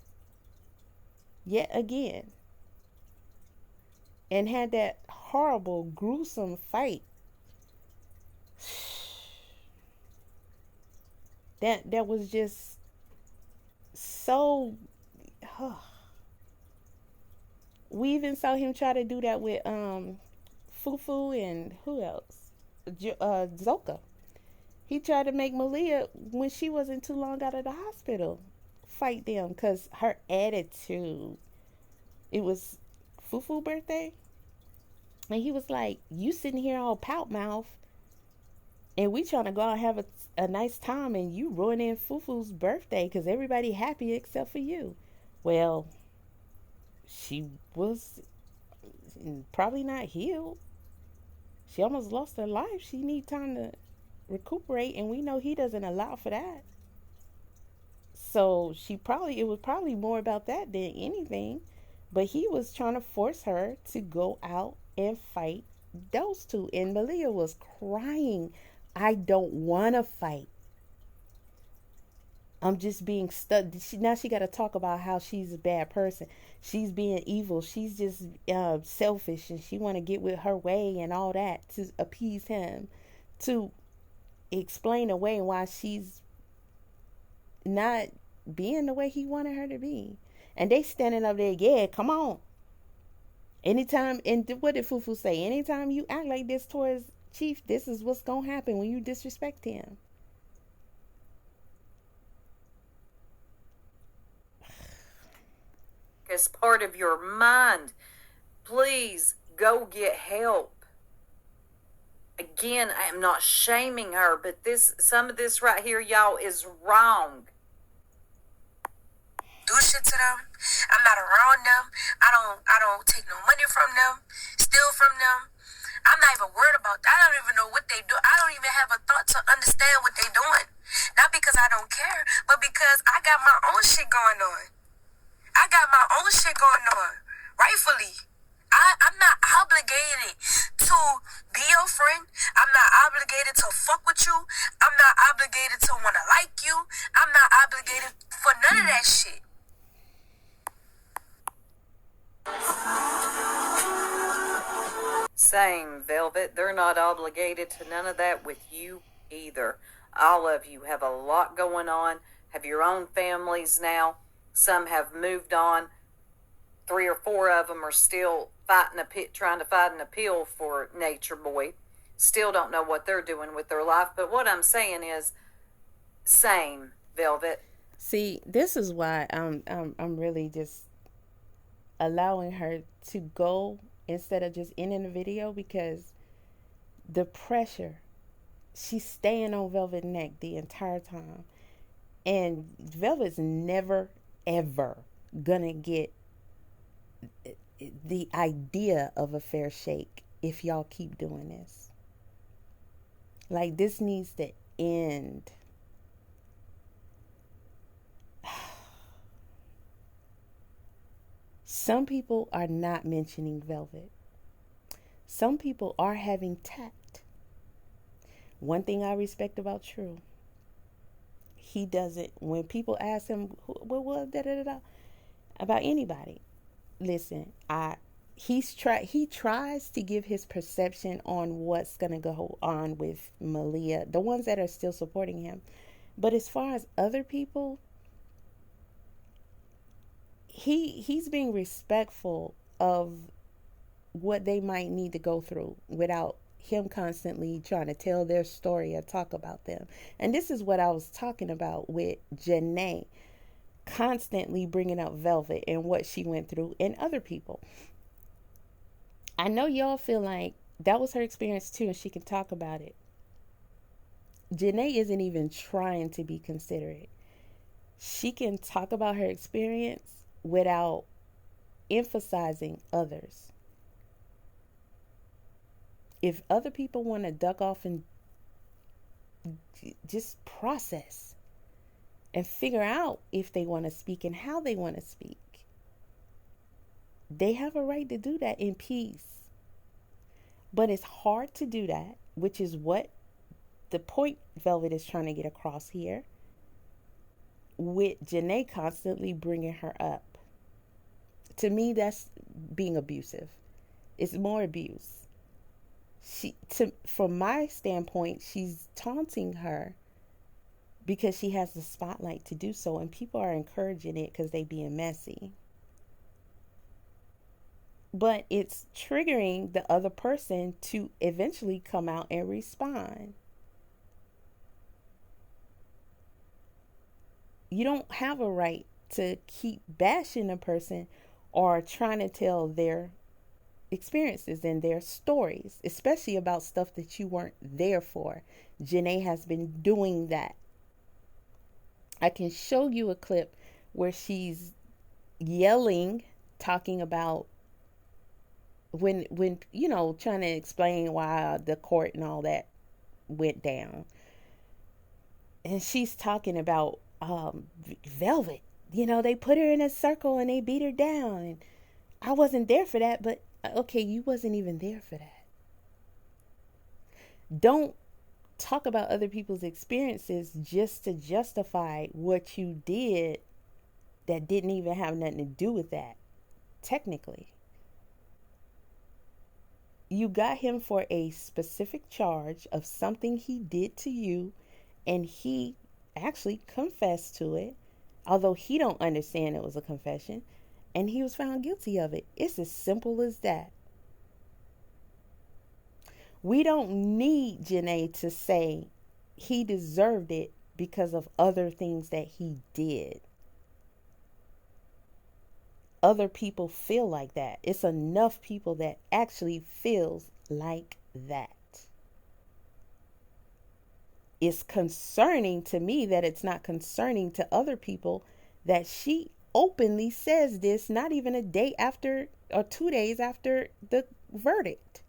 yet again, and had that horrible, gruesome fight. That was just so. We even saw him try to do that with Fufu and who else? Zoka. He tried to make Malia, when she wasn't too long out of the hospital, fight them because her attitude. It was Fufu's birthday, and he was like, "You sitting here all pout mouth, And we trying to go out and have a nice time, and you ruining Fufu's birthday because everybody happy except for you. Well, she was probably not healed. She almost lost her life. She need time to recuperate, and we know he doesn't allow for that. So it was probably more about that than anything. But he was trying to force her to go out and fight those two. And Malia was crying. I don't want to fight. I'm just being stuck. Now she got to talk about how she's a bad person. She's being evil. She's just selfish, and she want to get with her way and all that to appease him, to explain away why she's not being the way he wanted her to be. And they standing up there, yeah, come on. Anytime, and what did Fufu say? Anytime you act like this towards Chief, this is what's going to happen when you disrespect him. As part of your mind, please go get help. Again, I am not shaming her, but some of this right here, y'all, is wrong. Do shit to them. I'm not around them. I don't take no money from them, steal from them. I'm not even worried about that. I don't even know what they do. I don't even have a thought to understand what they doing. Not because I don't care, but because I got my own shit going on. I got my own shit going on, rightfully. I'm not obligated to be your friend. I'm not obligated to fuck with you. I'm not obligated to want to like you. I'm not obligated for none of that shit. Same, Velvet. They're not obligated to none of that with you either. All of you have a lot going on, have your own families now. Some have moved on. 3 or 4 of them are still trying to fight an appeal for Nature Boy. Still don't know what they're doing with their life. But what I'm saying is, same, Velvet. See, this is why I'm really just allowing her to go instead of just ending the video, because the pressure, she's staying on Velvet's neck the entire time. And Velvet's never, ever gonna get the idea of a fair shake if y'all keep doing this. Like, this needs to end. Some people are not mentioning Velvet. Some people are having tact. One thing I respect about True, he doesn't, when people ask him about anybody, listen, he tries to give his perception on what's gonna go on with Malia, the ones that are still supporting him. But as far as other people, he's being respectful of what they might need to go through without him constantly trying to tell their story or talk about them. And this is what I was talking about with Janae, constantly bringing up Velvet and what she went through and other people. I know y'all feel like that was her experience too, and she can talk about it. Janae isn't even trying to be considerate. She can talk about her experience without emphasizing others. If other people want to duck off and just process and figure out if they want to speak and how they want to speak, they have a right to do that in peace. But it's hard to do that, which is what the point Velvet is trying to get across here, with Janae constantly bringing her up. To me, that's being abusive. It's more abuse. From my standpoint, she's taunting her because she has the spotlight to do so, and people are encouraging it because they being messy. But it's triggering the other person to eventually come out and respond. You don't have a right to keep bashing a person or trying to tell their experiences and their stories, especially about stuff that you weren't there for. Janae has been doing that. I can show you a clip where she's yelling, talking about when trying to explain why the court and all that went down. And she's talking about Velvet. They put her in a circle and they beat her down. And I wasn't there for that, but okay, you wasn't even there for that. Don't talk about other people's experiences just to justify what you did that didn't even have nothing to do with that, technically. You got him for a specific charge of something he did to you, and he actually confessed to it, although he don't understand it was a confession, and he was found guilty of it. It's as simple as that. We don't need Janae to say he deserved it because of other things that he did. Other people feel like that. It's enough people that actually feels like that. It's concerning to me that it's not concerning to other people that she openly says this not even a day after or 2 days after the verdict.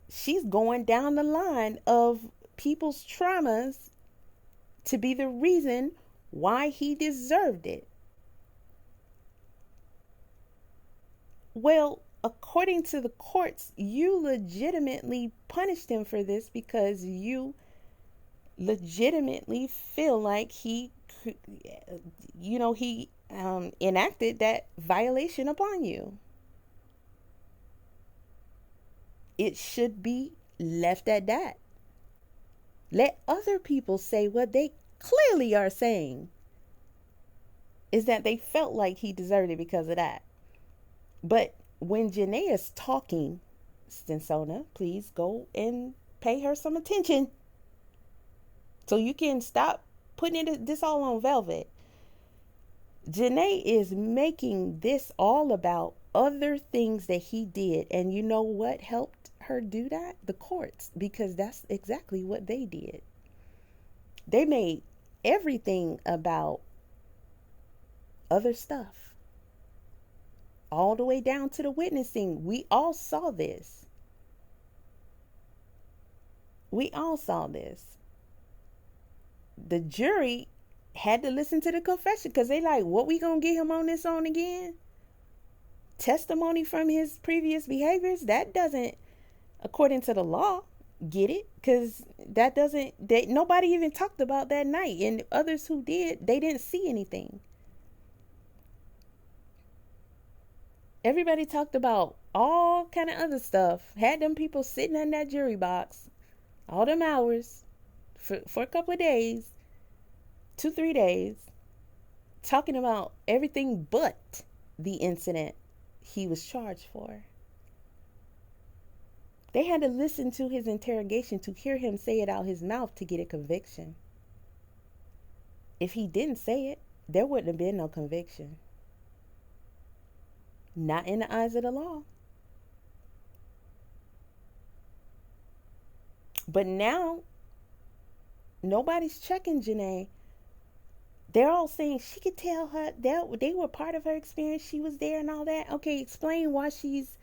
She's going down the line of people's traumas to be the reason why he deserved it. Well, according to the courts, you legitimately punished him for this because you legitimately feel like he enacted that violation upon you. It should be left at that. Let other people say what they clearly are saying, is that they felt like he deserved it because of that. But when Janae is talking, Stinsona, please go and pay her some attention so you can stop putting this all on Velvet. Janae is making this all about other things that he did. And you know what helped her do that? The courts, because that's exactly what they did. They made everything about other stuff. All the way down to the witnessing. We all saw this. The jury had to listen to the confession because they like, what we gonna get him on this on again? Testimony from his previous behaviors? That doesn't, according to the law, get it, because nobody even talked about that night, and others who did, they didn't see anything. Everybody talked about all kind of other stuff. Had them people sitting in that jury box all them hours for a couple of days, 2-3 days, talking about everything but the incident he was charged for. They had to listen to his interrogation to hear him say it out his mouth to get a conviction. If he didn't say it, there wouldn't have been no conviction. Not in the eyes of the law. But now, nobody's checking Janae. They're all saying she could tell her that they were part of her experience. She was there and all that. Okay, explain why she's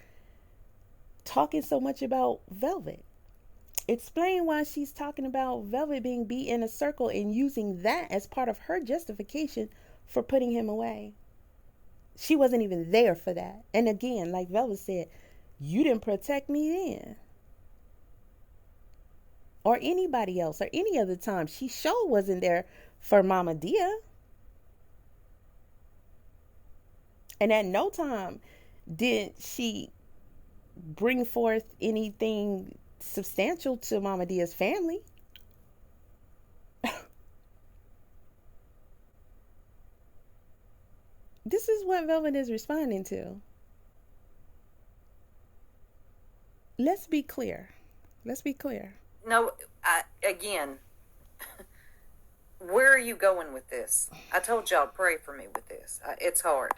talking so much about Velvet. Explain why she's talking about Velvet being beat in a circle and using that as part of her justification for putting him away. She wasn't even there for that. And again, like Velvet said, you didn't protect me then. Or anybody else, or any other time. She sure wasn't there for Mama Dia. And at no time did she bring forth anything substantial to Mama Dia's family. This is what Velvet is responding to. Let's be clear. No, again, where are you going with this? I told y'all pray for me with this. It's hard.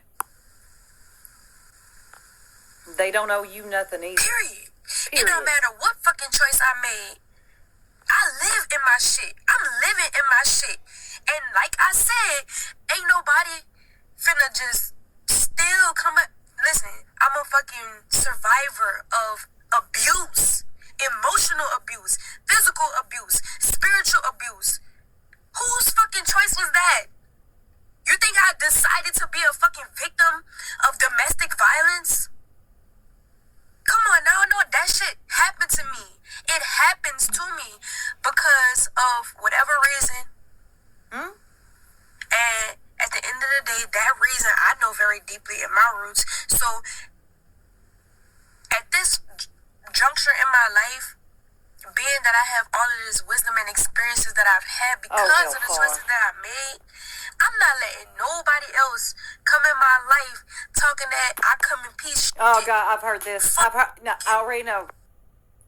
They don't owe you nothing either. Period. It don't matter what fucking choice I made. I live in my shit. I'm living in my shit. And like I said, ain't nobody finna just still come up. Listen, I'm a fucking survivor of abuse. Emotional abuse. Physical abuse. Spiritual abuse. Whose fucking choice was that? You think I decided to be a fucking victim of domestic violence? Come on now, I know that shit happened to me. It happens to me because of whatever reason. And at the end of the day, that reason I know very deeply in my roots. So at this juncture in my life, being that I have all of this wisdom and experiences that I've had because of the choices that I made, I'm not letting nobody else come in my life talking that I come in peace. Oh God, I've heard this. No, I already know.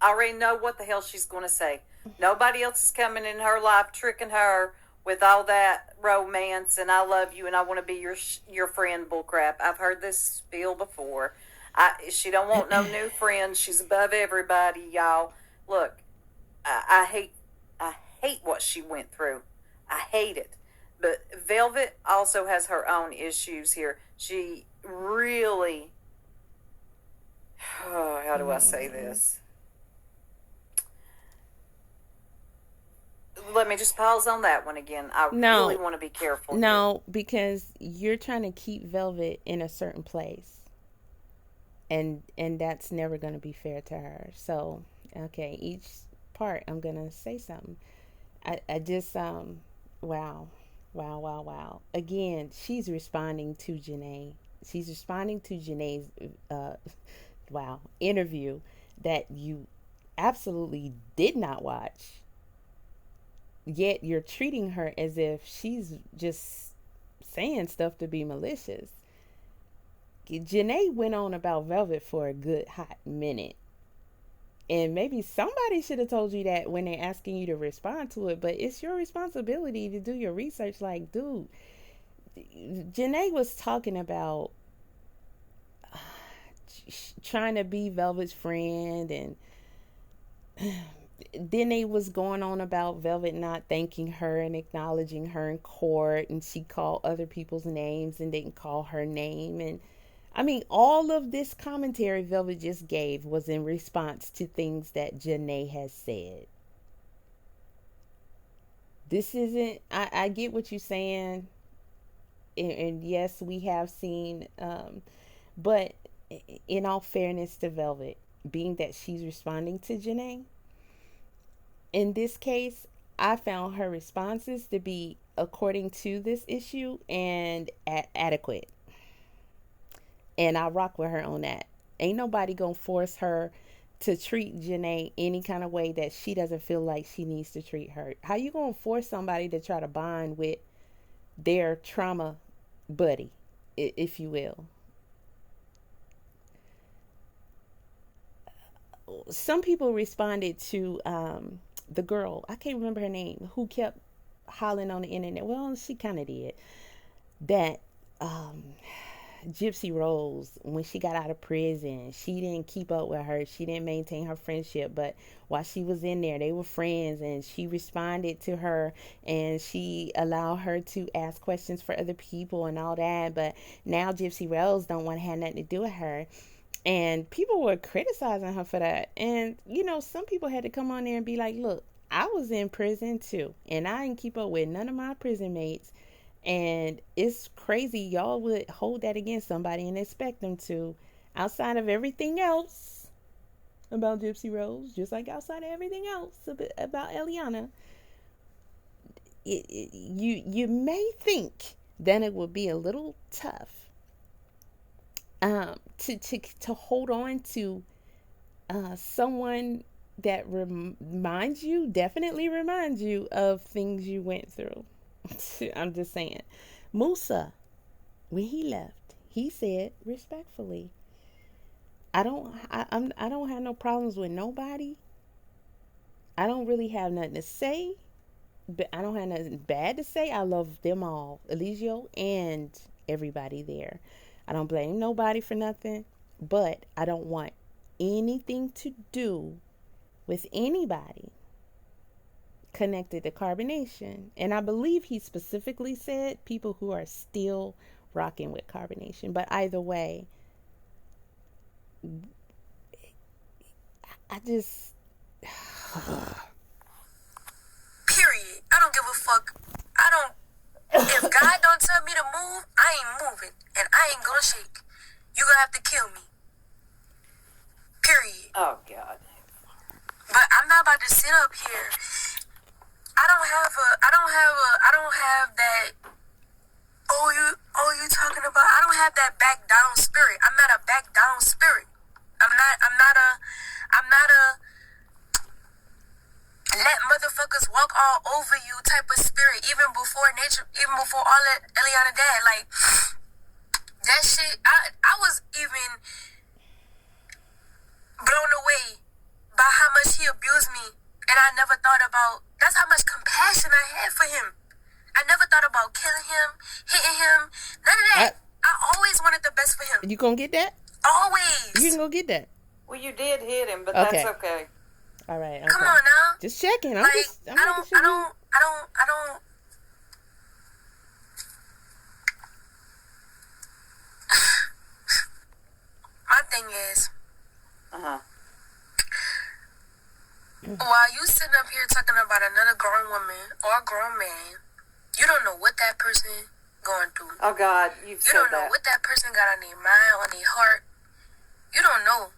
I already know what the hell she's going to say. Nobody else is coming in her life tricking her with all that romance and I love you and I want to be your friend bullcrap. I've heard this spiel before. She don't want no new friends. She's above everybody, y'all. Look, I hate what she went through. I hate it. But Velvet also has her own issues here. She really, how do I say this? Let me just pause on that one again. I really want to be careful. No, because you're trying to keep Velvet in a certain place. And that's never going to be fair to her. So, okay, each part I'm going to say something. I just, wow. Again, she's responding to Janae. She's responding to Janae's, interview that you absolutely did not watch. Yet you're treating her as if she's just saying stuff to be malicious. Janae went on about Velvet for a good hot minute. And maybe somebody should have told you that when they're asking you to respond to it. But it's your responsibility to do your research. Like, dude, Janae was talking about trying to be Velvet's friend. And then they was going on about Velvet not thanking her and acknowledging her in court. And she called other people's names and didn't call her name. And I mean, all of this commentary Velvet just gave was in response to things that Janae has said. This isn't, I get what you're saying. And yes, we have seen, but in all fairness to Velvet, being that she's responding to Janae, in this case, I found her responses to be according to this issue and adequate. And I rock with her on that. Ain't nobody gonna force her to treat Janae any kind of way that she doesn't feel like she needs to treat her. How you gonna force somebody to try to bond with their trauma buddy, if you will? Some people responded to the girl, I can't remember her name, who kept hollering on the internet. Well, she kind of did. That Gypsy Rose, when she got out of prison, she didn't keep up with her. She didn't maintain her friendship. But while she was in there, they were friends, and she responded to her, and she allowed her to ask questions for other people and all that. But now Gypsy Rose don't want to have nothing to do with her. And people were criticizing her for that. And, you know, some people had to come on there and be like, look, I was in prison too, and I didn't keep up with none of my prison mates. And it's crazy y'all would hold that against somebody and expect them to, outside of everything else about Gypsy Rose, just like outside of everything else about Eliana. You may think that it would be a little tough to hold on to someone that definitely reminds you of things you went through. I'm just saying. Musa, when he left, he said respectfully, I don't have no problems with nobody. I don't really have nothing to say, but I don't have nothing bad to say. I love them all, Eligio and everybody there. I don't blame nobody for nothing. but I don't want anything to do with anybody connected to carbonation. And I believe he specifically said people who are still rocking with carbonation. But either way, I just Period. I don't give a fuck. I don't. If God don't tell me to move, I ain't moving, and I ain't gonna shake. You gonna have to kill me. Period. Oh God. But I'm not about to sit up here. I don't have that. You talking about? I don't have that back down spirit. I'm not a back down spirit. I'm not a let motherfuckers walk all over you type of spirit. Even before nature, even before all that Eliana dad, like that shit. I was even blown away by how much he abused me, and I never thought about. That's how much compassion I had for him. I never thought about killing him, hitting him, none of that. I always wanted the best for him. You gonna get that? Always. You can go get that. Well, you did hit him, but Okay. that's okay. All right. Okay. Come on now. Just checking. I'm Like, just. I don't. My thing is, while you sitting up here talking about another grown woman or a grown man, you don't know what that person going through. Oh God, you've You said don't know that. what that person got on their mind, on their heart. You don't know.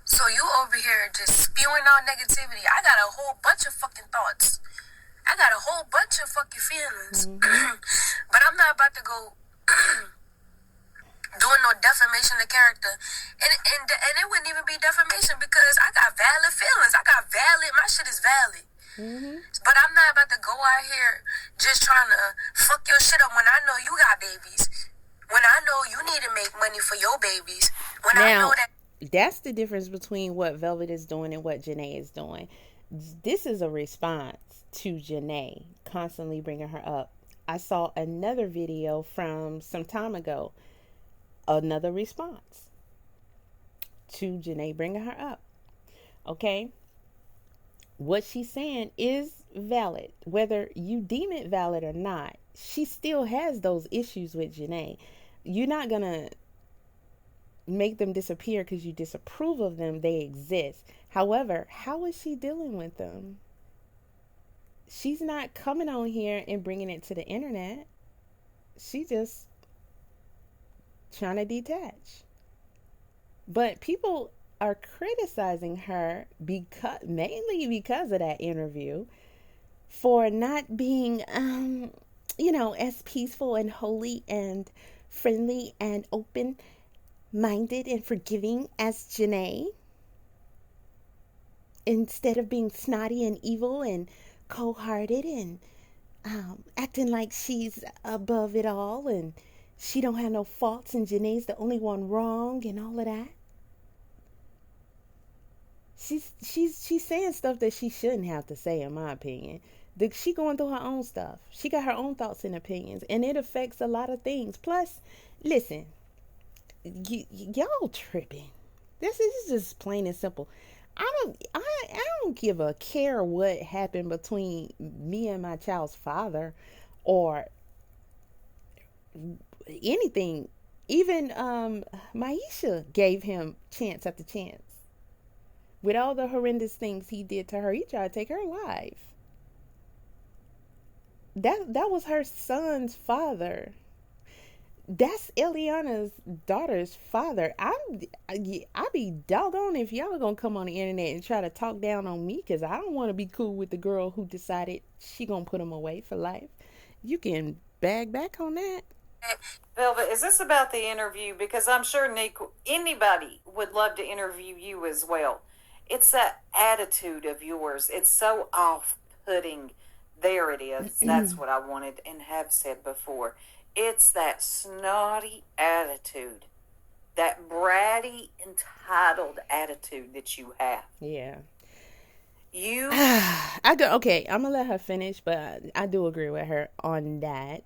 So you over here just spewing out negativity. I got a whole bunch of fucking thoughts. I got a whole bunch of fucking feelings. But I'm not about to go doing no defamation of character. And it wouldn't even be defamation because I got valid feelings. My shit is valid. But I'm not about to go out here just trying to fuck your shit up when I know you got babies. When I know you need to make money for your babies. When I know that. That's the difference between what Velvet is doing and what Janae is doing. This is a response to Janae constantly bringing her up. I saw another video from some time ago. Another response to Janae bringing her up. Okay? What she's saying is valid. Whether you deem it valid or not, she still has those issues with Janae. You're not going to make them disappear because you disapprove of them. They exist. However, how is she dealing with them? She's not coming on here and bringing it to the internet. She just trying to detach. But people are criticizing her mainly because of that interview for not being as peaceful and holy and friendly and open minded and forgiving as Janae, instead of being snotty and evil and cold-hearted and acting like she's above it all and she don't have no faults and Janae's the only one wrong and all of that. She's saying stuff that she shouldn't have to say, in my opinion. She going through her own stuff. She got her own thoughts and opinions, and it affects a lot of things. Plus, listen, y'all tripping. This is just plain and simple. I don't give a care what happened between me and my child's father or anything. Even Maisha gave him chance after chance. With all the horrendous things he did to her, he tried to take her life. That was her son's father. That's Eliana's daughter's father. I be doggone if y'all are gonna come on the internet and try to talk down on me, because I don't want to be cool with the girl who decided she gonna put him away for life. You can bag back on that. Velvet, is this about the interview? Because I'm sure anybody would love to interview you as well. It's that attitude of yours. It's so off-putting. There it is. That's what I wanted and have said before. It's that snotty attitude, that bratty, entitled attitude that you have. Yeah. Okay, I'm gonna let her finish, but I do agree with her on that.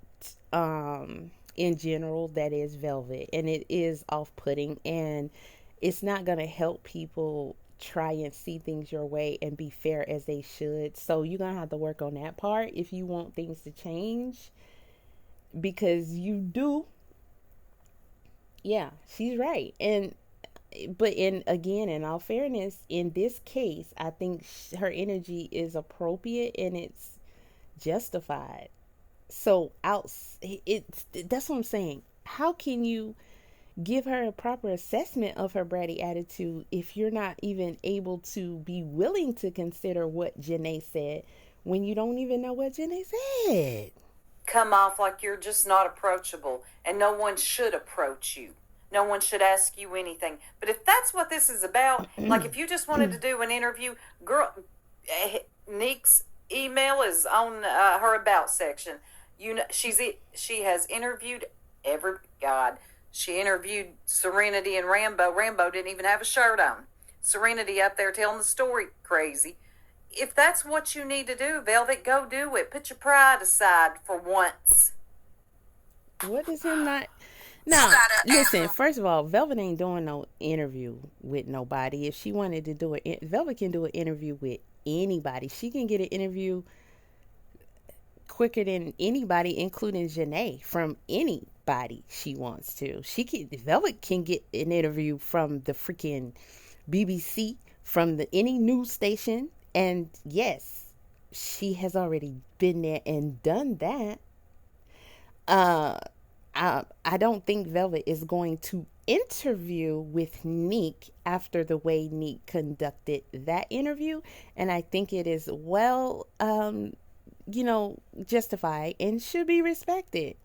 In general, that is Velvet, and it is off-putting, and it's not going to help people try and see things your way and be fair as they should. So you're going to have to work on that part if you want things to change, because you do. Yeah, she's right. But in all fairness, in this case, I think her energy is appropriate and it's justified. So that's what I'm saying. How can you give her a proper assessment of her bratty attitude if you're not even able to be willing to consider what Janae said when you don't even know what Janae said? Come off like you're just not approachable, and no one should approach you. No one should ask you anything. But if that's what this is about, like if you just wanted to do an interview, girl, Nick's email is on her about section. You know, she has interviewed she interviewed Serenity and Rambo. Rambo didn't even have a shirt on. Serenity up there telling the story crazy. If that's what you need to do, Velvet, go do it. Put your pride aside for once. What does him not... Now, listen, first of all, Velvet ain't doing no interview with nobody. If she wanted to do it, Velvet can do an interview with anybody. She can get an interview quicker than anybody, including Janae, from anybody she wants to. Velvet can get an interview from the freaking BBC, from any news station, and yes, she has already been there and done that. I don't think Velvet is going to interview with Neek after the way Neek conducted that interview. And I think it is justified and should be respected.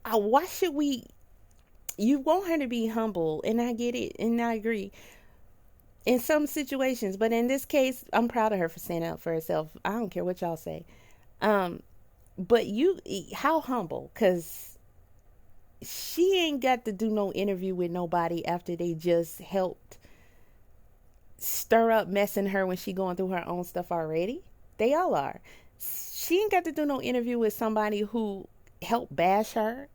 Why should we? You want her to be humble, and I get it, and I agree in some situations. But in this case, I'm proud of her for standing up for herself. I don't care what y'all say. But how humble? Because she ain't got to do no interview with nobody after they just helped stir up messing her when she going through her own stuff already. They all are. She ain't got to do no interview with somebody who helped bash her.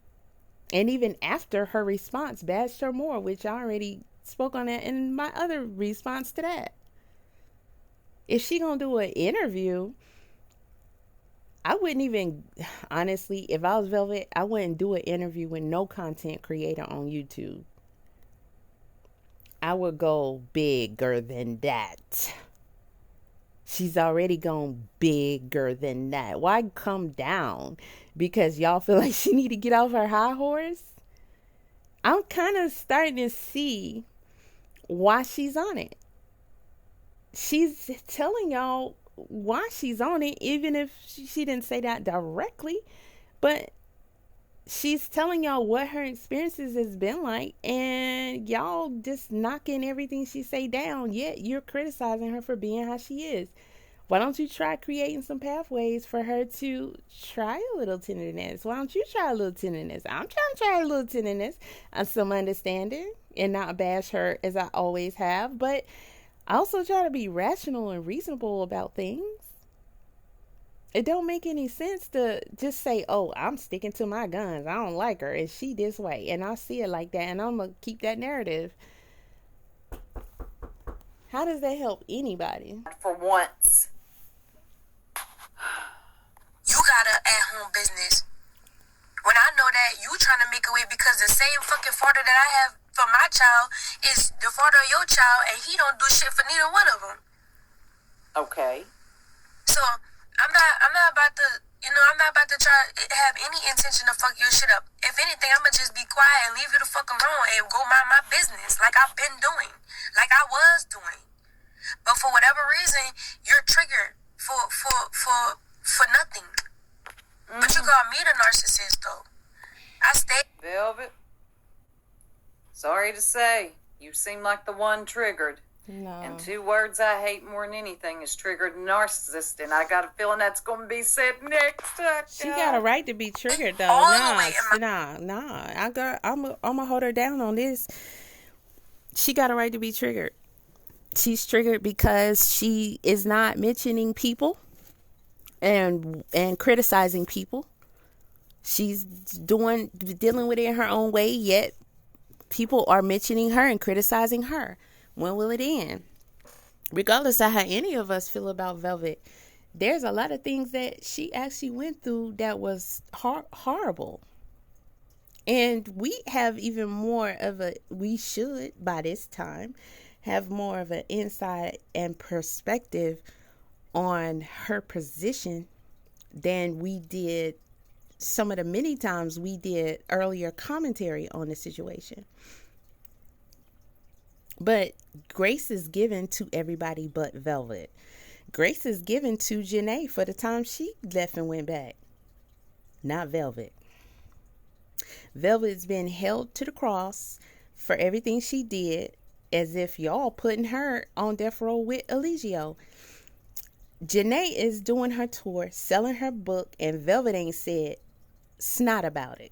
And even after her response, bashed her more, which I already spoke on that in my other response to that. If she gonna do an interview, I wouldn't even, honestly, if I was Velvet, I wouldn't do an interview with no content creator on YouTube. I would go bigger than that. She's already gone bigger than that. Why come down? Because y'all feel like she need to get off her high horse? I'm kind of starting to see why she's on it. She's telling y'all why she's on it, even if she didn't say that directly, but she's telling y'all what her experiences has been like, and y'all just knocking everything she say down, yet you're criticizing her for being how she is. Why don't you try creating some pathways for her to try a little tenderness? Why don't you try a little tenderness? I'm trying to try a little tenderness and some understanding, and not bash her as I always have, but I also try to be rational and reasonable about things. It don't make any sense to just say, oh, I'm sticking to my guns. I don't like her. And she this way. And I see it like that. And I'm going to keep that narrative. How does that help anybody? For once. You got a at-home business. When I know that you trying to make a way because the same fucking father that I have for my child is the father of your child, and he don't do shit for neither one of them. Okay. So I'm not about to, I'm not about to try have any intention to fuck your shit up. If anything, I'ma just be quiet and leave you the fuck alone and go mind my business like I've been doing, like I was doing. But for whatever reason, you're triggered for nothing. But you call me the narcissist though. I stay. Velvet. Sorry to say, you seem like the one triggered. No. And two words I hate more than anything is triggered narcissist, and I got a feeling that's going to be said next. She got a right to be triggered, though. I'm gonna hold her down on this. She got a right to be triggered. She's triggered because she is not mentioning people and criticizing people. She's dealing with it in her own way, yet people are mentioning her and criticizing her. When will it end? Regardless of how any of us feel about Velvet, there's a lot of things that she actually went through that was horrible. And we have even more of we should, by this time, have more of an insight and perspective on her position than we did some of the many times we did earlier commentary on the situation. But grace is given to everybody but Velvet. Grace is given to Janae for the time she left and went back. Not Velvet. Velvet's been held to the cross for everything she did, as if y'all putting her on death row with Eligio. Janae is doing her tour, selling her book, and Velvet ain't said snot about it.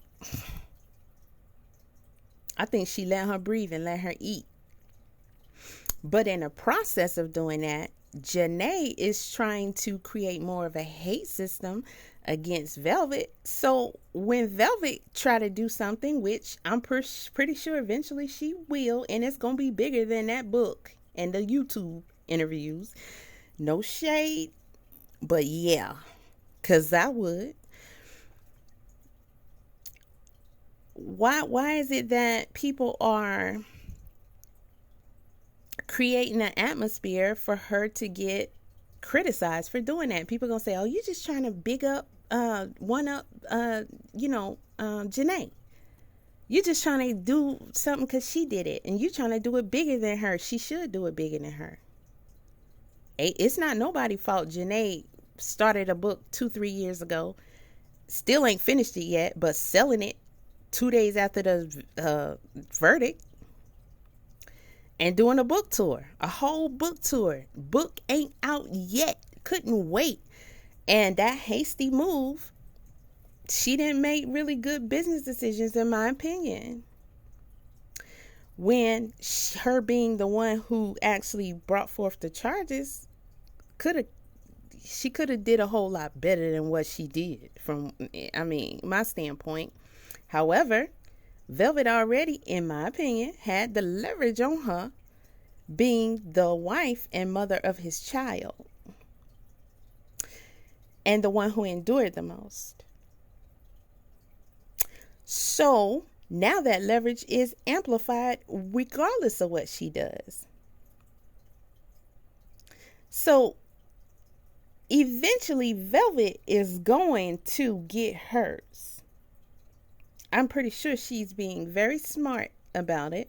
I think she let her breathe and let her eat. But in the process of doing that, Janae is trying to create more of a hate system against Velvet. So when Velvet try to do something, which I'm pretty sure eventually she will, and it's going to be bigger than that book and the YouTube interviews. No shade, but yeah, because I would. Why is it that people are creating an atmosphere for her to get criticized for doing that? People gonna say, oh, you're just trying to big up Janae. You're just trying to do something because she did it, and you're trying to do it bigger than her. She should do it bigger than her. It's not nobody's fault. Janae started a book 2-3 years ago, still ain't finished it yet, but selling it 2 days after the verdict, and doing a book tour, a whole book tour. Book ain't out yet. Couldn't wait. And that hasty move, she didn't make really good business decisions, in my opinion. When her being the one who actually brought forth the charges, she could have did a whole lot better than what she did from, my standpoint. However, Velvet already, in my opinion, had the leverage on her, being the wife and mother of his child, and the one who endured the most. So now that leverage is amplified regardless of what she does. So eventually Velvet is going to get hers. I'm pretty sure she's being very smart about it,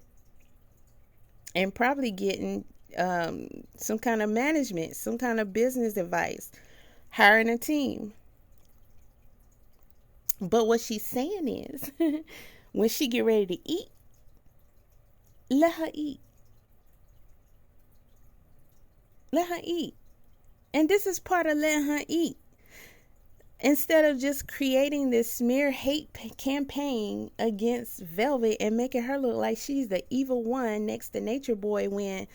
and probably getting some kind of management, some kind of business advice, hiring a team. But what she's saying is, when she get ready to eat, let her eat. Let her eat. And this is part of letting her eat. Instead of just creating this smear hate campaign against Velvet and making her look like she's the evil one next to Nature Boy, when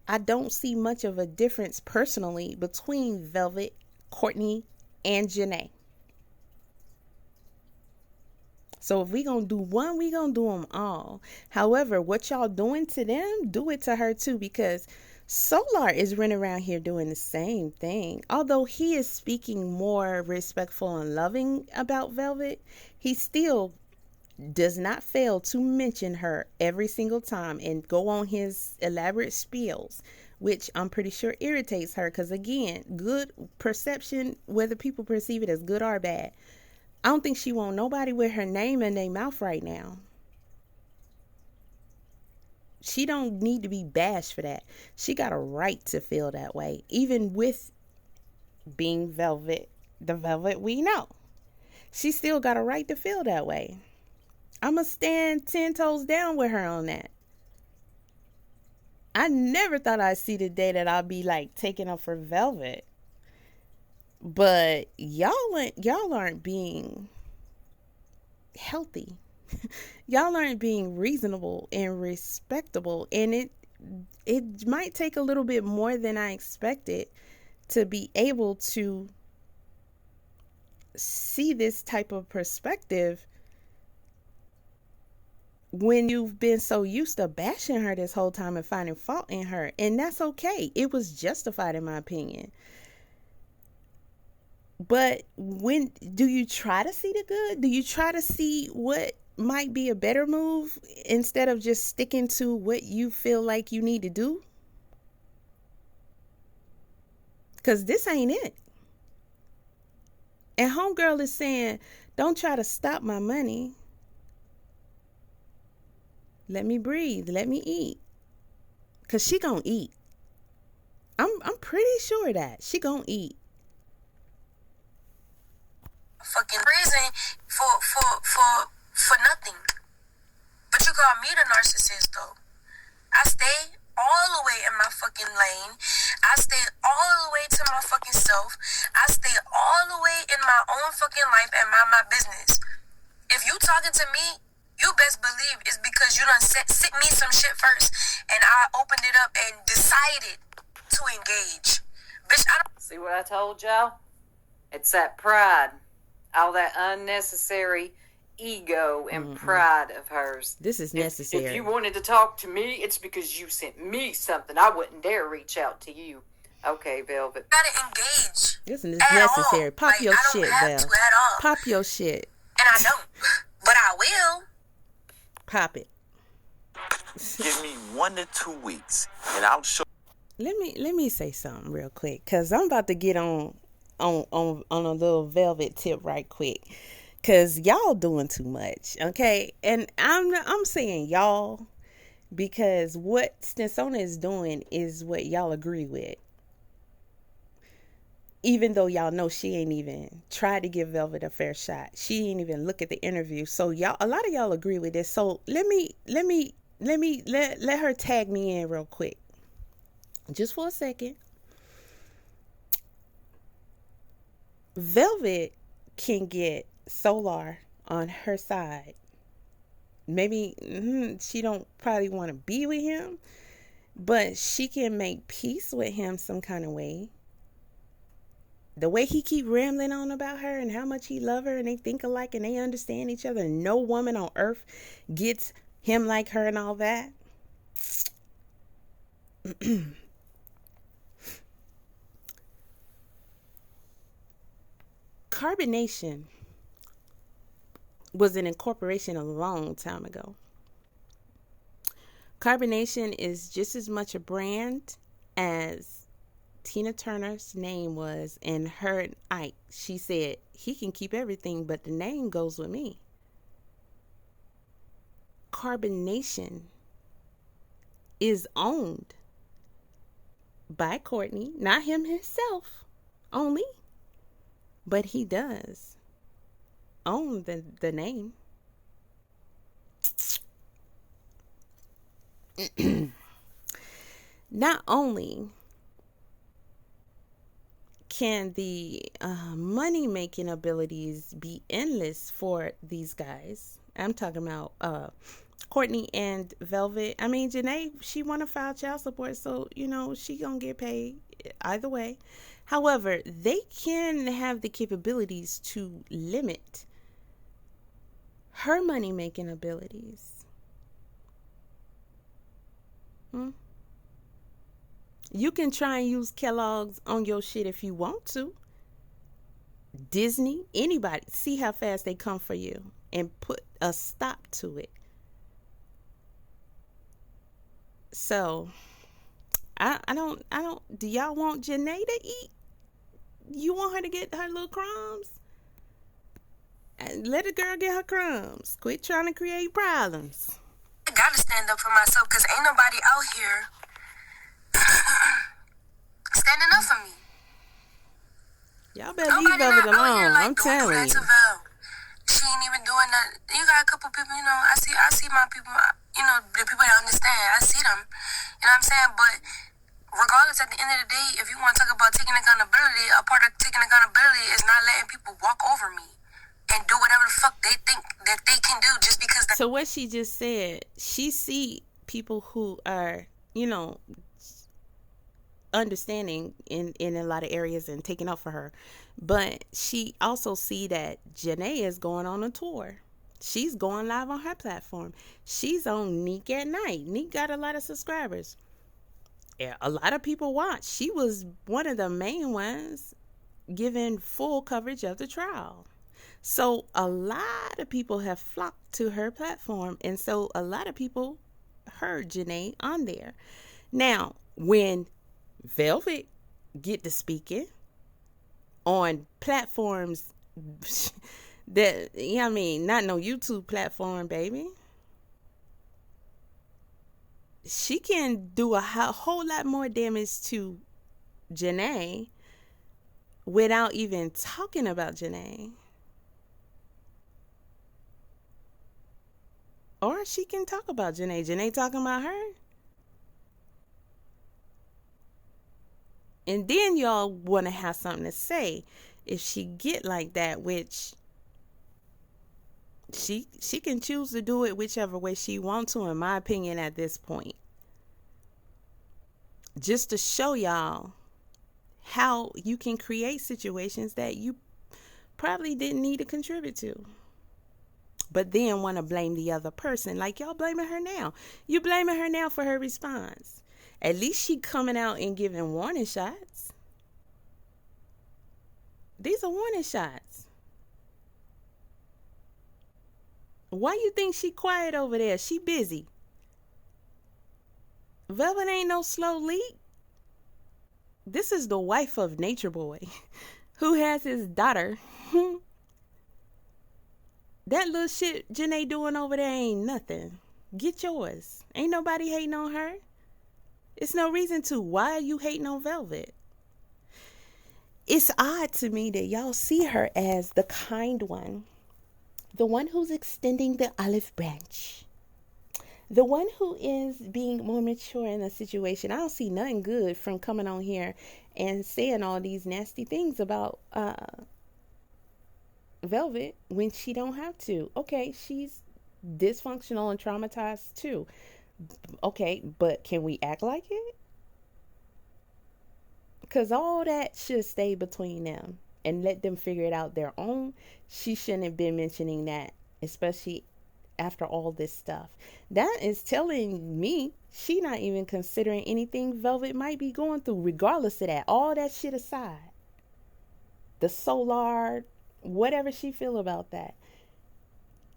I don't see much of a difference personally between Velvet, Courtney, and Janae. So if we gonna do one, we gonna do them all. However, what y'all doing to them, do it to her too, because Solar is running around here doing the same thing. Although he is speaking more respectful and loving about Velvet, he still does not fail to mention her every single time and go on his elaborate spiels, which I'm pretty sure irritates her, because again, good perception, whether people perceive it as good or bad, I don't think she want nobody with her name in their mouth right now. She don't need to be bashed for that. She got a right to feel that way, even with being Velvet, the Velvet we know. She still got a right to feel that way. I'm going to stand 10 toes down with her on that. I never thought I'd see the day that I'll be like taking up for Velvet. But y'all aren't being healthy. Y'all aren't being reasonable and respectable, and it might take a little bit more than I expected to be able to see this type of perspective when you've been so used to bashing her this whole time and finding fault in her. And that's okay. It was justified in my opinion. But when do you try to see the good? Do you try to see what might be a better move instead of just sticking to what you feel like you need to do? Because this ain't it. And homegirl is saying, don't try to stop my money. Let me breathe. Let me eat. Because she gonna eat. I'm pretty sure that she gonna eat. Fucking reason for nothing. But you call me the narcissist though. I stay all the way in my fucking lane. I stay all the way to my fucking self. I stay all the way in my own fucking life and mind my business. If you talking to me, you best believe it's because you done sent me some shit first and I opened it up and decided to engage. Bitch, I don't... See what I told y'all? It's that pride. All that unnecessary ego and pride of hers. This is necessary. If you wanted to talk to me, it's because you sent me something. I wouldn't dare reach out to you. Okay, Velvet. I gotta engage. This is necessary. All. Pop like, your I don't shit, have Vel. to at all. Pop your shit. And I don't. But I will. Pop it. Give me 1 to 2 weeks, and I'll show. Let me say something real quick, cause I'm about to get on a little Velvet tip right quick, cause y'all doing too much, okay? And I'm saying y'all because what Stinsona is doing is what y'all agree with, even though y'all know she ain't even tried to give Velvet a fair shot. She ain't even look at the interview. So y'all, a lot of y'all agree with this. So let her tag me in real quick, just for a second. Velvet can get Solar on her side. Maybe she don't probably want to be with him, but she can make peace with him some kind of way. The way he keep rambling on about her and how much he love her and they think alike and they understand each other and no woman on earth gets him like her and all that. Carbonation was an incorporation a long time ago. Carbonation is just as much a brand as Tina Turner's name was, and her and Ike. She said, he can keep everything, but the name goes with me. Carbonation is owned by Courtney, not him himself only, but he does own the name. Not only can the money-making abilities be endless for these guys. I'm talking about Courtney and Velvet. I mean, Janae, she want to file child support, so, she gonna get paid either way. However, they can have the capabilities to limit her money-making abilities. You can try and use Kellogg's on your shit if you want to. Disney, anybody, see how fast they come for you and put a stop to it. So, I don't, do y'all want Janae to eat? You want her to get her little crumbs? And let the girl get her crumbs. Quit trying to create problems. I gotta stand up for myself because ain't nobody out here standing up for me. Y'all better leave Velvet alone. I'm telling you. She ain't even doing that. You got a couple people, I see my people, the people that understand. I see them. You know what I'm saying? But regardless, at the end of the day, if you want to talk about taking accountability, a part of taking accountability is not letting people walk over me and do whatever the fuck they think that they can do just because. So what she just said, she see people who are, understanding in a lot of areas and taking up for her, but she also see that Janae is going on a tour She's going live on her platform. She's on Neek at Night. Neek got a lot of subscribers. Yeah, a lot of people watch. She was one of the main ones giving full coverage of the trial. So a lot of people have flocked to her platform. And so a lot of people heard Janae on there. Now, when Velvet get to speaking on platforms that, not no YouTube platform, baby. She can do a whole lot more damage to Janae without even talking about Janae. Or she can talk about Janae. Janae talking about her. And then y'all want to have something to say if she get like that, which she can choose to do it whichever way she wants to, in my opinion, at this point. Just to show y'all how you can create situations that you probably didn't need to contribute to. But then want to blame the other person. Like y'all blaming her now. You blaming her now for her response. At least she coming out and giving warning shots. These are warning shots. Why you think she quiet over there? She busy. Velvet ain't no slow leak. This is the wife of Nature Boy, who has his daughter. That little shit Janae doing over there ain't nothing. Get yours. Ain't nobody hating on her. It's no reason to. Why are you hating on Velvet? It's odd to me that y'all see her as the kind one. The one who's extending the olive branch. The one who is being more mature in the situation. I don't see nothing good from coming on here and saying all these nasty things about Velvet when she don't have to. Okay, she's dysfunctional and traumatized too. Okay, but can we act like it? Because all that should stay between them and let them figure it out their own. She shouldn't have been mentioning that, especially after all this stuff. That is telling me she not even considering anything Velvet might be going through, regardless of that. All that shit aside. The solar, whatever she feel about that.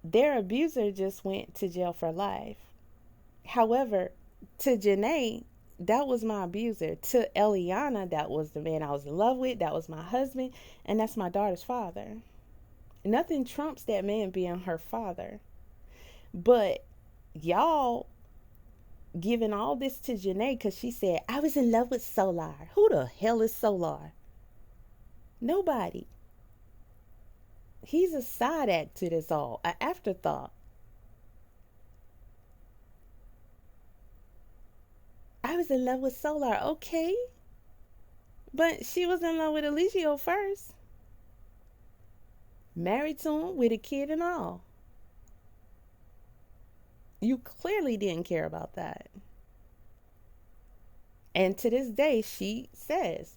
Their abuser just went to jail for life. However, to Janae, that was my abuser. To Eliana, that was the man I was in love with. That was my husband. And that's my daughter's father. Nothing trumps that man being her father. But y'all giving all this to Janae because she said, I was in love with Solar. Who the hell is Solar? Nobody. He's a side act to this all. An afterthought. I was in love with Solar. Okay. But she was in love with Eligio first. Married to him with a kid and all. You clearly didn't care about that. And to this day, she says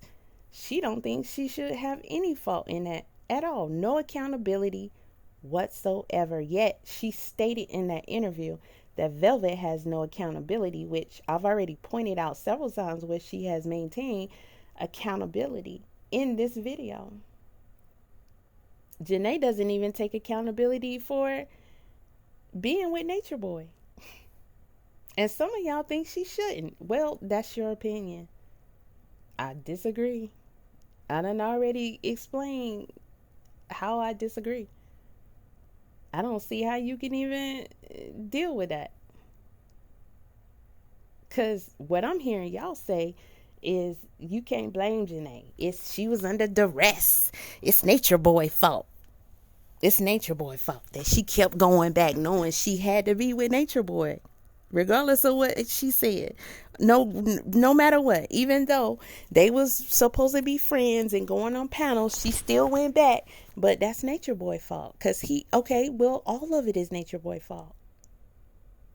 she don't think she should have any fault in that at all. No accountability whatsoever. Yet she stated in that interview that Velvet has no accountability, which I've already pointed out several times where she has maintained accountability in this video. Janae doesn't even take accountability for being with Nature Boy. And some of y'all think she shouldn't. Well, that's your opinion. I disagree. I done already explained how I disagree. I don't see how you can even deal with that. Because what I'm hearing y'all say is you can't blame Janae. She was under duress. It's Nature Boy fault. It's Nature Boy fault that she kept going back knowing she had to be with Nature Boy. Regardless of what she said. No matter what. Even though they was supposed to be friends and going on panels, she still went back. But that's Nature Boy fault. Because all of it is Nature Boy fault.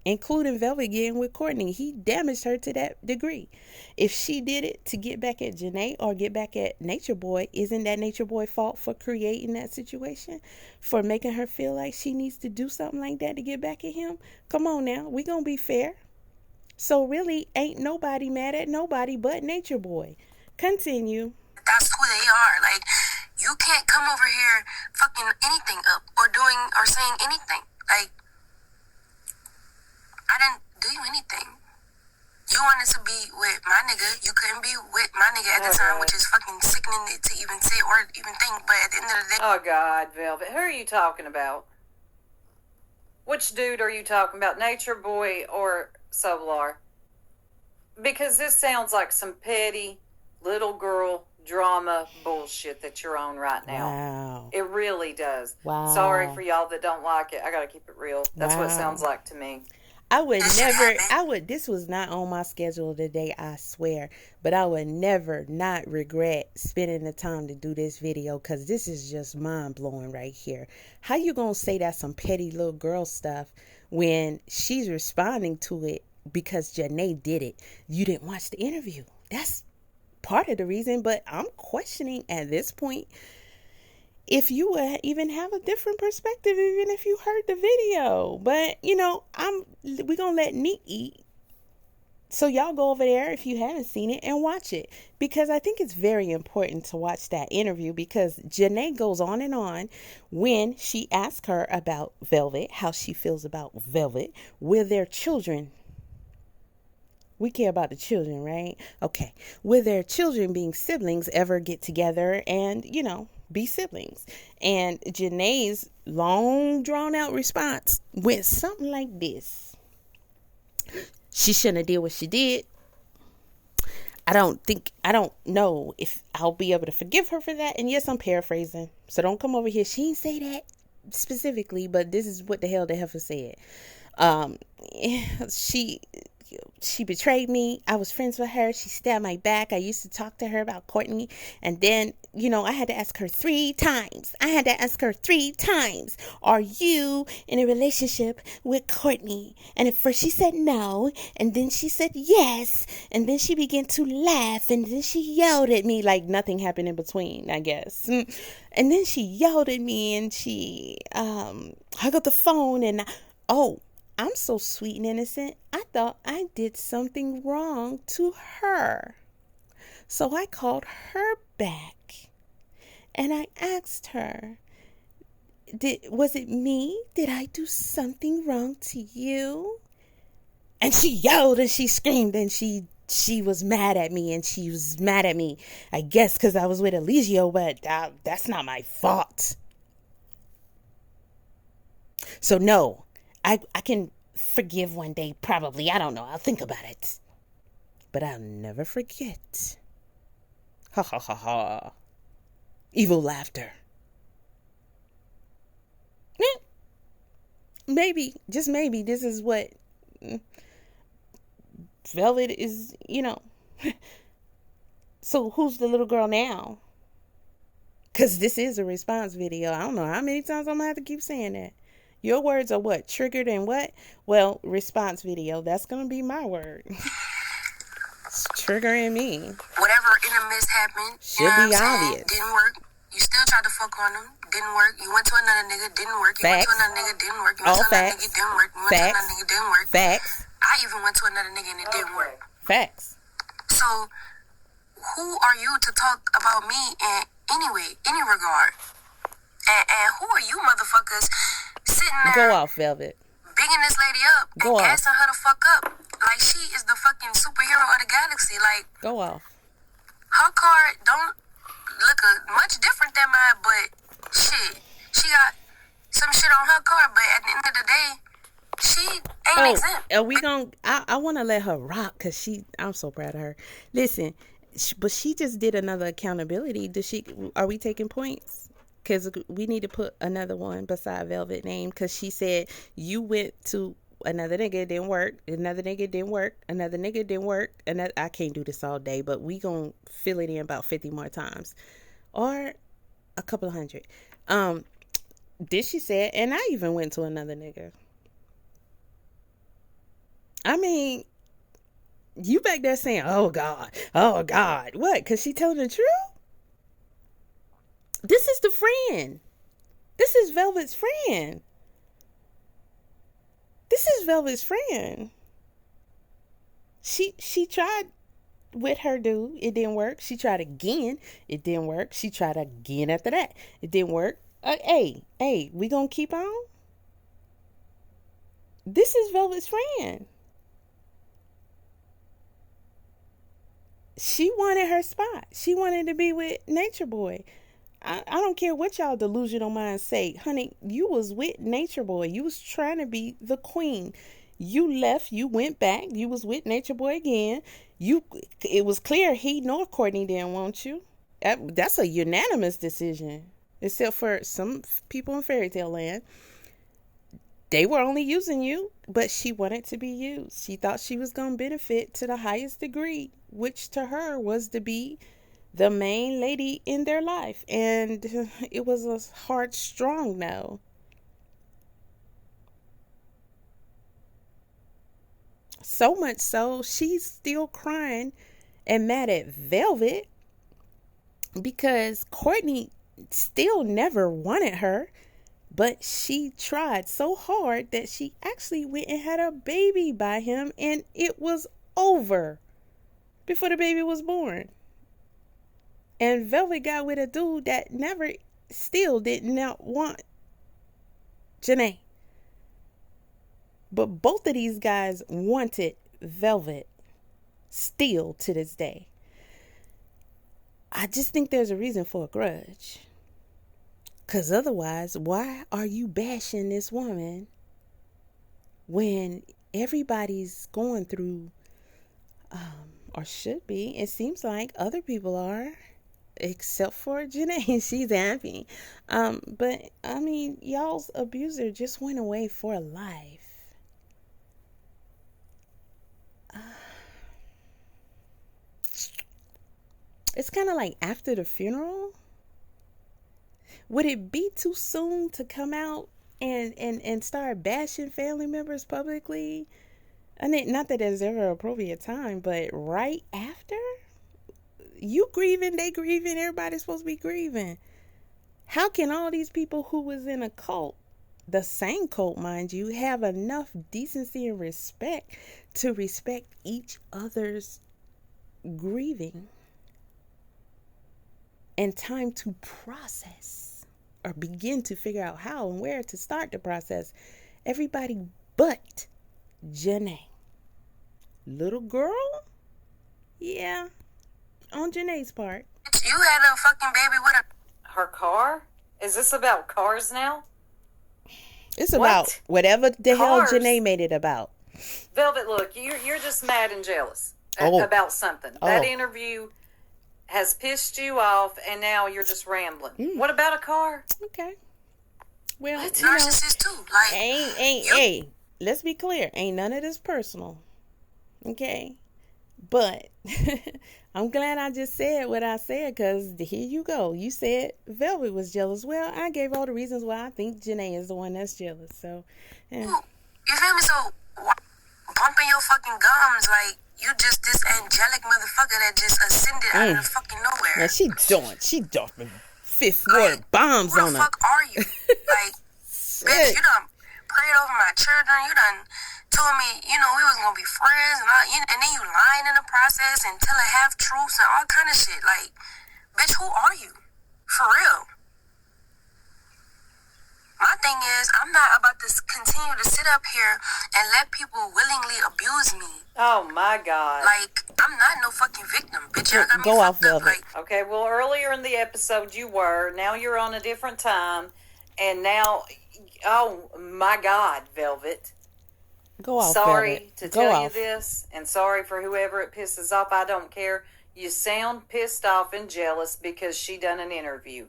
including Velvet getting with Courtney. He damaged her to that degree. If she did it to get back at Janae or get back at Nature Boy, isn't that Nature Boy fault for creating that situation? For making her feel like she needs to do something like that to get back at him? Come on now, we gonna be fair. So really, ain't nobody mad at nobody but Nature Boy. Continue. That's who they are. Like, you can't come over here fucking anything up or doing or saying anything. Like, I didn't do you anything. You wanted to be with my nigga. You couldn't be with my nigga at the time, which is fucking sickening to even say or even think. But at the end of the day... Oh, God, Velvet. Who are you talking about? Which dude are you talking about? Nature Boy or Solar? Because this sounds like some petty little girl drama bullshit that you're on right now. Wow. It really does. Wow. Sorry for y'all that don't like it. I gotta keep it real. That's what it sounds like to me. This was not on my schedule today, I swear, but I would never not regret spending the time to do this video, because this is just mind-blowing right here. How you gonna say that's some petty little girl stuff when she's responding to it because Janae did it? You didn't watch the interview. That's part of the reason, but I'm questioning at this point if you would even have a different perspective, even if you heard the video. But, we're going to let Neat eat. So y'all go over there if you haven't seen it and watch it. Because I think it's very important to watch that interview, because Janae goes on and on when she asks her about Velvet, how she feels about Velvet, with their children. We care about the children, right? Okay. Will their children, being siblings, ever get together and, be siblings? And Janae's long drawn out response went something like this. She shouldn't have did what she did. I don't know if I'll be able to forgive her for that. And yes, I'm paraphrasing, so don't come over here. She didn't say that specifically, but this is what the hell the heifer said. She betrayed me. I was friends with her. She stabbed my back. I used to talk to her about Courtney. And then, I had to ask her 3 times. Are you in a relationship with Courtney? And at first she said no. And then she said yes. And then she began to laugh. And then she yelled at me like nothing happened in between, I guess. And then she yelled at me and she hung up the phone and I'm so sweet and innocent. I thought I did something wrong to her. So I called her back and I asked her, was it me? Did I do something wrong to you? And she yelled and she screamed and she was mad at me, and she was mad at me, I guess, because I was with Eligio, but that's not my fault. So no. I can forgive one day, probably. I don't know. I'll think about it. But I'll never forget. Ha ha ha ha. Evil laughter. Maybe, just maybe, this is what Velvet is, So who's the little girl now? Because this is a response video. I don't know how many times I'm going to have to keep saying that. Your words are what? Triggered and what? Well, response video. That's going to be my word. It's triggering me. Whatever in the midst happened. Should be obvious. Didn't work. You still tried to fuck on him. Didn't work. You went to another nigga. Didn't work. You Facts. went to another nigga. Didn't work. You went to another nigga. Didn't work. You went to another nigga. Didn't work. Facts. I even went to another nigga and it didn't work. Facts. So, who are you to talk about me in any regard? And who are you motherfuckers sitting there Go off, Velvet. bigging this lady up Go and off. asking her to fuck up like she is the fucking superhero of the galaxy? Like, Go off. her card don't look much different than mine, but shit, she got some shit on her card, but at the end of the day, she ain't exempt. Are we gonna? I want to let her rock because I'm so proud of her. Listen, but she just did another accountability. Are we taking points? Because we need to put another one beside Velvet name, because she said you went to another nigga, it didn't work. Another nigga didn't work. Another nigga didn't work. And I can't do this all day, but we gonna fill it in about 50 more times, or a couple of hundred. This she said, and I even went to another nigga. I mean, you back there saying, oh God, oh God. What? Because she telling the truth? This is the friend. This is Velvet's friend. This is Velvet's friend. She tried with her dude. It didn't work. She tried again. It didn't work. She tried again after that. It didn't work. Hey, we gonna keep on? This is Velvet's friend. She wanted her spot. She wanted to be with Nature Boy. I don't care what y'all delusional minds say. Honey, you was with Nature Boy. You was trying to be the queen. You left. You went back. You was with Nature Boy again. It was clear he nor Courtney didn't want you. That's a unanimous decision. Except for some people in fairy tale land. They were only using you, but she wanted to be used. She thought she was going to benefit to the highest degree, which to her was to be the main lady in their life. And it was a hard, strong no. So much so, she's still crying and mad at Velvet because Courtney still never wanted her. But she tried so hard that she actually went and had a baby by him, and it was over before the baby was born. And Velvet got with a dude that still did not want Janae. But both of these guys wanted Velvet still to this day. I just think there's a reason for a grudge. Because otherwise, why are you bashing this woman when everybody's going through, or should be, it seems like other people are, except for Janae. She's happy. But, I mean, y'all's abuser just went away for life. It's kind of like after the funeral. Would it be too soon to come out and start bashing family members publicly? I mean, not that there's ever an appropriate time, but right after? You grieving, they grieving, everybody's supposed to be grieving. How can all these people who was in a cult, the same cult, mind you, have enough decency and respect to respect each other's grieving and time to process? Or begin to figure out how and where to start the process. Everybody but Janae. Little girl? Yeah. On Janae's part. You had a fucking baby with Her car? Is this about cars now? It's about whatever the hell Cars. Janae made it about. Velvet, look, you're just mad and jealous Oh. about something. That Oh. interview has pissed you off, and now you're just rambling. What about a car? Okay. Well, What? you know, narcissist too. Like, hey, let's be clear. Ain't none of this personal. Okay? But I'm glad I just said what I said, because here you go. You said Velvet was jealous. Well, I gave all the reasons why I think Janae is the one that's jealous. So, yeah. you feel me? So, bumping your fucking gums like you just this angelic motherfucker that just ascended out of the fucking nowhere. Now she dropping fifth word bombs Who on the her. fuck are you? Like, bitch, you done prayed over my children. You done told me, we was gonna be friends, and then you lying in the process and telling half truths and all kind of shit. Like, bitch, who are you? For real. My thing is, I'm not about to continue to sit up here and let people willingly abuse me. Oh my God. Like, I'm not no fucking victim, bitch. Y'all got me Go off, fucked up. Velvet. Like, Okay, well, earlier in the episode you were. Now you're on a different time. And now, oh my God, Velvet. Go off, Sorry Velvet. to Go tell off. you this, and sorry for whoever it pisses off. I don't care. You sound pissed off and jealous because she done an interview.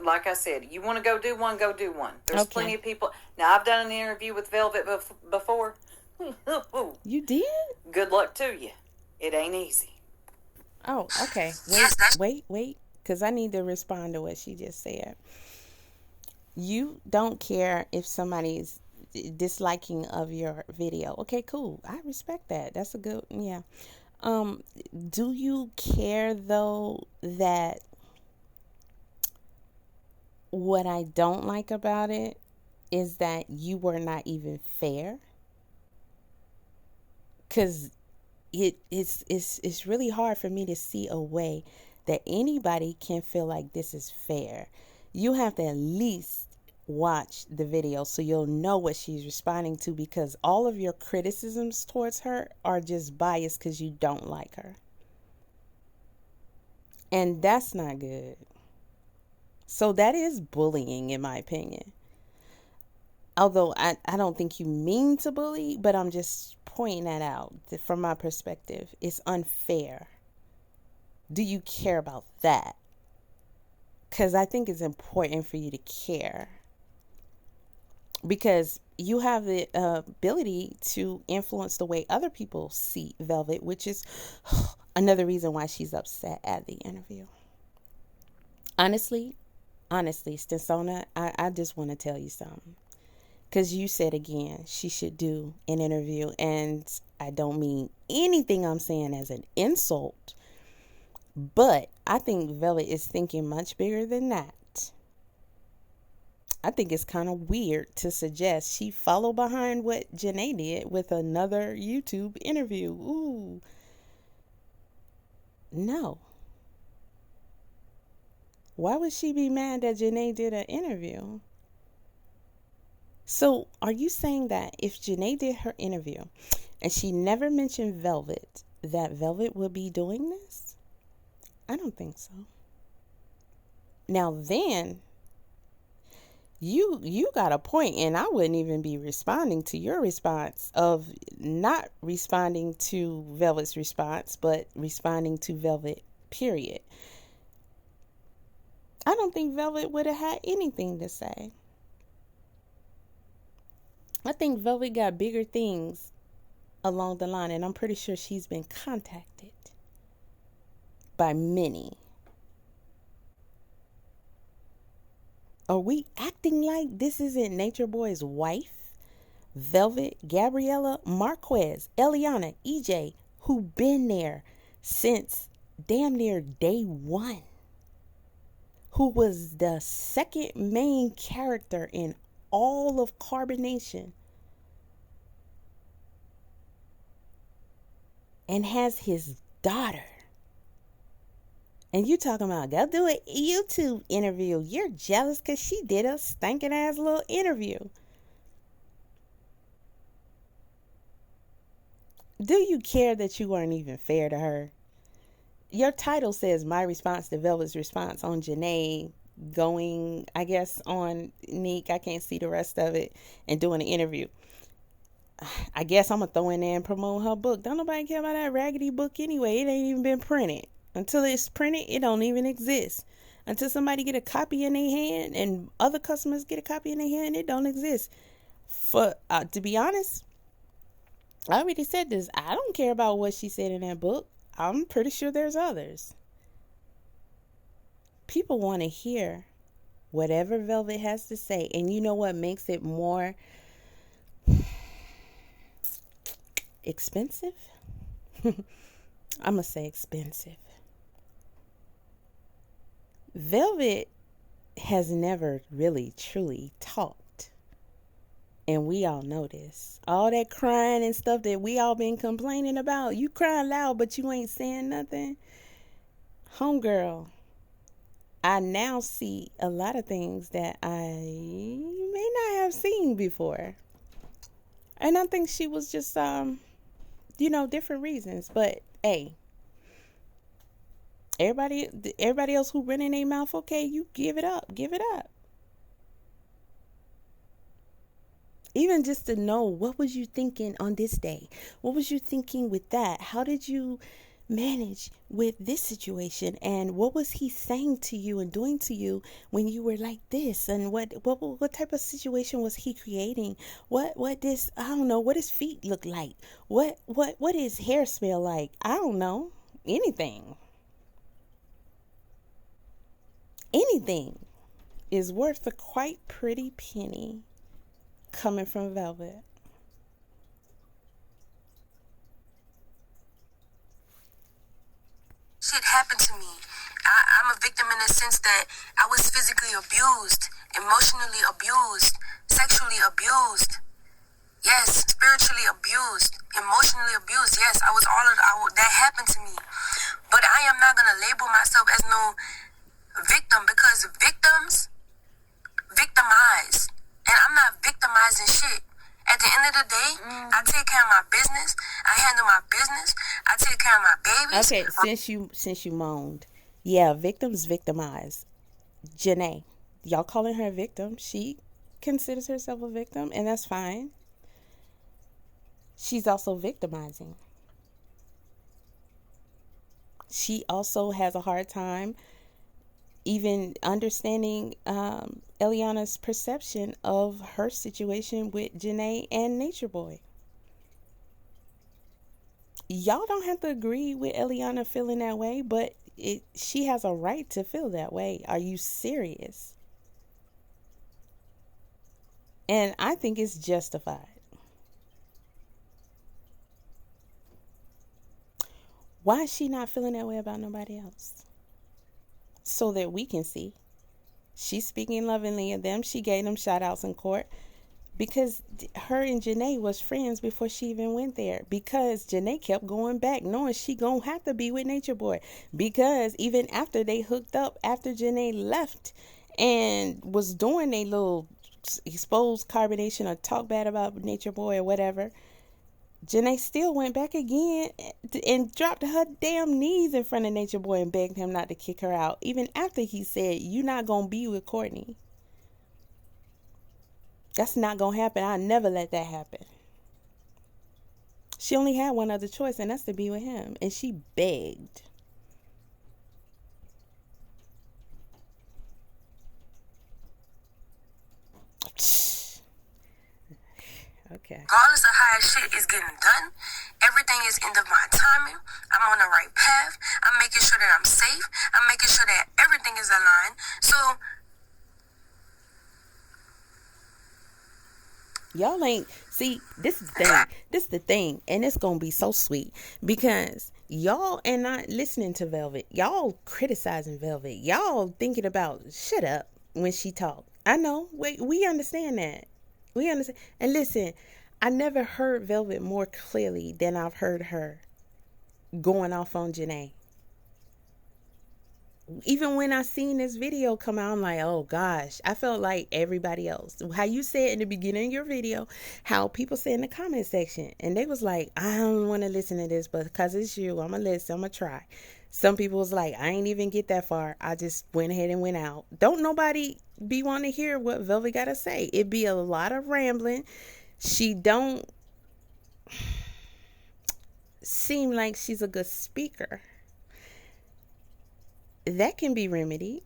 Like I said, you want to go do one, go do one. There's Okay. plenty of people. Now, I've done an interview with Velvet before. You did? Good luck to you. It ain't easy. Oh, okay. Yes, that's- Wait. Because I need to respond to what she just said. You don't care if somebody's disliking of your video. Okay, cool. I respect that. That's a good, yeah. Do you care though that what I don't like about it is that you were not even fair? Because it's really hard for me to see a way that anybody can feel like this is fair. You have to at least watch the video so you'll know what she's responding to, because all of your criticisms towards her are just biased because you don't like her. And that's not good. So that is bullying, in my opinion. Although I don't think you mean to bully, but I'm just pointing that out from my perspective. It's unfair. Do you care about that? Because I think it's important for you to care. Because you have the ability to influence the way other people see Velvet, which is another reason why she's upset at the interview. Honestly, Stinsona, I just want to tell you something. Because you said again, she should do an interview. And I don't mean anything I'm saying as an insult. But I think Velvet is thinking much bigger than that. I think it's kind of weird to suggest she follow behind what Janae did with another YouTube interview. Ooh. No. Why would she be mad that Janae did an interview? So are you saying that if Janae did her interview and she never mentioned Velvet, that Velvet would be doing this? I don't think so. Now then, you got a point, and I wouldn't even be responding to your response of not responding to Velvet's response, but responding to Velvet, period. I don't think Velvet would have had anything to say. I think Velvet got bigger things along the line, and I'm pretty sure she's been contacted by many. Are we acting like this isn't Nature Boy's wife? Velvet, Gabriella, Marquez, Eliana, EJ, who been there since damn near day one. Who was the second main character in all of Carbonation. And has his daughter. And you talking about, go do a YouTube interview. You're jealous because she did a stinking ass little interview. Do you care that you weren't even fair to her? Your title says my response to Velvet's response on Janae going, I guess, on Neek. I can't see the rest of it, and doing an interview. I guess I'm going to throw in there and promote her book. Don't nobody care about that raggedy book anyway. It ain't even been printed. Until it's printed, it don't even exist. Until somebody get a copy in their hand and other customers get a copy in their hand, it don't exist. To be honest, I already said this. I don't care about what she said in that book. I'm pretty sure there's others. People want to hear whatever Velvet has to say. And you know what makes it more expensive? I'm going to say expensive. Velvet has never really, truly talked. And we all know this. All that crying and stuff that we all been complaining about. You crying loud, but you ain't saying nothing. Homegirl, I now see a lot of things that I may not have seen before. And I think she was just, different reasons. But, hey. Everybody else who running their mouth, okay, you give it up. Even just to know, what was you thinking on this day? What was you thinking with that? How did you manage with this situation? And what was he saying to you and doing to you when you were like this? And what type of situation was he creating? What his feet look like? What his hair smell like? I don't know. Anything is worth a quite pretty penny. coming from Velvet. Shit happened to me. I'm a victim in the sense that I was physically abused, emotionally abused, sexually abused. Yes, spiritually abused, emotionally abused. Yes, I was all of that happened to me. But I am not gonna label myself as no victim, because victims victimize, and I'm not victimizing shit. At the end of the day, I take care of my business. I handle my business. I take care of my babies. Okay, since you moaned, yeah, victims victimize. Janae, y'all calling her a victim? She considers herself a victim, and that's fine. She's also victimizing. She also has a hard time even understanding Eliana's perception of her situation with Janae and Nature Boy. Y'all don't have to agree with Eliana feeling that way, but she has a right to feel that way. Are you serious? And I think it's justified. Why is she not feeling that way about nobody else? So that we can see. She's speaking lovingly of them. She gave them shout outs in court because her and Janae was friends before she even went there, because Janae kept going back knowing she gonna have to be with Nature Boy, because even after they hooked up, after Janae left and was doing a little exposed carbonation or talk bad about Nature Boy or whatever, Janae still went back again and dropped her damn knees in front of Nature Boy and begged him not to kick her out, even after he said, "You're not going to be with Courtney. That's not going to happen. I'll never let that happen." She only had one other choice, and that's to be with him. And she begged. Okay. Regardless of how shit is getting done, everything is in my timing. I'm on the right path. I'm making sure that I'm safe. I'm making sure that everything is aligned. So y'all ain't see, this is the thing. This is the thing, and it's gonna be so sweet because y'all are not listening to Velvet. Y'all criticizing Velvet. Y'all thinking about shut up when she talk. I know. We understand that. We understand. And listen, I never heard Velvet more clearly than I've heard her going off on Janae. Even when I seen this video come out, I'm like, oh gosh, I felt like everybody else. How you said in the beginning of your video, how people say in the comment section, and they was like, I don't want to listen to this, but because it's you, I'm going to listen, I'm going to try. Some people was like, I ain't even get that far. I just went ahead and went out. Don't nobody be wanting to hear what Velvet got to say. It be a lot of rambling. She don't seem like she's a good speaker. That can be remedied.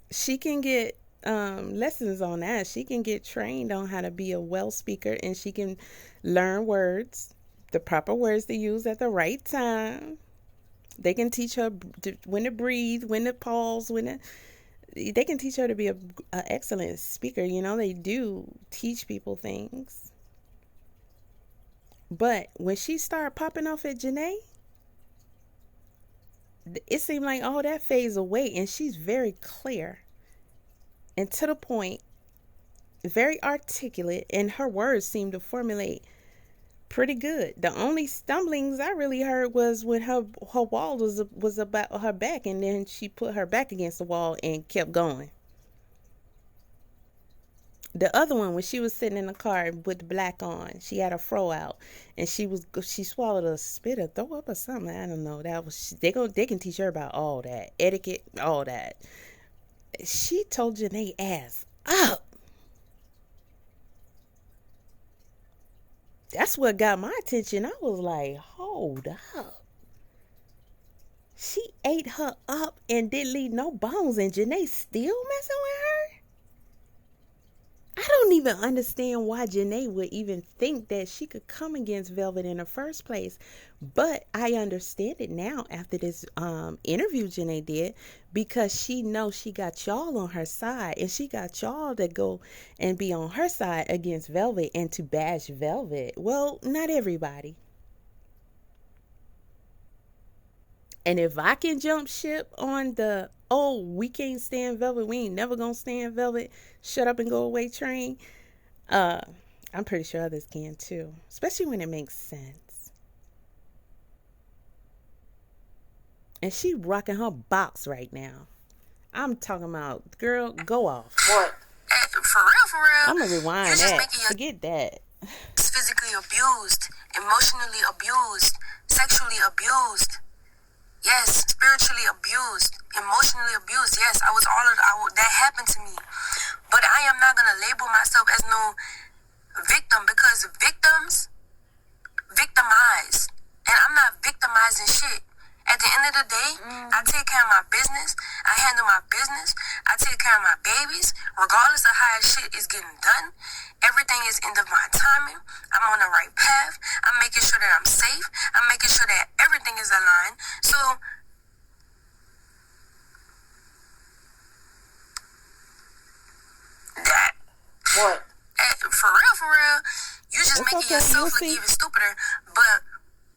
She can get lessons on that. She can get trained on how to be a well speaker, and she can learn words, the proper words to use at the right time. They can teach her when to breathe, when to pause, they can teach her to be an excellent speaker. You know, they do teach people things. But when she started popping off at Janae, it seemed like all that fades away, and she's very clear and to the point, very articulate, and her words seem to formulate pretty good. The only stumblings I really heard was when her wall was about her back, and then she put her back against the wall and kept going. The other one, when she was sitting in the car with the black on, she had a fro out, and she swallowed a spit or throw up or something. I don't know. They can teach her about all that etiquette, all that. She told Janae ass up. That's what got my attention. I was like, hold up. She ate her up and didn't leave no bones, and Janae still messing with her? I don't even understand why Janae would even think that she could come against Velvet in the first place. But I understand it now after this interview Janae did, because she knows she got y'all on her side, and she got y'all to go and be on her side against Velvet and to bash Velvet. Well, not everybody. And if I can jump ship on the, oh, we can't stand Velvet, we ain't never gonna stand Velvet, shut up and go away train, I'm pretty sure others can too, especially when it makes sense. And she rocking her box right now. I'm talking about, girl, go off. What? For real. I'm gonna rewind that. Forget that. Physically abused, emotionally abused, sexually abused. Yes, spiritually abused, emotionally abused. Yes, I was that happened to me. But I am not gonna label myself as no victim, because victims victimize, and I'm not victimizing shit. At the end of the day, I take care of my business. I handle my business. I take care of my babies, regardless of how shit is getting done. Everything is in my timing. I'm on the right path. I'm making sure that I'm safe. I'm making sure that everything is aligned. So, that. What? For real, you just making yourself look even stupider. But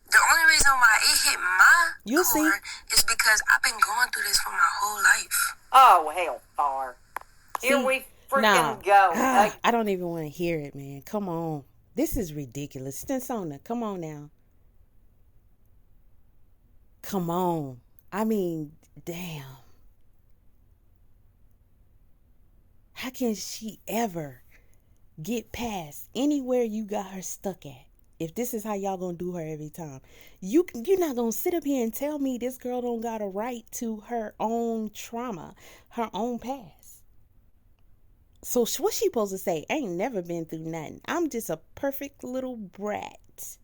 the only reason why it hit my core is because I've been going through this for my whole life. Oh, hell, far. Here we freaking go. I don't even want to hear it, man. Come on. This is ridiculous. Stinsona, come on now. Come on. I mean, damn. How can she ever get past anywhere you got her stuck at? If this is how y'all gonna do her every time, you're not gonna sit up here and tell me this girl don't got a right to her own trauma, her own past. So what's she supposed to say? I ain't never been through nothing. I'm just a perfect little brat.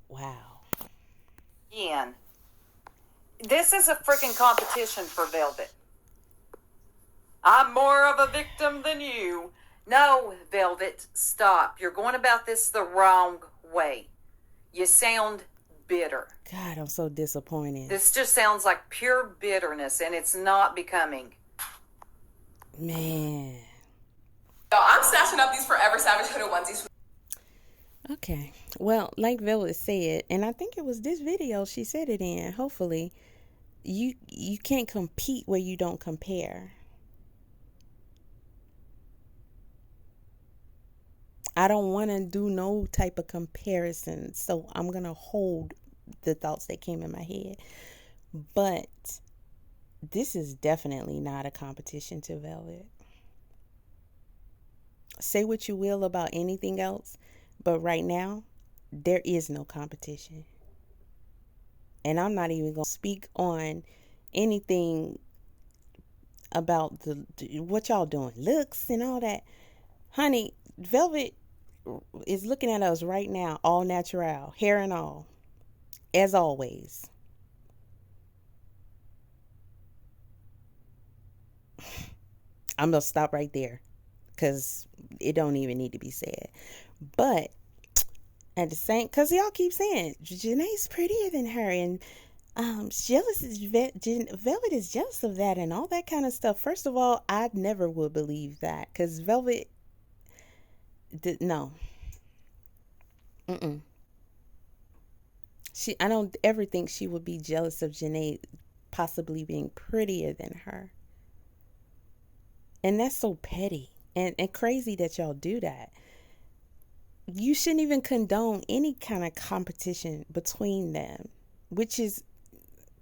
Wow. Ian, this is a freaking competition for Velvet. I'm more of a victim than you. No, Velvet, stop. You're going about this the wrong way. You sound bitter. God, I'm so disappointed. This just sounds like pure bitterness, and it's not becoming. Man. So I'm snatching up these Forever Savage Hooded onesies. Okay. Well, like Velvet said, and I think it was this video she said it in, hopefully, you can't compete where you don't compare. I don't want to do no type of comparison, so I'm going to hold the thoughts that came in my head. But this is definitely not a competition to Velvet. Say what you will about anything else, but right now, there is no competition. And I'm not even going to speak on anything about what y'all doing, looks and all that. Honey, Velvet is looking at us right now, all natural, hair and all, as always. I'm gonna stop right there because it don't even need to be said. But at the same, because y'all keep saying Janae's prettier than her, and Velvet is jealous of that and all that kind of stuff. First of all, I never would believe that, because Velvet no. I don't ever think she would be jealous of Janae possibly being prettier than her. And that's so petty and crazy that y'all do that. You shouldn't even condone any kind of competition between them, which is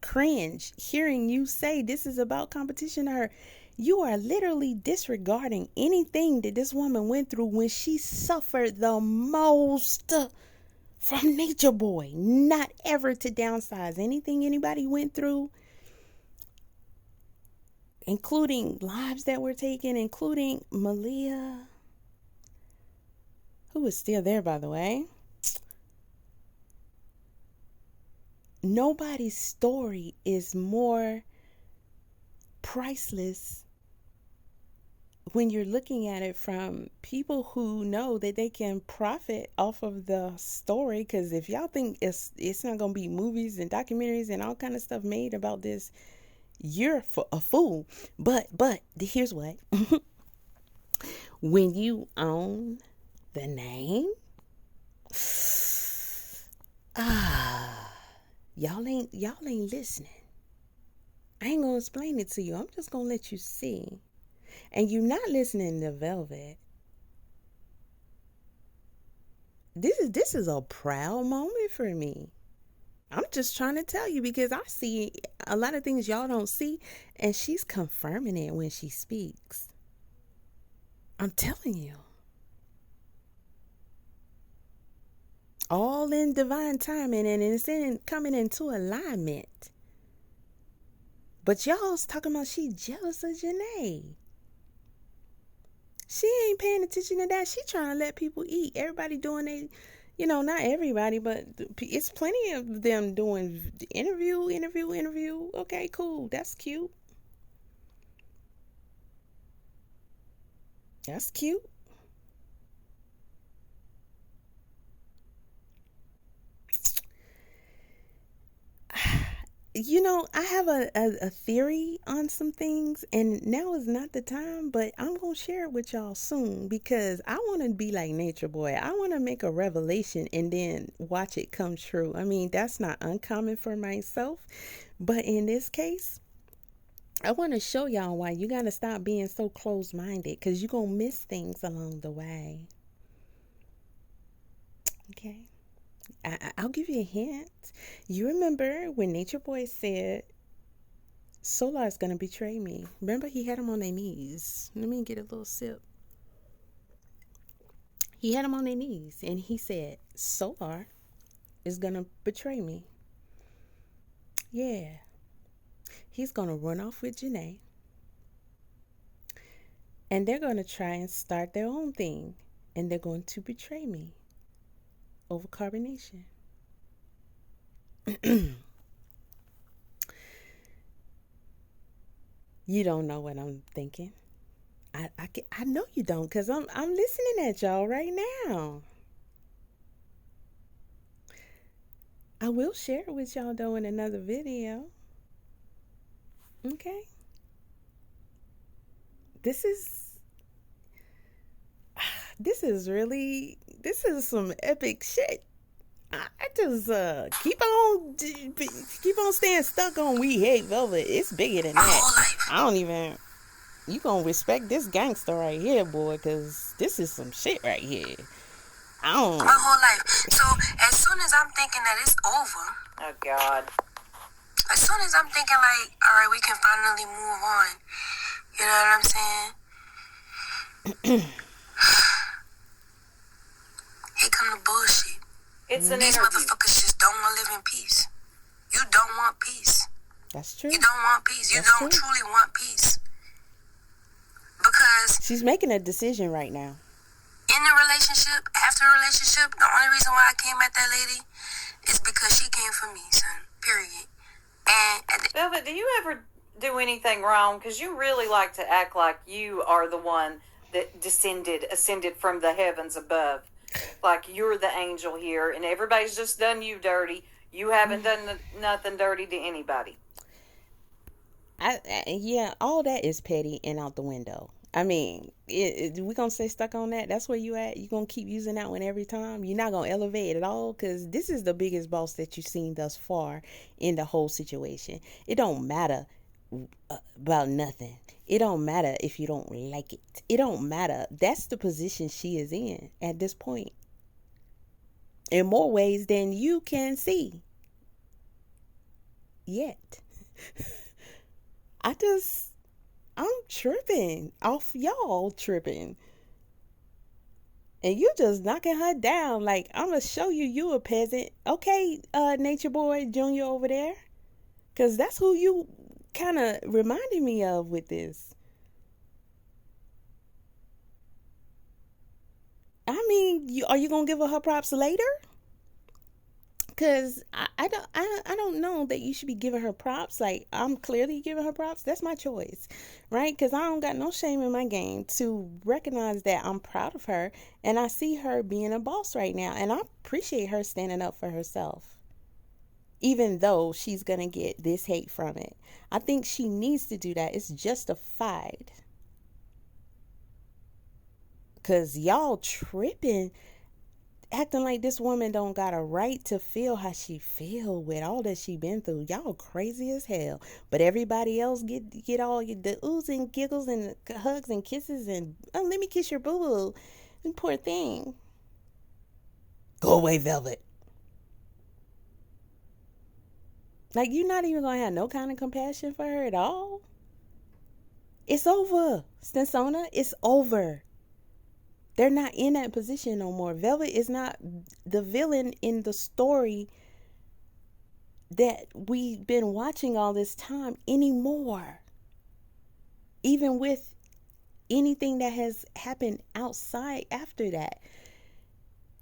cringe. Hearing you say this is about competition to her, you are literally disregarding anything that this woman went through when she suffered the most from Nature Boy. Not ever to downsize anything anybody went through, including lives that were taken, including Malia, who is still there, by the way. Nobody's story is more priceless when you're looking at it from people who know that they can profit off of the story, because if y'all think it's not gonna be movies and documentaries and all kind of stuff made about this, you're a fool. But here's what. When you own the name, y'all ain't listening. I ain't gonna explain it to you. I'm just gonna let you see. And you're not listening to Velvet. This is a proud moment for me. I'm just trying to tell you, because I see a lot of things y'all don't see, and she's confirming it when she speaks. I'm telling you. All in divine timing, and it's coming into alignment. But y'all's talking about she jealous of Janae. She ain't paying attention to that. She trying to let people eat. Everybody doing they, not everybody, but it's plenty of them doing interview. Okay, cool. That's cute. That's cute. I have a theory on some things, and now is not the time, but I'm going to share it with y'all soon, because I want to be like Nature Boy. I want to make a revelation and then watch it come true. I mean, that's not uncommon for myself, but in this case, I want to show y'all why you got to stop being so closed-minded, because you're going to miss things along the way. Okay. I'll give you a hint. You remember when Nature Boy said Solar's gonna betray me? Remember, he had him on their knees. Let me get a little sip. He had him on their knees, and he said Solar is gonna betray me. Yeah, he's gonna run off with Janae, and they're gonna try and start their own thing, and they're going to betray me over carbonation. You don't know what I'm thinking. I know you don't, because I'm listening at y'all right now. I will share it with y'all though in another video. Okay. This is some epic shit. I just keep on staying stuck on We Hate Velvet. It's bigger than that. You gonna respect this gangster right here, boy, because this is some shit right here. My whole life. So as soon as I'm thinking that it's over, oh God. As soon as I'm thinking like, all right, we can finally move on. You know what I'm saying? Here come the bullshit. It's an These interview. motherfuckers just don't want to live in peace. You don't want peace. That's true. You don't want peace. You don't truly want peace. Because she's making a decision right now. In the relationship, after a relationship, the only reason why I came at that lady is because she came for me, son. Period. And Velvet, do you ever do anything wrong? Because you really like to act like you are the one that ascended from the heavens above. Like you're the angel here, and everybody's just done you dirty. You haven't done nothing dirty to anybody. Yeah, all that is petty and out the window. I mean, we're going to stay stuck on that. That's where you at. You're going to keep using that one every time. You're not going to elevate at all, because this is the biggest boss that you've seen thus far in the whole situation. It don't matter about nothing. It don't matter if you don't like it. It don't matter. That's the position she is in at this point. In more ways than you can see. Yet. I'm tripping off y'all tripping. And you just knocking her down. Like, I'm going to show you a peasant. Okay, Nature Boy Junior over there. Because that's who you kind of reminded me of with this. I mean, are you going to give her props later? Because I don't know that you should be giving her props. Like, I'm clearly giving her props. That's my choice, right? Because I don't got no shame in my game to recognize that I'm proud of her. And I see her being a boss right now. And I appreciate her standing up for herself, even though she's going to get this hate from it. I think she needs to do that. It's justified. Because y'all tripping, acting like this woman don't got a right to feel how she feel with all that she been through. Y'all crazy as hell. But everybody else get all the oohs and giggles and hugs and kisses and, oh, let me kiss your boo-boo. Poor thing. Go away, Velvet. Like, you're not even going to have no kind of compassion for her at all? It's over, Stinsona. It's over. They're not in that position no more. Velvet is not the villain in the story that we've been watching all this time anymore. Even with anything that has happened outside after that.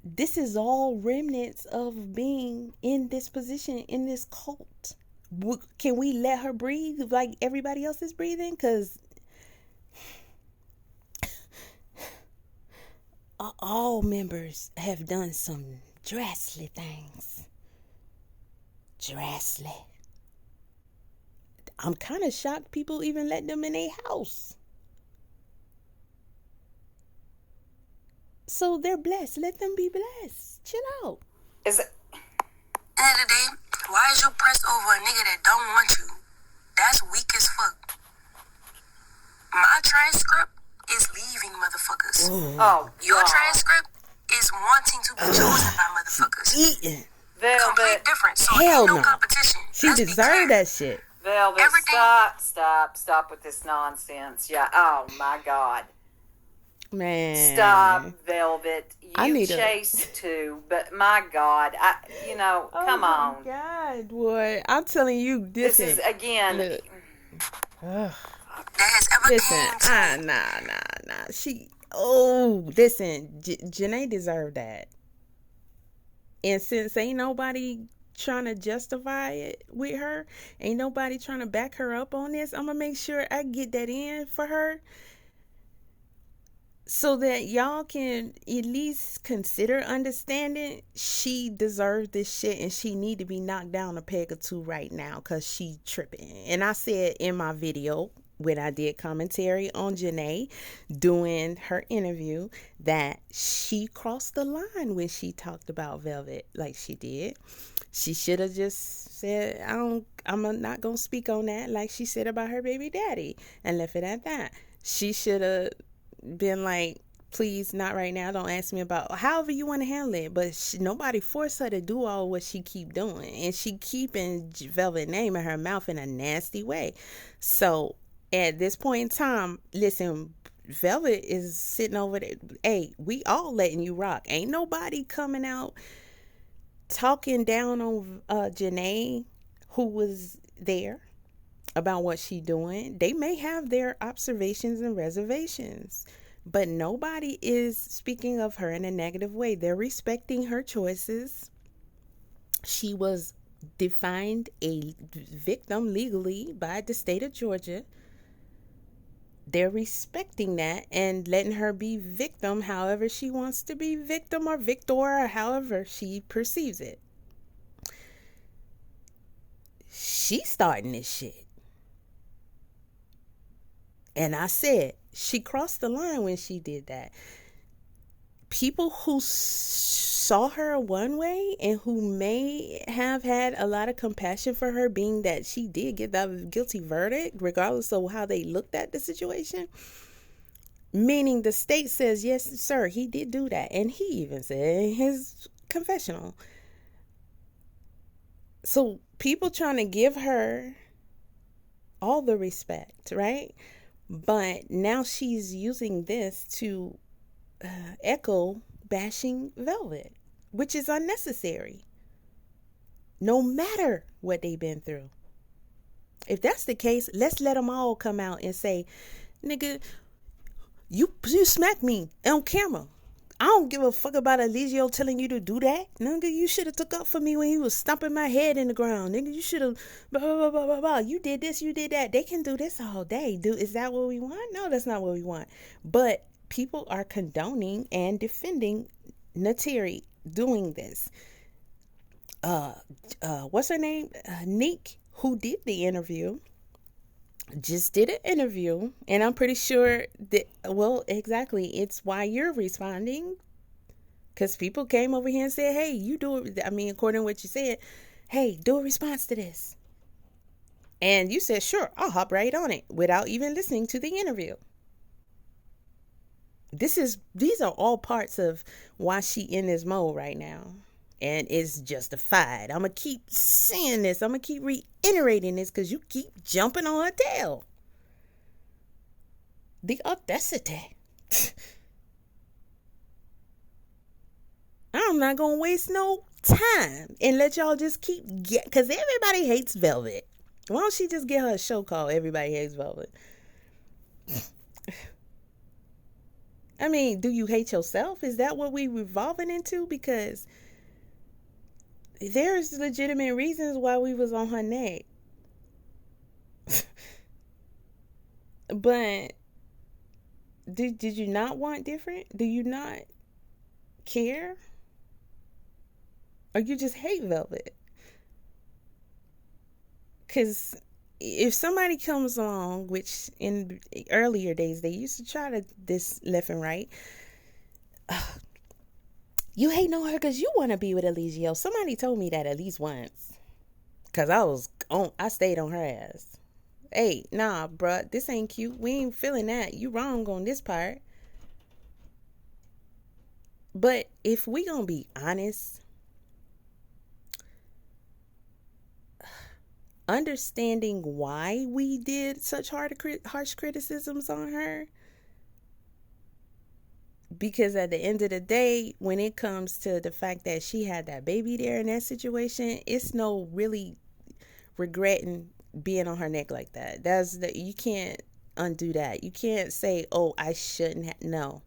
This is all remnants of being in this position, in this cult. Can we let her breathe like everybody else is breathing? Because all members have done some drastic things. Drastic. I'm kind of shocked people even let them in their house. So they're blessed. Let them be blessed. Chill out. Is it? End of the day, why is you pressed over a nigga that don't want you? That's weak as fuck. My transcript is leaving motherfuckers. Ooh. Oh, Your God. transcript is wanting to be chosen by motherfuckers. Eating. Velvet. Complete difference. So Hell ain't no no. competition. She Let's be deserved clear. that shit. Velvet, Everything- stop with this nonsense. Yeah, oh my God. Man. Stop, Velvet. I You need a- chase too, but my God, come on. Oh my God, boy. I'm telling you, This is, again, look. That has ever came to Nah. Listen, Janae deserved that. And since ain't nobody trying to justify it with her, ain't nobody trying to back her up on this, I'm going to make sure I get that in for her so that y'all can at least consider understanding she deserves this shit and she need to be knocked down a peg or two right now because she tripping. And I said in my video when I did commentary on Janae doing her interview that she crossed the line when she talked about Velvet like she did. She should have just said, I'm not going to speak on that like she said about her baby daddy and left it at that. She should have been like, please, not right now. Don't ask me about however you want to handle it. But nobody forced her to do all what she keep doing. And she keeping Velvet name in her mouth in a nasty way. So at this point in time, listen, Velvet is sitting over there. Hey, we all letting you rock. Ain't nobody coming out talking down on Janae, who was there, about what she doing. They may have their observations and reservations, but nobody is speaking of her in a negative way. They're respecting her choices. She was defined a victim legally by the state of Georgia. They're respecting that and letting her be victim however she wants to be victim or victor or however she perceives it. She's starting this shit. And I said, she crossed the line when she did that. People who saw her one way and who may have had a lot of compassion for her, being that she did get that guilty verdict, regardless of how they looked at the situation, meaning the state says, yes, sir, he did do that. And he even said in his confessional. So people trying to give her all the respect, right? But now she's using this to echo bashing Velvet, which is unnecessary. No matter what they've been through. If that's the case, let's let them all come out and say, nigga, you smacked me on camera. I don't give a fuck about Eligio telling you to do that. Nigga, you should have took up for me when he was stomping my head in the ground. Nigga, you should have blah, blah, blah, blah, blah. You did this, you did that. They can do this all day. Is that what we want? No, that's not what we want. But people are condoning and defending Nateri doing this. What's her name? Nick, who did the interview, just did an interview, and I'm pretty sure that, well, exactly, it's why you're responding, because people came over here and said, hey, you do it. I mean, according to what you said, hey, do a response to this. And you said, sure, I'll hop right on it without even listening to the interview. These are all parts of why she in this mode right now. And it's justified. I'm going to keep saying this. I'm going to keep reiterating this because you keep jumping on her tail. The audacity. I'm not going to waste no time and let y'all just keep because everybody hates Velvet. Why don't she just get her a show called Everybody Hates Velvet? I mean, do you hate yourself? Is that what we revolving into? Because there's legitimate reasons why we was on her neck. But did you not want different? Do you not care? Or you just hate Velvet? Because if somebody comes along, which in earlier days they used to try to this left and right, you hating on her because you want to be with Eligio. Somebody told me that at least once. Because I stayed on her ass. Hey, nah, bruh, this ain't cute. We ain't feeling that. You wrong on this part. But if we gonna be honest, understanding why we did such harsh criticisms on her, because at the end of the day, when it comes to the fact that she had that baby there in that situation, it's no really regretting being on her neck like that. You can't undo that. You can't say, oh, I shouldn't have. No.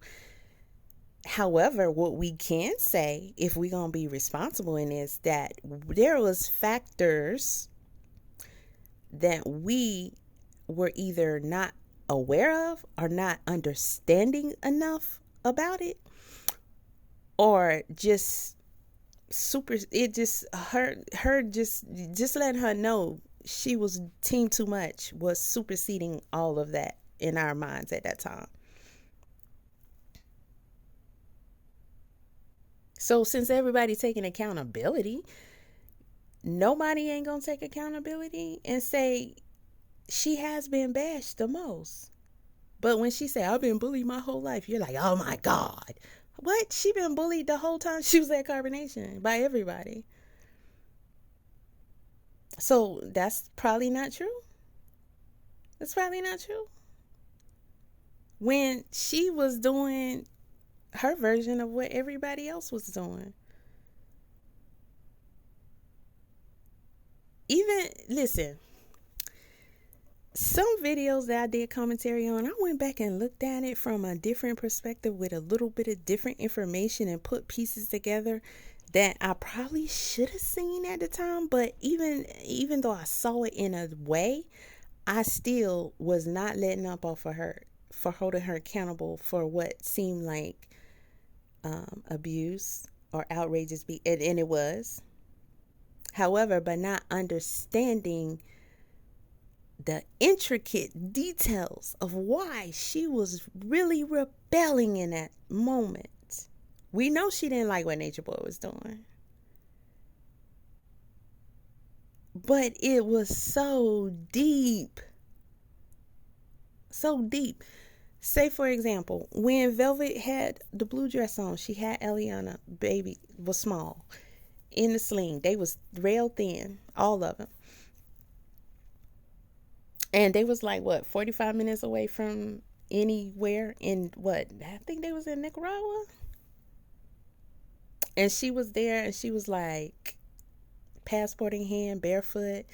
However, what we can say, if we're going to be responsible in this, that there was factors that we were either not aware of or not understanding enough about it, or just just letting her know she was team too much was superseding all of that in our minds at that time. So since everybody's taking accountability, nobody ain't gonna take accountability and say she has been bashed the most. But when she say, I've been bullied my whole life, you're like, oh my God. What? She been bullied the whole time she was at Carbonation by everybody. So that's probably not true. That's probably not true. When she was doing her version of what everybody else was doing. Even, listen, some videos that I did commentary on, I went back and looked at it from a different perspective with a little bit of different information and put pieces together that I probably should have seen at the time. But even though I saw it in a way, I still was not letting up off of her for holding her accountable for what seemed like abuse or outrageous, and it was. However, by not understanding the intricate details of why she was really rebelling in that moment. We know she didn't like what Nature Boy was doing. But it was so deep. So deep. Say, for example, when Velvet had the blue dress on, she had Eliana, baby, was small, in the sling. They was rail thin, all of them. And they was like, 45 minutes away from anywhere in I think they was in Nicaragua. And she was there and she was like, passport in hand, barefoot,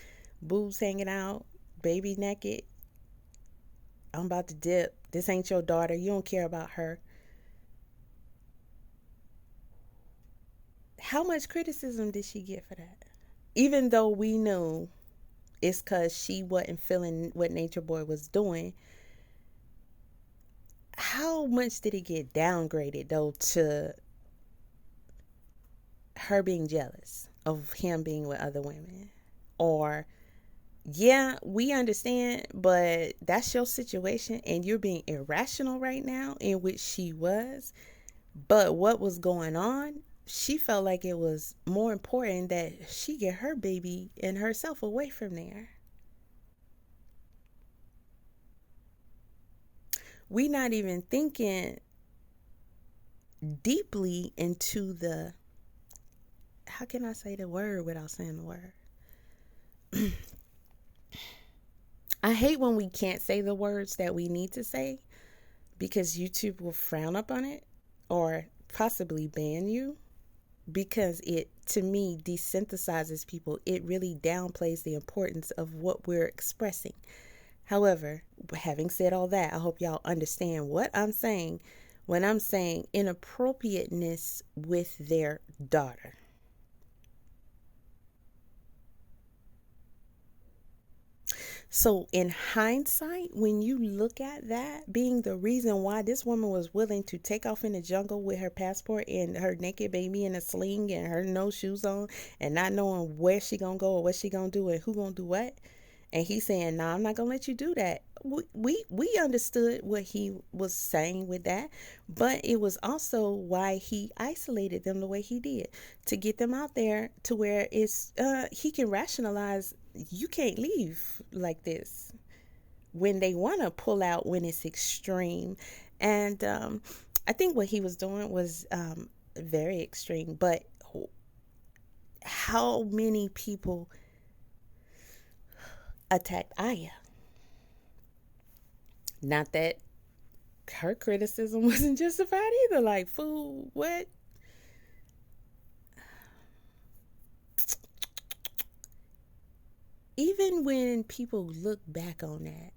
boobs hanging out, baby naked. I'm about to dip. This ain't your daughter. You don't care about her. How much criticism did she get for that? Even though we knew it's because she wasn't feeling what Nature Boy was doing, how much did it get downgraded, though, to her being jealous of him being with other women? Or, yeah, we understand, but that's your situation and you're being irrational right now, in which she was. But what was going on, she felt like it was more important that she get her baby and herself away from there. We not even thinking deeply into the, how can I say the word without saying the word? I hate when we can't say the words that we need to say, because YouTube will frown up on it or possibly ban you, because it, to me, desynthesizes people. It really downplays the importance of what we're expressing. However, having said all that, I hope y'all understand what I'm saying when I'm saying inappropriateness with their daughter. So in hindsight, when you look at that being the reason why this woman was willing to take off in the jungle with her passport and her naked baby in a sling and her no shoes on and not knowing where she gonna go or what she gonna do and who gonna do what, and he's saying, "No, I'm not gonna let you do that." We understood what he was saying with that, but it was also why he isolated them the way he did, to get them out there to where it's he can rationalize, you can't leave like this when they want to pull out when it's extreme. And I think what he was doing was very extreme, but how many people attacked Aya? Not that her criticism wasn't justified either. Like, fool, what? Even when people look back on that,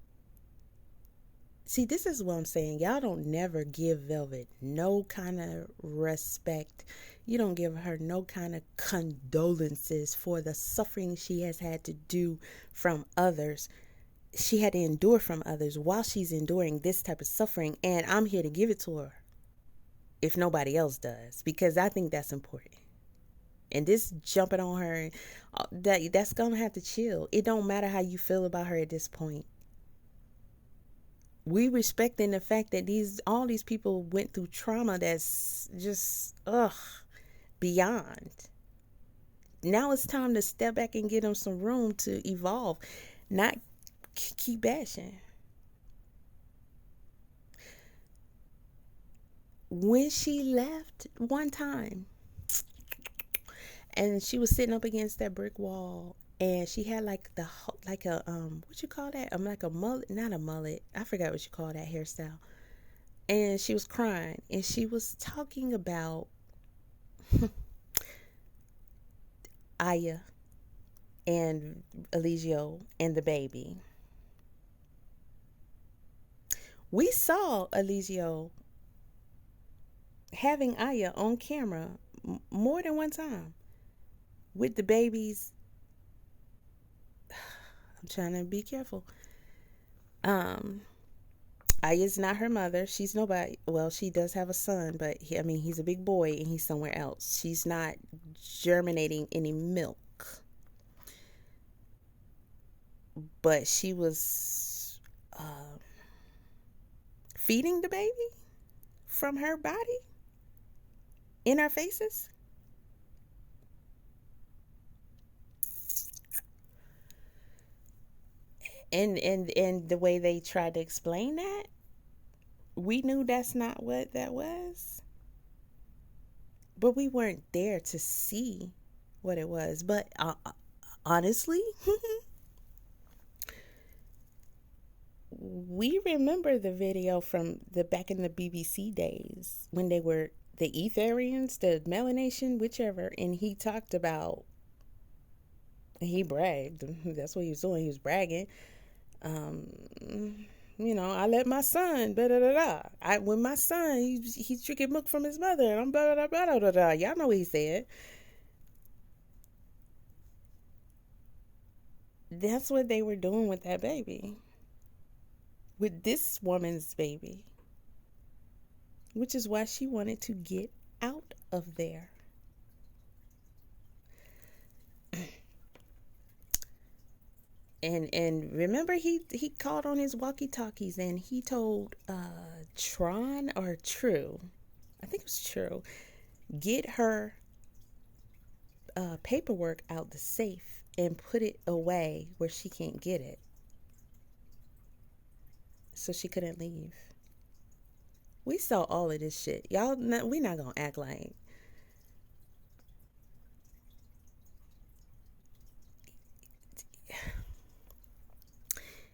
see, this is what I'm saying. Y'all don't never give Velvet no kind of respect. You don't give her no kind of condolences for the suffering she has had to do from others. She had to endure from others while she's enduring this type of suffering. And I'm here to give it to her if nobody else does, because I think that's important. And this jumping on her, that's going to have to chill. It don't matter how you feel about her at this point. We respecting the fact that all these people went through trauma that's just beyond. Now it's time to step back and give them some room to evolve, not keep bashing. When she left one time, and she was sitting up against that brick wall, and she had like a what you call that? Like a mullet, not a mullet. I forgot what you call that hairstyle. And she was crying, and she was talking about Aya and Eligio and the baby. We saw Eligio having Aya on camera more than one time with the babies. I'm trying to be careful. Aya's not her mother. She's nobody. Well, she does have a son, but he's a big boy and he's somewhere else. She's not germinating any milk. But she was feeding the baby from her body in our faces. And the way they tried to explain that, we knew that's not what that was. But we weren't there to see what it was. But honestly, we remember the video from back in the BBC days when they were the Etherians, the melanation, whichever, and he talked about, he bragged. That's what he was doing. He was bragging. I let my son, when my son, he's drinking milk from his mother, and I'm blah, blah, blah, blah, blah, blah. Y'all know what he said. that's what they were doing with that baby. With this woman's baby. Which is why she wanted to get out of there. And remember, he called on his walkie-talkies and he told Tron or True, I think it was True, get her paperwork out the safe and put it away where she can't get it, so she couldn't leave. We saw all of this shit, y'all. We're not gonna act like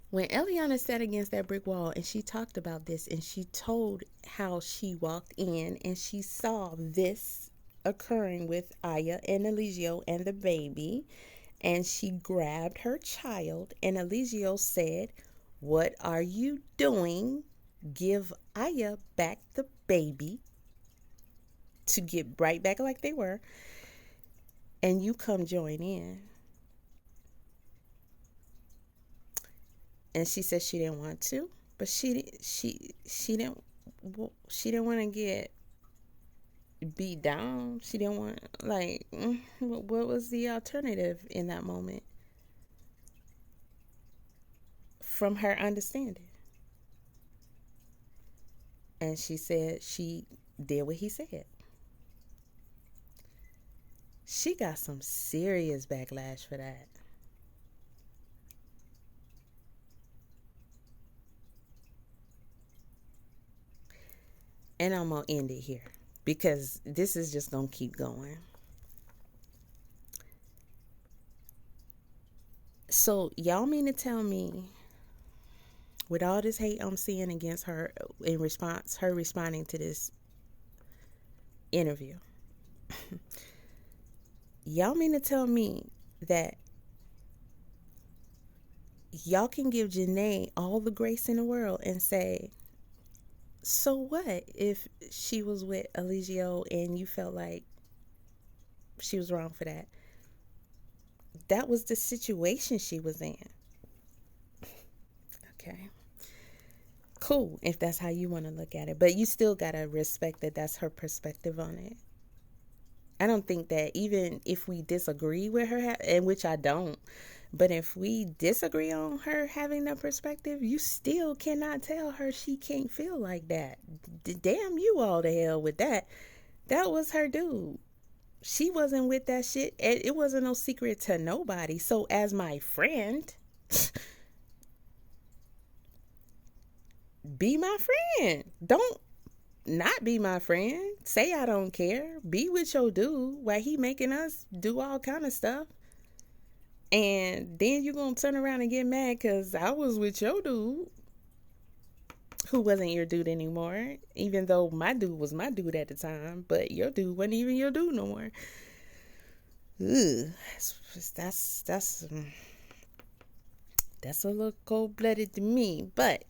when Eliana sat against that brick wall and she talked about this and she told how she walked in and she saw this occurring with Aya and Eligio and the baby, and she grabbed her child and Eligio said, "What are you doing? Give Aya back the baby," to get right back like they were, "and you come join in." And she said she didn't want to, but she didn't want to get beat down. She didn't want, like, what was the alternative in that moment? From her understanding. And she said she did what he said. She got some serious backlash for that. And I'm going to end it here because this is just going to keep going. So y'all mean to tell me, with all this hate I'm seeing against her in response, her responding to this interview, y'all mean to tell me that y'all can give Janae all the grace in the world and say, so what if she was with Eligio and you felt like she was wrong for that? That was the situation she was in. Okay. Cool, if that's how you want to look at it. But you still got to respect that that's her perspective on it. I don't think that even if we disagree with her, and which I don't, but if we disagree on her having that perspective, you still cannot tell her she can't feel like that. Damn you all to hell with that. That was her dude. She wasn't with that shit. It wasn't no secret to nobody. So as my friend, be my friend. Don't not be my friend. Say I don't care. Be with your dude while he making us do all kind of stuff. And then you gonna turn around and get mad because I was with your dude who wasn't your dude anymore, even though my dude was my dude at the time, but your dude wasn't even your dude no more. Ugh, that's a little cold-blooded to me. But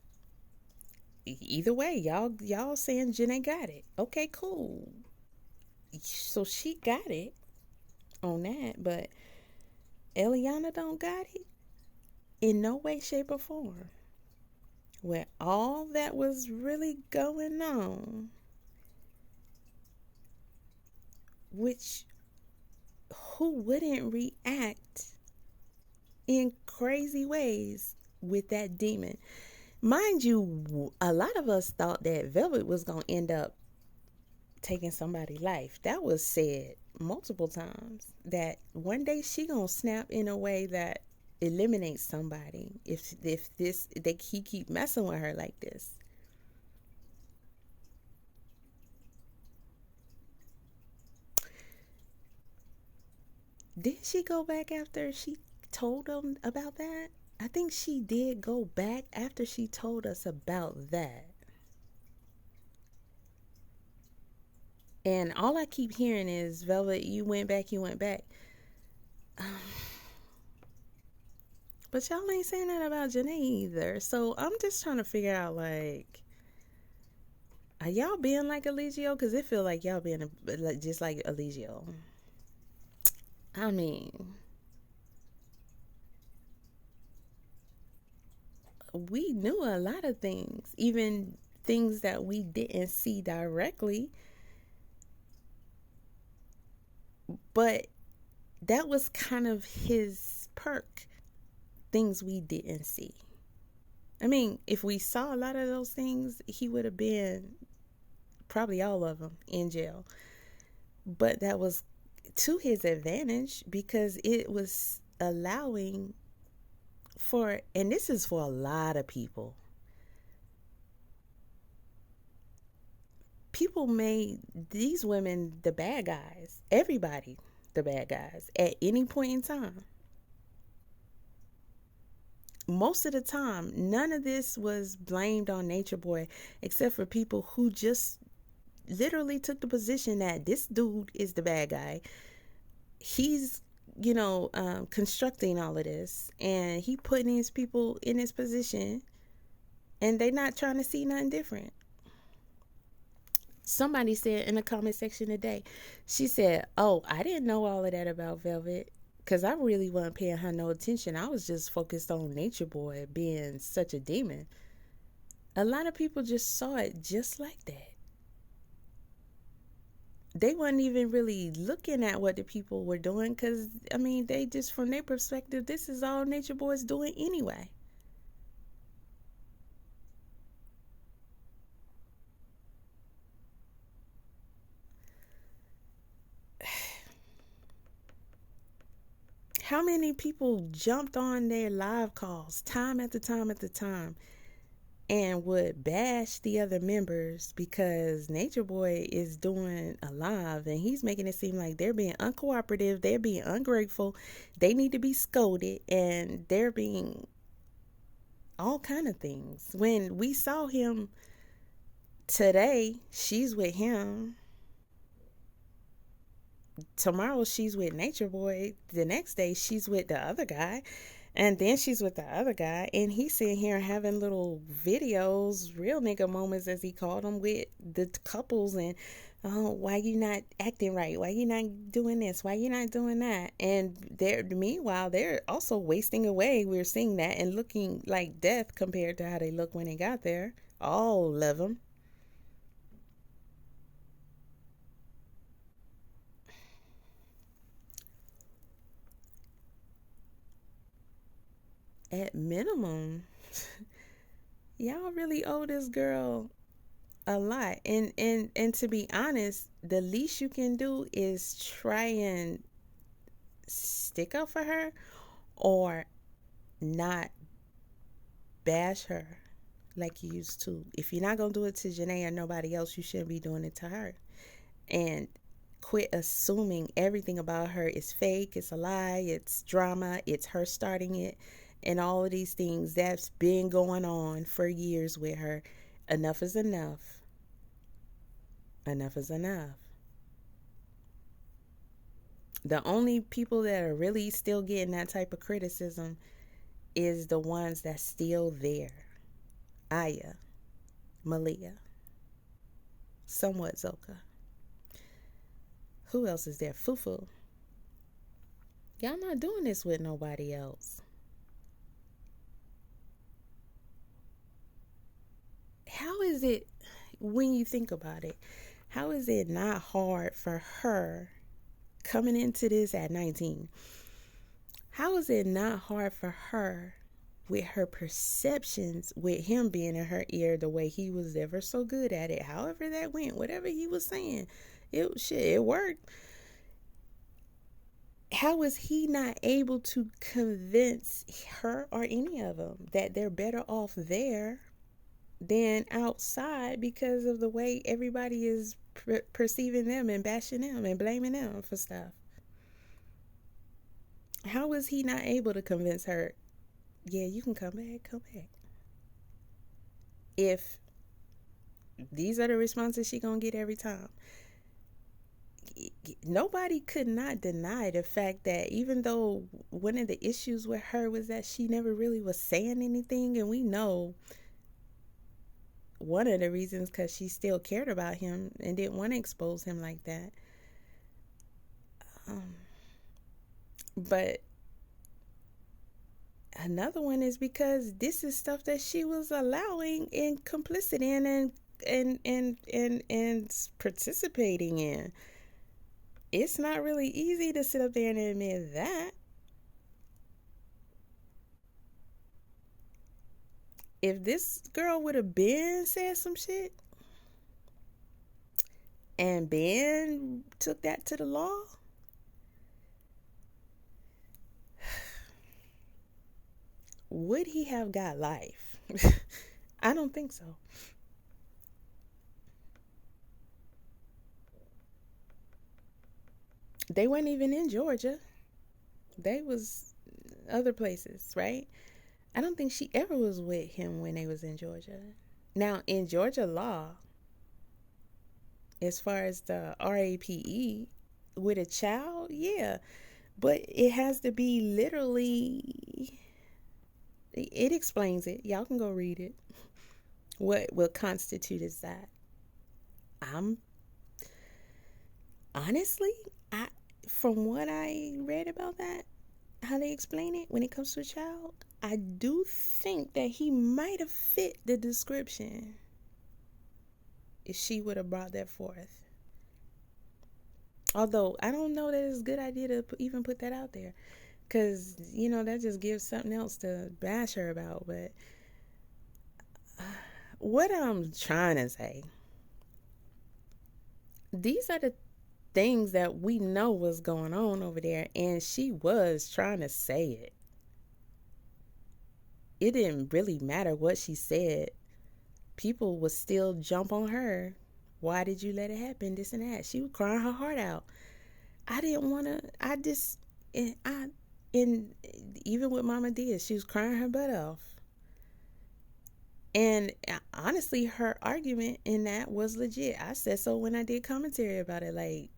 either way, y'all saying Janae got it. Okay, cool. So she got it on that, but Eliana don't got it in no way, shape, or form. When all that was really going on, which who wouldn't react in crazy ways with that demon? Mind you, a lot of us thought that Velvet was going to end up taking somebody's life. That was said multiple times, that one day she gonna snap in a way that eliminates somebody if he keep messing with her like this. Didn't she go back after she told them about that? I think she did go back after she told us about that. And all I keep hearing is, Velvet, you went back. But y'all ain't saying that about Janae either. So I'm just trying to figure out, like, are y'all being like Eligio? Because it feel like y'all being just like Eligio. I mean, we knew a lot of things, even things that we didn't see directly. But that was kind of his perk, things we didn't see. I mean, if we saw a lot of those things, he would have been, probably all of them, in jail. But that was to his advantage because it was allowing for, and this is for a lot of people. People made these women the bad guys, everybody the bad guys at any point in time. Most of the time, none of this was blamed on Nature Boy, except for people who just literally took the position that this dude is the bad guy. He's, constructing all of this, and he putting these people in this position, and they not trying to see nothing different. Somebody said in the comment section today, she said, "Oh, I didn't know all of that about Velvet, because I really wasn't paying her no attention. I was just focused on Nature Boy being such a demon." A lot of people just saw it just like that. They weren't even really looking at what the people were doing because, they just, from their perspective, this is all Nature Boy's doing anyway. How many people jumped on their live calls time after time after time and would bash the other members because Nature Boy is doing a live and he's making it seem like they're being uncooperative, they're being ungrateful, they need to be scolded, and they're being all kind of things. When we saw him today, she's with him. Tomorrow she's with Nature Boy. The next day she's with the other guy. And then she's with the other guy, and he's sitting here having little videos, real nigga moments as he called them, with the couples, and why you not acting right? Why you not doing this? Why you not doing that? And meanwhile, they're also wasting away. We're seeing that and looking like death compared to how they look when they got there. All of them. At minimum, y'all really owe this girl a lot. And to be honest, the least you can do is try and stick up for her or not bash her like you used to. If you're not going to do it to Janae or nobody else, you shouldn't be doing it to her. And quit assuming everything about her is fake, it's a lie, it's drama, it's her starting it. And all of these things that's been going on for years with her. Enough is enough. Enough is enough. The only people that are really still getting that type of criticism is the ones that's still there. Aya, Malia, somewhat Zoka. Who else is there? Fufu. Y'all not doing this with nobody else. How is it, when you think about it, how is it not hard for her coming into this at 19? How is it not hard for her with her perceptions, with him being in her ear the way he was ever so good at it, however that went, whatever he was saying, it worked. How is he not able to convince her or any of them that they're better off there than outside because of the way everybody is perceiving them and bashing them and blaming them for stuff? How is he not able to convince her, yeah, you can come back? If these are the responses she gonna get every time. Nobody could not deny the fact that even though one of the issues with her was that she never really was saying anything, and we know one of the reasons because she still cared about him and didn't want to expose him like that. But another one is because this is stuff that she was allowing and complicit in and participating in. It's not really easy to sit up there and admit that. If this girl would have been said some shit and Ben took that to the law, would he have got life? I don't think so. They weren't even in Georgia. They was other places, right? I don't think she ever was with him when they was in Georgia. Now, in Georgia law, as far as the RAPE with a child, yeah. But it has to be literally, it explains it. Y'all can go read it. What constitute is that? Honestly, from what I read about that, how they explain it when it comes to a child, I do think that he might have fit the description if she would have brought that forth. Although I don't know that it's a good idea to even put that out there, because that just gives something else to bash her about. But what I'm trying to say, these are the things that we know was going on over there, and she was trying to say it. It didn't really matter what she said. People would still jump on her. Why did you let it happen? This and that. She was crying her heart out. I didn't want to. And even with Mama Diaz, she was crying her butt off. And honestly, her argument in that was legit. I said so when I did commentary about it. Like,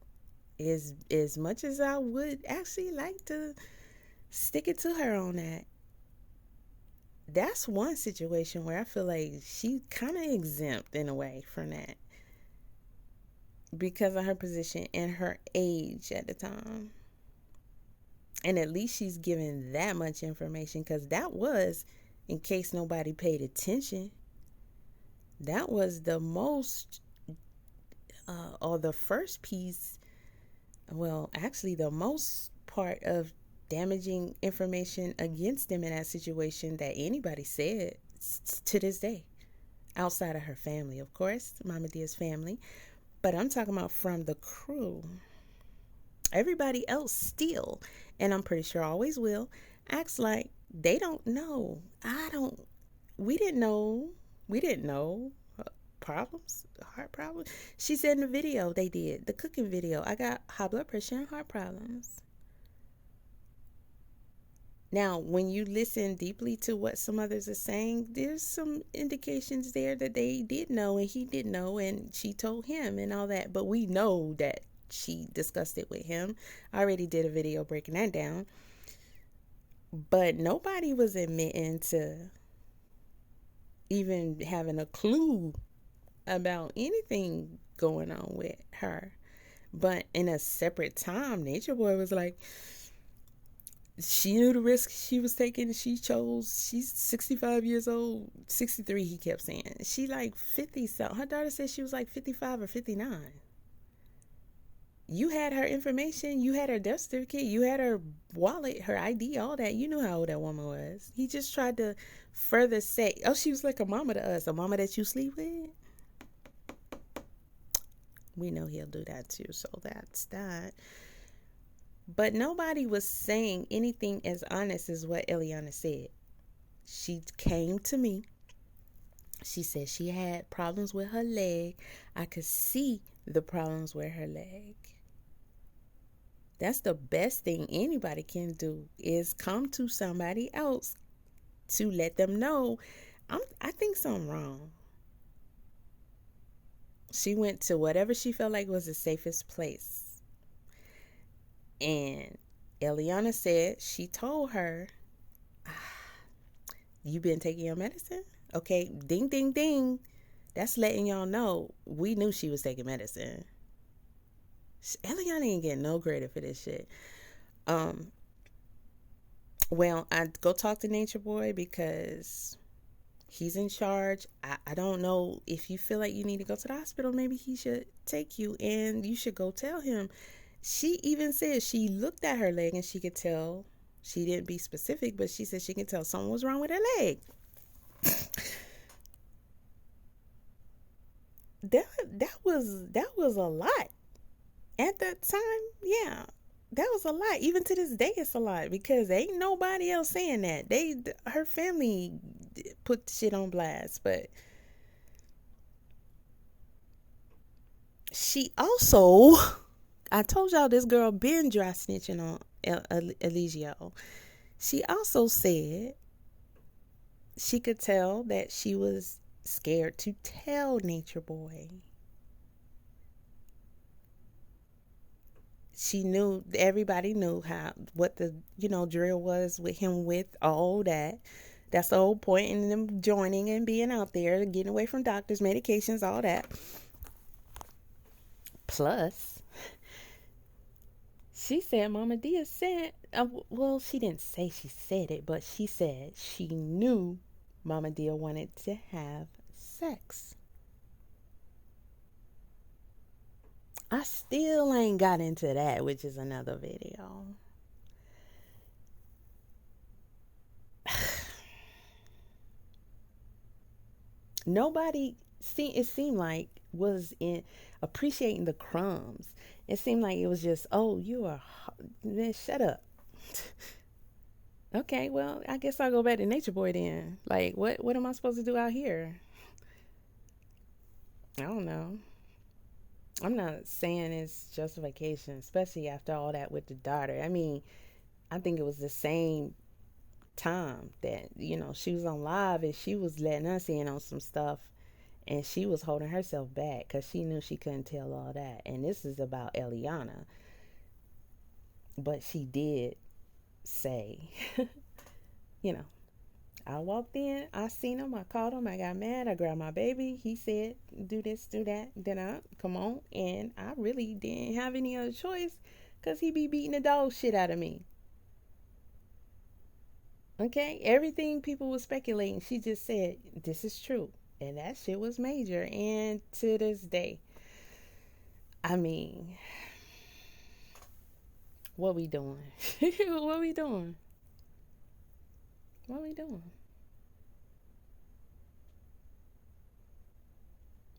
as much as I would actually like to stick it to her on that, that's one situation where I feel like she kind of exempt in a way from that because of her position and her age at the time. And at least she's given that much information, because that was, in case nobody paid attention, that was the most or the first piece, well, actually the most part of damaging information against them in that situation that anybody said to this day, outside of her family, of course, Mama Diaz's family. But I'm talking about from the crew. Everybody else still, and I'm pretty sure always will, acts like they don't know. We didn't know. Problems, heart problems. She said in the video they did, the cooking video, I got high blood pressure and heart problems. Now, when you listen deeply to what some others are saying, there's some indications there that they did know and he did know, and she told him and all that. But we know that she discussed it with him. I already did a video breaking that down. But nobody was admitting to even having a clue about anything going on with her. But in a separate time, Nature Boy was like, she knew the risk she was taking. She chose. She's 65 years old. 63, he kept saying. She like 50 something. Her daughter said she was like 55 or 59. You had her information. You had her death certificate. You had her wallet, her ID, all that. You knew how old that woman was. He just tried to further say, oh, she was like a mama to us. A mama that you sleep with. We know he'll do that too. So that's that. But nobody was saying anything as honest as what Eliana said. She came to me. She said she had problems with her leg. I could see the problems with her leg. That's the best thing anybody can do, is come to somebody else to let them know, I think something wrong. She went to whatever she felt like was the safest place. And Eliana said she told her, you been taking your medicine? Okay, ding, ding, ding. That's letting y'all know we knew she was taking medicine. Eliana ain't getting no credit for this shit. Well, I'd go talk to Nature Boy because he's in charge. I don't know if you feel like you need to go to the hospital. Maybe he should take you and you should go tell him. She even said she looked at her leg and she could tell. She didn't be specific, but she said she could tell something was wrong with her leg. That was a lot at that time. Yeah, that was a lot. Even to this day, it's a lot because ain't nobody else saying that. Her family put shit on blast, but she also, I told y'all this girl been dry snitching on Eligio. She also said she could tell that she was scared to tell Nature Boy. She knew, everybody knew what the drill was with him, with all that. That's the whole point in them joining and being out there, getting away from doctors, medications, all that. Plus, she said Mama Dia said, well, she didn't say she said it, but she said she knew Mama Dia wanted to have sex. I still ain't got into that, which is another video. Nobody, it seemed like, was appreciating the crumbs. It seemed like it was just, oh, you are, man, shut up. Okay, well, I guess I'll go back to Nature Boy then. Like, what am I supposed to do out here? I don't know. I'm not saying it's justification, especially after all that with the daughter. I mean, I think it was the same time that, she was on live and she was letting us in on some stuff and she was holding herself back because she knew she couldn't tell all that. And this is about Eliana. But she did say, I walked in, I seen him, I called him, I got mad, I grabbed my baby. He said, do this, do that. Then I come on, and I really didn't have any other choice because he be beating the dog shit out of me. Okay, everything people were speculating, she just said, this is true. And that shit was major. And to this day, I mean, what we doing? What we doing? What we doing?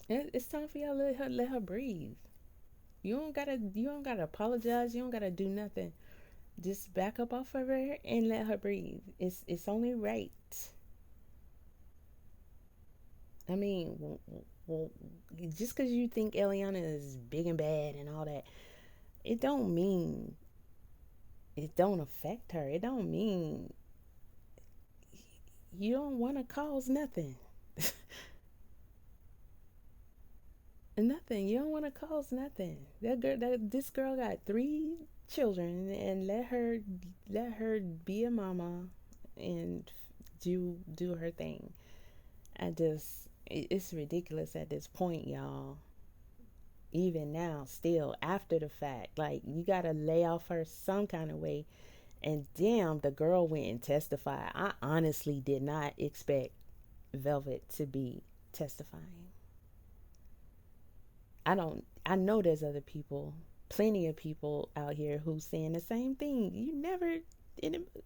It's time for y'all to let her breathe. You don't gotta apologize. You don't gotta do nothing. Just back up off of her and let her breathe. It's only right. I mean, well, just because you think Eliana is big and bad and all that, it don't mean it don't affect her. It don't mean you don't want to cause nothing. Nothing. You don't want to cause nothing. This girl got 3 children, and let her be a mama and do her thing. It's ridiculous at this point, y'all. Even now, still after the fact, like, you gotta lay off her some kind of way. And damn, the girl went and testified. I honestly did not expect Velvet to be testifying. I know there's other people, plenty of people out here who's saying the same thing. You never,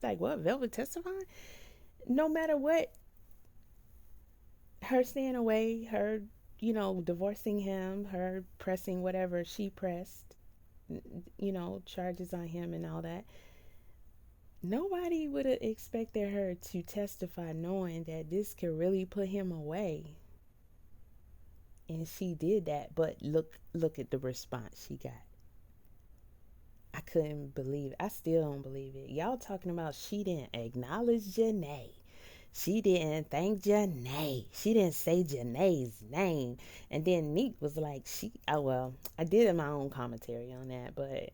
like, what, Velvet testifying? No matter what, her staying away, her, divorcing him, her pressing whatever she pressed, charges on him and all that. Nobody would have expected her to testify knowing that this could really put him away. And she did that, but look at the response she got. I couldn't believe it. I still don't believe it. Y'all talking about she didn't acknowledge Janae. She didn't thank Janae. She didn't say Janae's name. And then Neek was like, I did my own commentary on that, but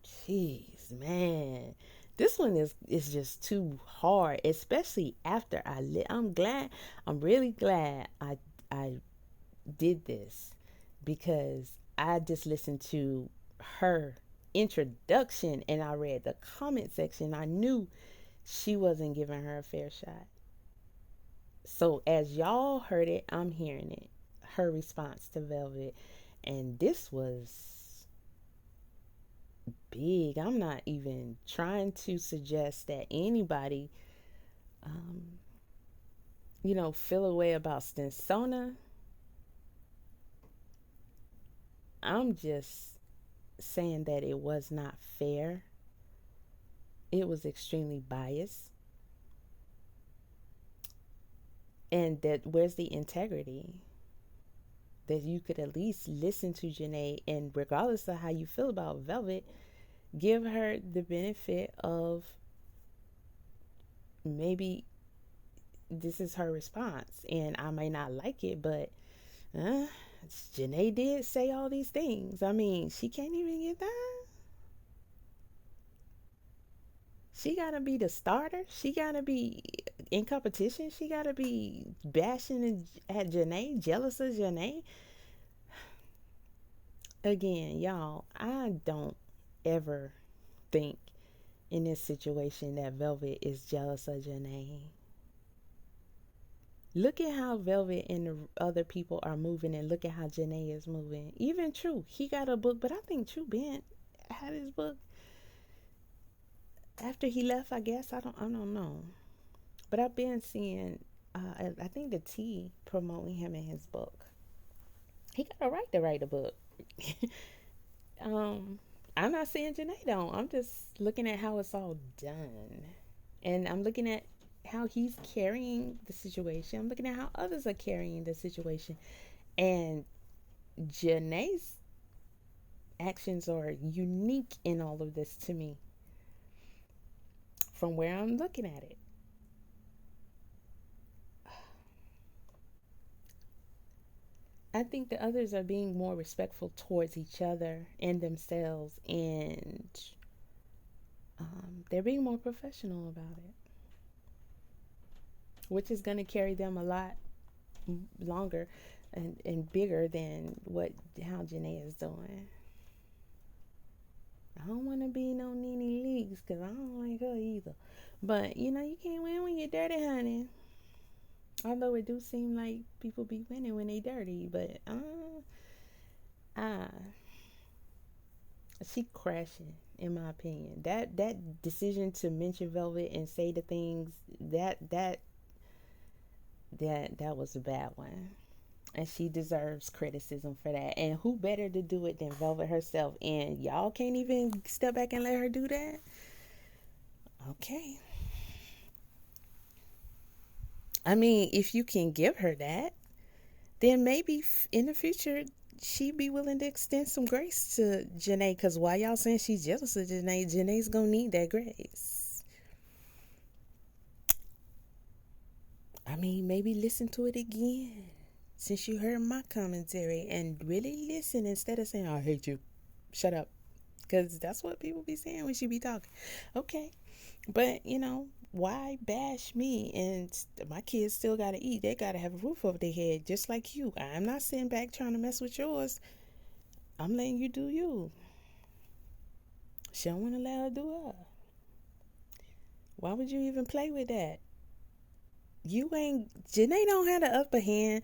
jeez, man. This one is just too hard, especially after I'm really glad I did this, because I just listened to her introduction and I read the comment section, I knew she wasn't giving her a fair shot. So as y'all heard it, I'm hearing it. Her response to Velvet. And this was big. I'm not even trying to suggest that anybody, feel a way about Stinsona. I'm just saying that it was not fair. It was extremely biased. And that where's the integrity? That you could at least listen to Janae, and regardless of how you feel about Velvet, give her the benefit of maybe this is her response. And I may not like it, but Janae did say all these things. I mean, she can't even get that. She gotta be the starter. She gotta be in competition. She gotta be bashing at Janae, jealous of Janae. Again, y'all, I don't ever think in this situation that Velvet is jealous of Janae. Look at how Velvet and the other people are moving, and look at how Janae is moving. Even True, he got a book, but I think True Ben had his book after he left, I guess. I don't know. But I've been seeing, I think the T promoting him in his book. He got a right to write a book. I'm not saying Janae don't. I'm just looking at how it's all done. And I'm looking at how he's carrying the situation. I'm looking at how others are carrying the situation. And Janae's actions are unique in all of this to me, from where I'm looking at it. I think the others are being more respectful towards each other and themselves, and they're being more professional about it, which is going to carry them a lot longer and bigger than how Janae is doing. I don't want to be no Nene Leakes because I don't like her either. But, you can't win when you're dirty, honey. Although it do seem like people be winning when they dirty. But, she crashing, in my opinion. That decision to mention Velvet and say the things, that was a bad one. And she deserves criticism for that. And who better to do it than Velvet herself? And y'all can't even step back and let her do that? Okay. I mean, if you can give her that, then maybe in the future she'd be willing to extend some grace to Janae. Because why y'all saying she's jealous of Janae? Janae's going to need that grace. I mean, maybe listen to it again. Since you heard my commentary, and really listen instead of saying, I hate you. Shut up. Because that's what people be saying when she be talking. Okay. But, why bash me? And my kids still got to eat. They got to have a roof over their head, just like you. I'm not sitting back trying to mess with yours. I'm letting you do you. She don't want to let her do her. Why would you even play with that? Janae don't have the upper hand.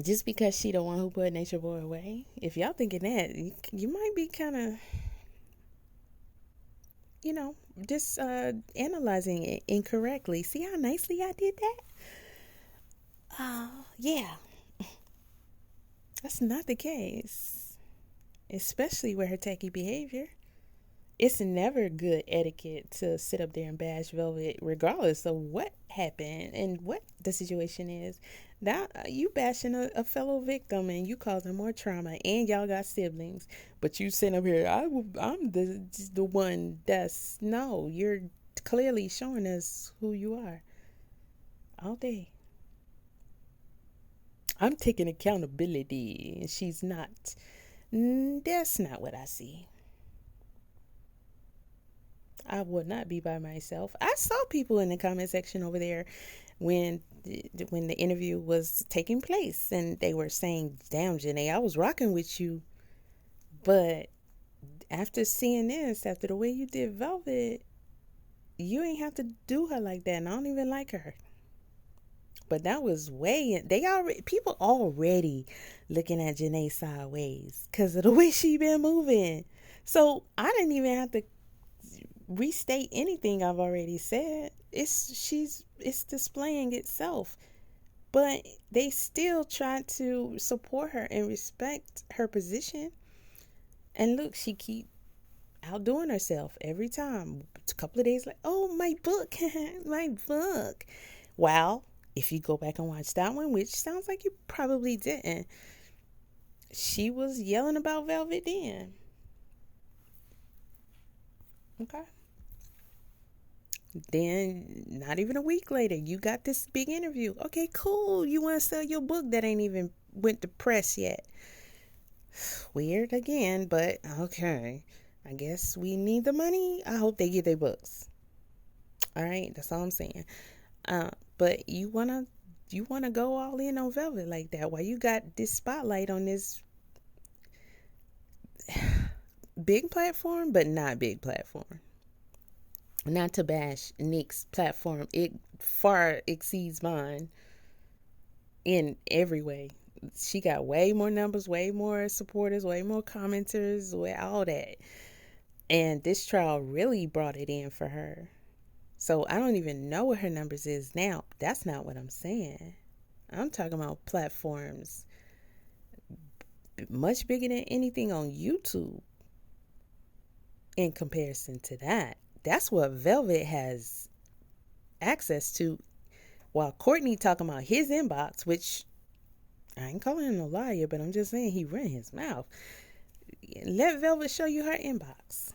Just because she the one who put Nature Boy away. If y'all thinking that, you might be kind of, just analyzing it incorrectly. See how nicely I did that? Yeah. That's not the case. Especially with her techie behavior. It's never good etiquette to sit up there and bash Velvet, regardless of what happened and what the situation is. Now, you bashing a fellow victim, and you causing more trauma, and y'all got siblings. But you sitting up here, I'm the one that's... No, you're clearly showing us who you are. All day. I'm taking accountability, and she's not. That's not what I see. I would not be by myself. I saw people in the comment section over there when the interview was taking place, and they were saying, damn, Janae, I was rocking with you, but after seeing this, after the way you did Velvet, you ain't have to do her like that. And I don't even like her. But that was people already looking at Janae sideways because of the way she been moving. So I didn't even have to restate anything I've already said. It's displaying itself. But they still try to support her and respect her position. And look, she keep outdoing herself every time. A couple of days like, oh, my book, my book. Wow. If you go back and watch that one, which sounds like you probably didn't, she was yelling about Velvet then. Okay. Then, not even a week later, you got this big interview. Okay, cool. You want to sell your book that ain't even went to press yet. Weird again, but okay. I guess we need the money. I hope they get their books. All right, that's all I'm saying. But you wanna go all in on Velvet like that? Why you got this spotlight on this big platform, but not big platform? Not to bash Nick's platform, it far exceeds mine in every way. She got way more numbers, way more supporters, way more commenters, all that. And this trial really brought it in for her. So I don't even know what her numbers is now. That's not what I'm saying. I'm talking about platforms much bigger than anything on YouTube in comparison to that. That's what Velvet has access to. While Courtney talking about his inbox, which I ain't calling him a liar, but I'm just saying he ran his mouth. Let Velvet show you her inbox.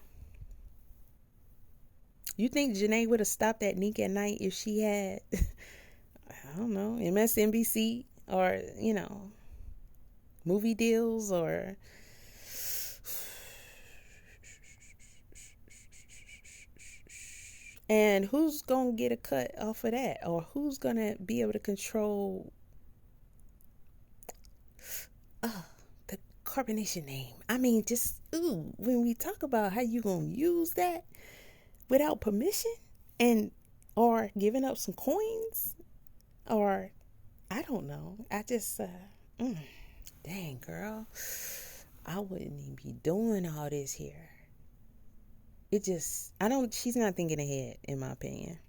You think Janae would have stopped at Nick at Night if she had, I don't know, MSNBC or, movie deals or and who's going to get a cut off of that? Or who's going to be able to control the carbonation name? I mean, just, when we talk about how you going to use that without permission or giving up some coins or I don't know. I just, dang girl, I wouldn't even be doing all this here. She's not thinking ahead, in my opinion.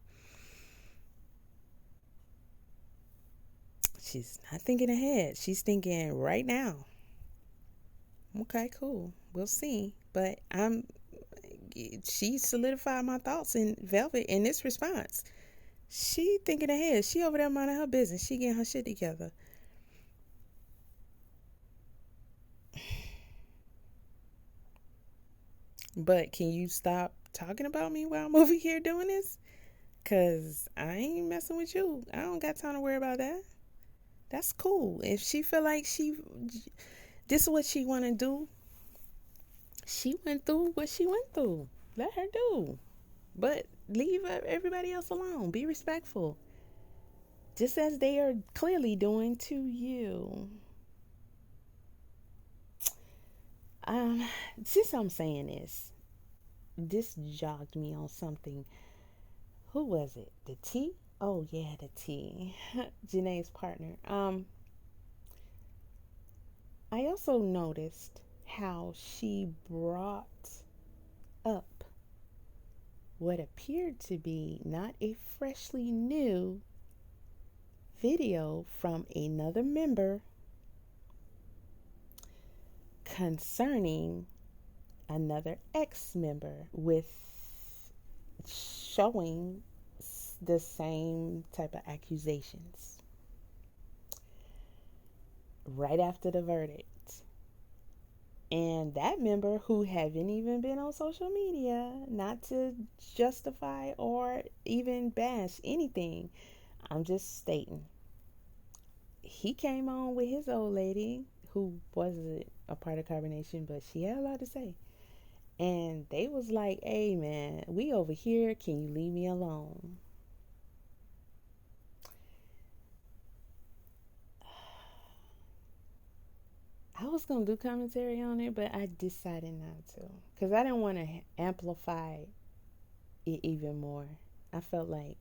She's not thinking ahead. She's thinking right now. Okay, cool. We'll see. But she solidified my thoughts in Velvet in this response. She thinking ahead. She over there minding her business. She getting her shit together. But can you stop talking about me while I'm over here doing this? Because I ain't messing with you. I don't got time to worry about that. That's cool. If she feel like this is what she want to do, she went through what she went through. Let her do. But leave everybody else alone. Be respectful. Just as they are clearly doing to you. Since I'm saying this jogged me on something. Who was it? The T? Oh yeah, the T. Janae's partner. I also noticed how she brought up what appeared to be not a freshly new video from another member concerning another ex-member with showing the same type of accusations right after the verdict. And that member, who haven't even been on social media, not to justify or even bash anything, I'm just stating, he came on with his old lady, who wasn't a part of Carbonation, but she had a lot to say. And they was like, hey man, we over here, can you leave me alone? I was going to do commentary on it, but I decided not to. Because I didn't want to amplify it even more. I felt like,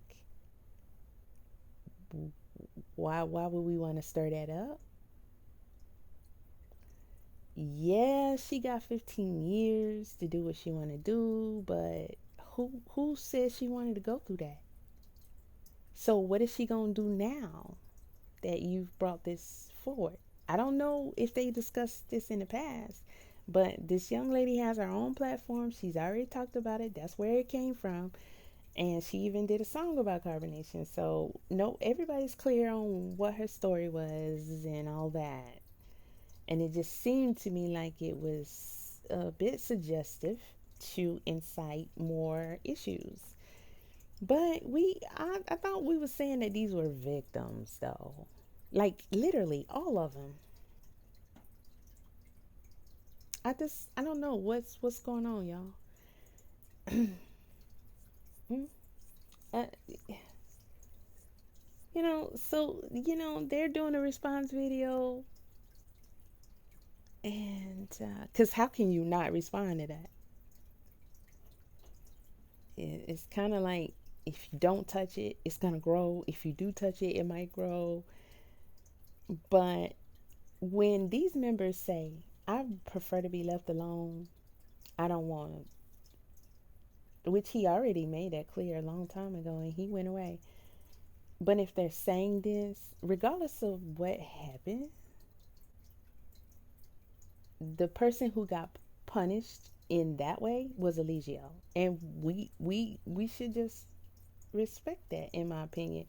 why would we want to stir that up? Yeah, she got 15 years to do what she want to do, but who said she wanted to go through that? So what is she going to do now that you've brought this forward? I don't know if they discussed this in the past, but this young lady has her own platform. She's already talked about it. That's where it came from. And she even did a song about carbonation. So, no, everybody's clear on what her story was and all that. And it just seemed to me like it was a bit suggestive to incite more issues. But I thought we were saying that these were victims, though. Like, literally, all of them. I don't know what's going on, y'all. They're doing a response video, and because how can you not respond to that? It's kind of like, if you don't touch it, it's gonna grow. If you do touch it, it might grow. But when these members say, I prefer to be left alone, I don't want to, which he already made that clear a long time ago, and he went away. But if they're saying this, regardless of what happened, the person who got punished in that way was Eligio. And we should just respect that, in my opinion,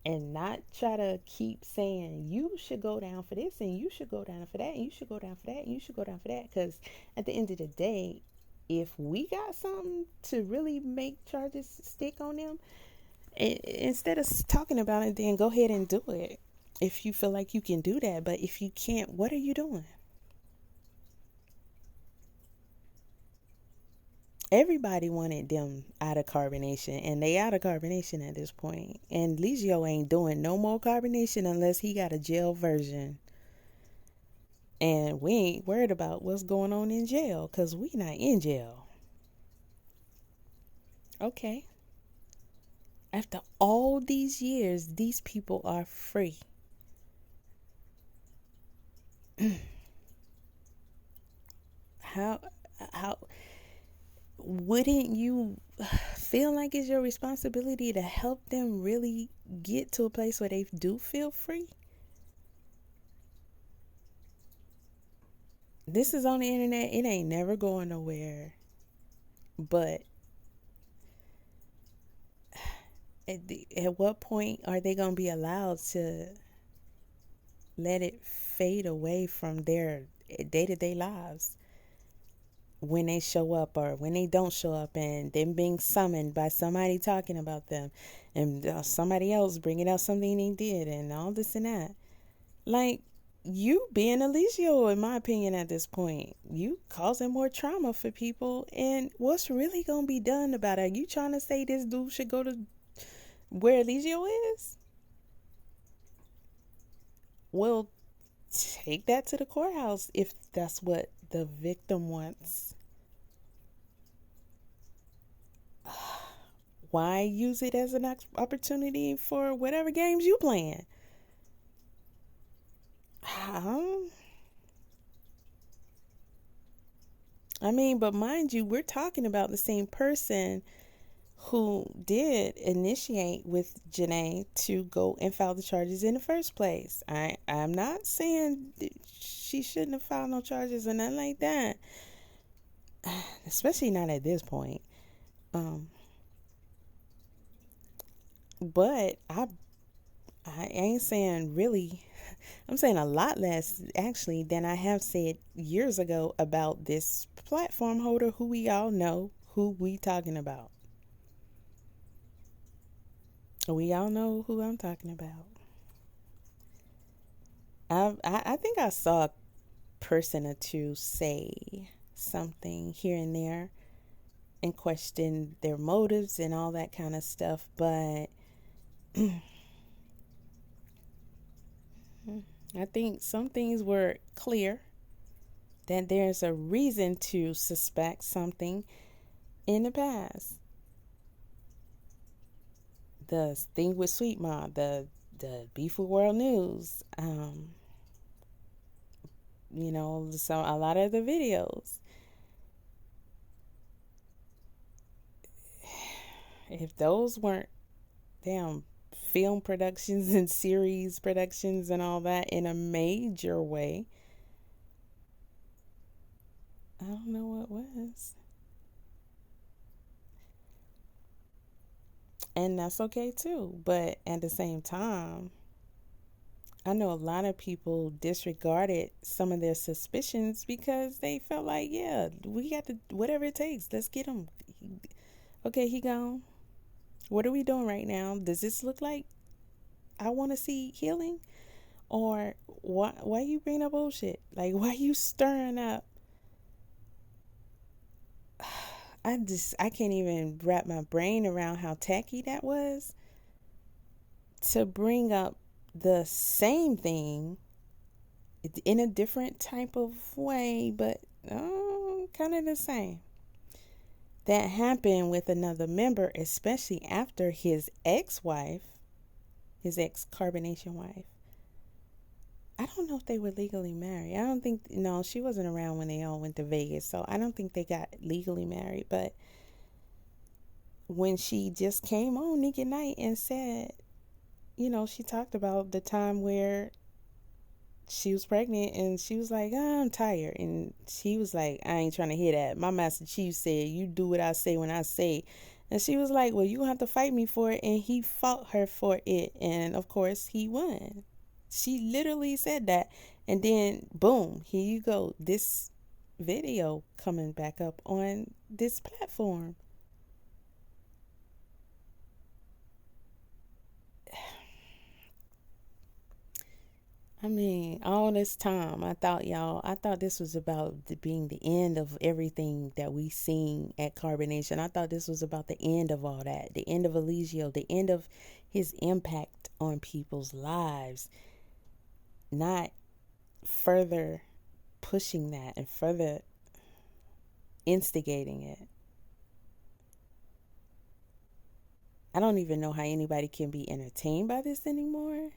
and not try to keep saying you should go down for this and you should go down for that and you should go down for that and you should go down for that. Because at the end of the day, if we got something to really make charges stick on them, instead of talking about it, then go ahead and do it if you feel like you can do that. But if you can't, what are you doing? Everybody wanted them out of carbonation, and they out of carbonation at this point. And Eligio ain't doing no more carbonation unless he got a jail version. And we ain't worried about what's going on in jail, because we not in jail. Okay. After all these years, these people are free. How wouldn't you feel like it's your responsibility to help them really get to a place where they do feel free? This is on the internet. It ain't never going nowhere. But at what point are they going to be allowed to let it fade away from their day-to-day lives? When they show up or when they don't show up, and them being summoned by somebody talking about them, and somebody else bringing out something they did, and all this and that. Like, you being Eligio, in my opinion, at this point, you causing more trauma for people. And what's really going to be done about it? Are you trying to say this dude should go to where Eligio is? Well, take that to the courthouse if that's what the victim wants. Why use it as an opportunity for whatever games you playing? I mean, but mind you, we're talking about the same person who did initiate with Janae to go and file the charges in the first place. I'm not saying she shouldn't have filed no charges or nothing like that, especially not at this point. But I ain't saying really. I'm saying a lot less, actually, than I have said years ago about this platform holder who we all know who we talking about. We all know who I'm talking about. I think I saw a person or two say something here and there and question their motives and all that kind of stuff, but I think some things were clear that there's a reason to suspect something in the past. The thing with Sweet Mom, the beef with World News, so a lot of the videos. If those weren't damn film productions and series productions and all that in a major way, I don't know what was. And that's okay too. But at the same time, I know a lot of people disregarded some of their suspicions because they felt like, yeah, we got to, whatever it takes, let's get him. Okay, he gone. What are we doing right now? Does this look like I want to see healing? Or why you bring up bullshit? Like, why you stirring up? I can't even wrap my brain around how tacky that was. To bring up the same thing in a different type of way, but kind of the same. That happened with another member, especially after his ex-wife, his ex-carbonation wife. I don't know if they were legally married. I don't think, no, she wasn't around when they all went to Vegas, so I don't think they got legally married. But when she just came on Nick at Night and said, she talked about the time where she was pregnant and she was like, I'm tired. And she was like, I ain't trying to hear that. My Master Chief said, you do what I say when I say. And she was like, well, you have to fight me for it. And he fought her for it. And of course he won. She literally said that. And then boom, here you go. This video coming back up on this platform. I mean, all this time, I thought this was about being the end of everything that we seen at Carbonation. I thought this was about the end of all that, the end of Eligio, the end of his impact on people's lives, not further pushing that and further instigating it. I don't even know how anybody can be entertained by this anymore.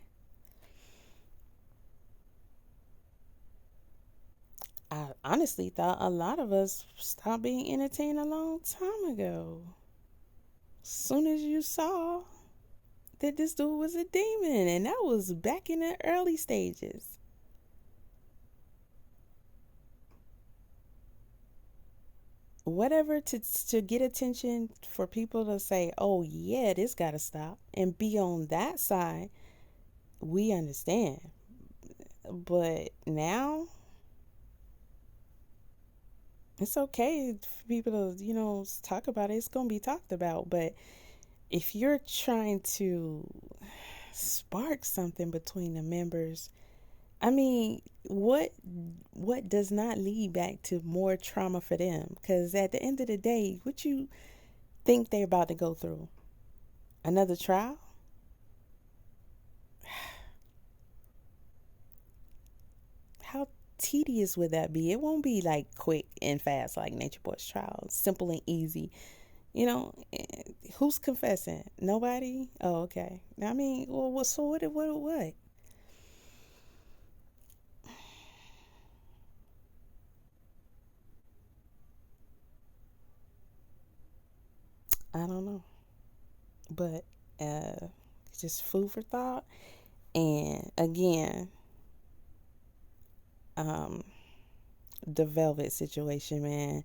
I honestly thought a lot of us stopped being entertained a long time ago. As soon as you saw that this dude was a demon, and that was back in the early stages. Whatever to get attention for people to say, oh yeah, this gotta stop, and be on that side, we understand. But now, it's okay for people to, talk about it. It's going to be talked about. But if you're trying to spark something between the members, I mean, what does not lead back to more trauma for them? Because at the end of the day, what you think they're about to go through? Another trial? How tedious would that be? It won't be like quick and fast like Nature Boy's trial. Simple and easy. Who's confessing? Nobody? Oh, okay. I mean, well, so what? I don't know. But just food for thought. And again, the Velvet situation, man.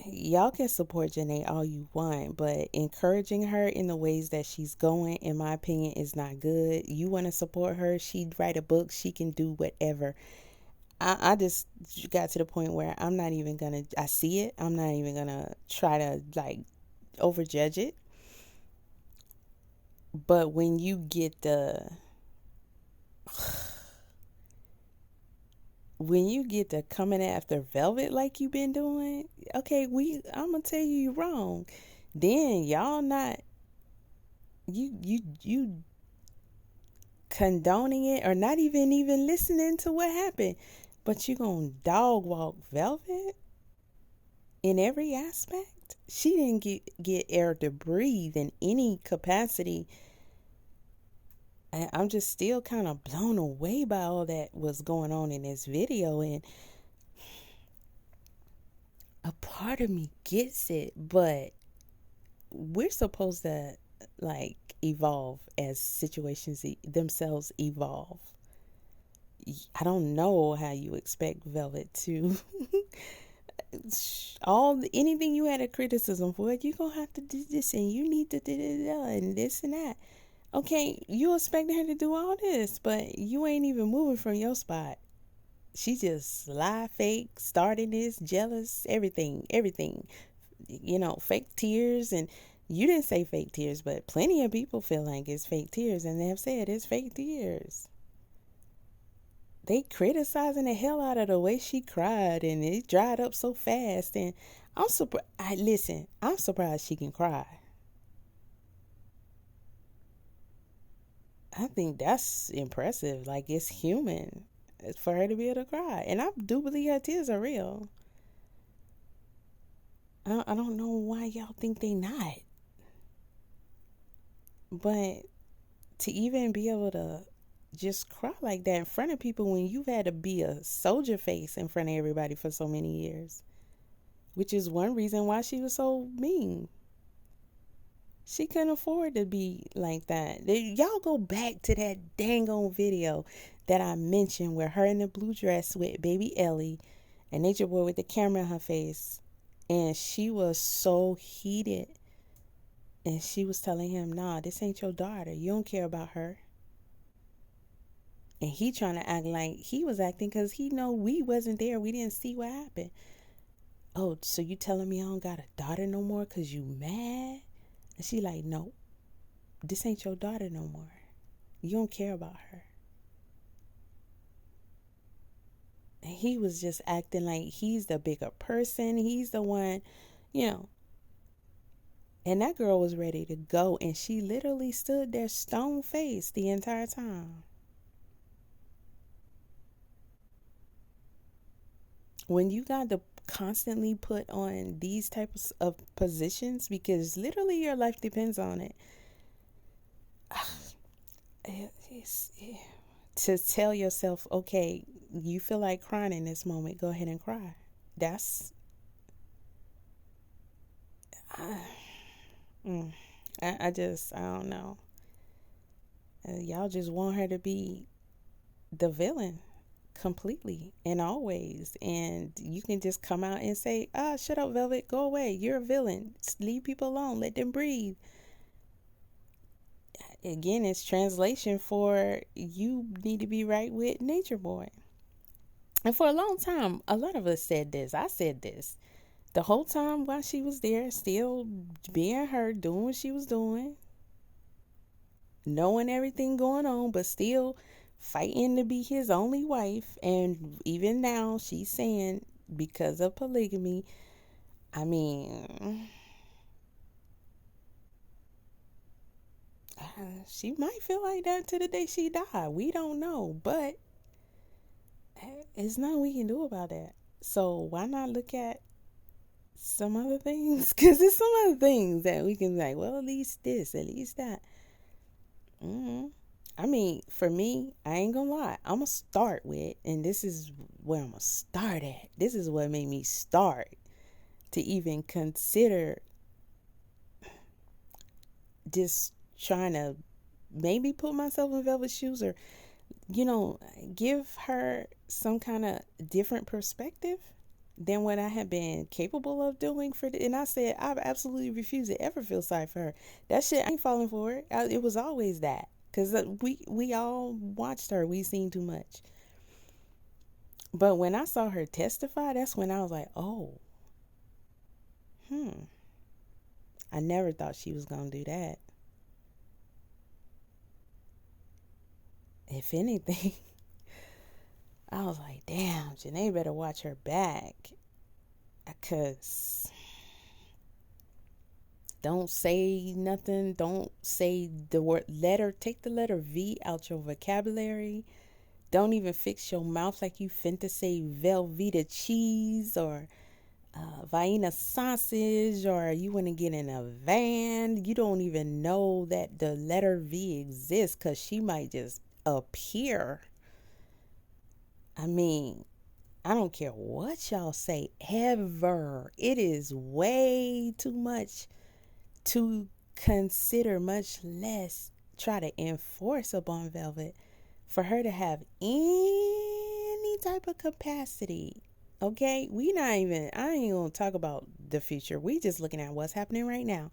Y'all can support Janae all you want, but encouraging her in the ways that she's going, in my opinion, is not good. You want to support her, she'd write a book, she can do whatever. I just got to the point where I'm not even gonna, I see it, I'm not even gonna try to overjudge it. But when you get coming after Velvet like you've been doing, okay, I'm gonna tell you you're wrong. Then y'all not you condoning it or not even listening to what happened. But you gonna dog walk Velvet in every aspect? She didn't get air to breathe in any capacity. And I'm just still kind of blown away by all that was going on in this video. And a part of me gets it, but we're supposed to like evolve as situations themselves evolve. I don't know how you expect Velvet to anything you had a criticism for, you're gonna have to do this and you need to do and this and that. Okay, you expecting her to do all this, but you ain't even moving from your spot. She just lie, fake, starting this, jealous, everything. Fake tears. And you didn't say fake tears, but plenty of people feel like it's fake tears, and they have said it's fake tears. They criticizing the hell out of the way she cried, and it dried up so fast. And I'm surprised. I'm surprised she can cry. I think that's impressive. Like, it's human for her to be able to cry. And I do believe her tears are real. I don't know why y'all think they not. But to even be able to just cry like that in front of people when you've had to be a soldier face in front of everybody for so many years, which is one reason why she was so mean. She couldn't afford to be like that. Y'all go back to that dang old video that I mentioned where her in the blue dress with baby Ellie and Nature Boy with the camera in her face. And she was so heated. And she was telling him, nah, this ain't your daughter. You don't care about her. And he trying to act like he was acting because he know we wasn't there. We didn't see what happened. Oh, so you telling me I don't got a daughter no more because you mad? And she like, no, this ain't your daughter no more. You don't care about her. And he was just acting like he's the bigger person. He's the one, And that girl was ready to go. And she literally stood there stone-faced the entire time. When you got to constantly put on these types of positions, because literally your life depends on it, to tell yourself, okay, you feel like crying in this moment, go ahead and cry. That's I don't know. Y'all just want her to be the villain completely and always, and you can just come out and say, shut up, Velvet, go away, you're a villain, just leave people alone, let them breathe. Again, it's translation for you need to be right with Nature Boy. And for a long time, a lot of us said this. I said this the whole time while she was there, still being her, doing what she was doing, knowing everything going on, but still fighting to be his only wife. And even now she's saying because of polygamy, I mean, she might feel like that to the day she died. We don't know, but it's nothing we can do about that. So why not look at some other things? Because there's some other things that we can be like, well, at least this, at least that. I mean, for me, I ain't gonna lie. I'm gonna start with, and this is where I'm gonna start at. This is what made me start to even consider just trying to maybe put myself in Velvet's shoes, or, give her some kind of different perspective than what I have been capable of doing and I said, I absolutely refuse to ever feel sorry for her. That shit, I ain't falling for it. It was always that. Because we all watched her. We seen too much. But when I saw her testify, that's when I was like, oh. I never thought she was going to do that. If anything, I was like, damn, Janae better watch her back. Because don't say nothing. Don't say the word letter. Take the letter V out your vocabulary. Don't even fix your mouth like you finna say Velveeta cheese or Vienna sausage, or you want to get in a van. You don't even know that the letter V exists because she might just appear. I mean, I don't care what y'all say ever. It is way too much to consider, much less try to enforce upon Velvet for her to have any type of capacity. Okay, I ain't gonna talk about the future. We just looking at what's happening right now.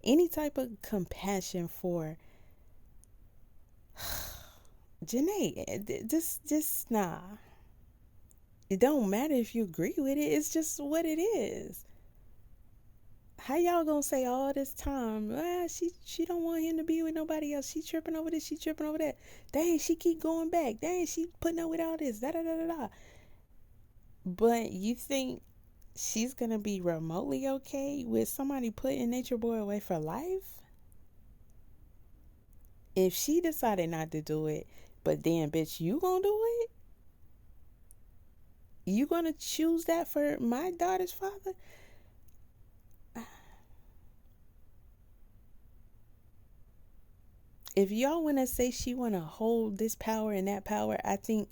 Any type of compassion for Janae, just nah. It don't matter if you agree with it. It's just what it is. How y'all gonna say all this time, she don't want him to be with nobody else. She tripping over this, she tripping over that. Dang, she keep going back. Dang, she putting up with all this. Da da da da da. But you think she's gonna be remotely okay with somebody putting Nature Boy away for life? If she decided not to do it, but then bitch, you gonna do it? You gonna choose that for my daughter's father? If y'all want to say she want to hold this power and that power, I think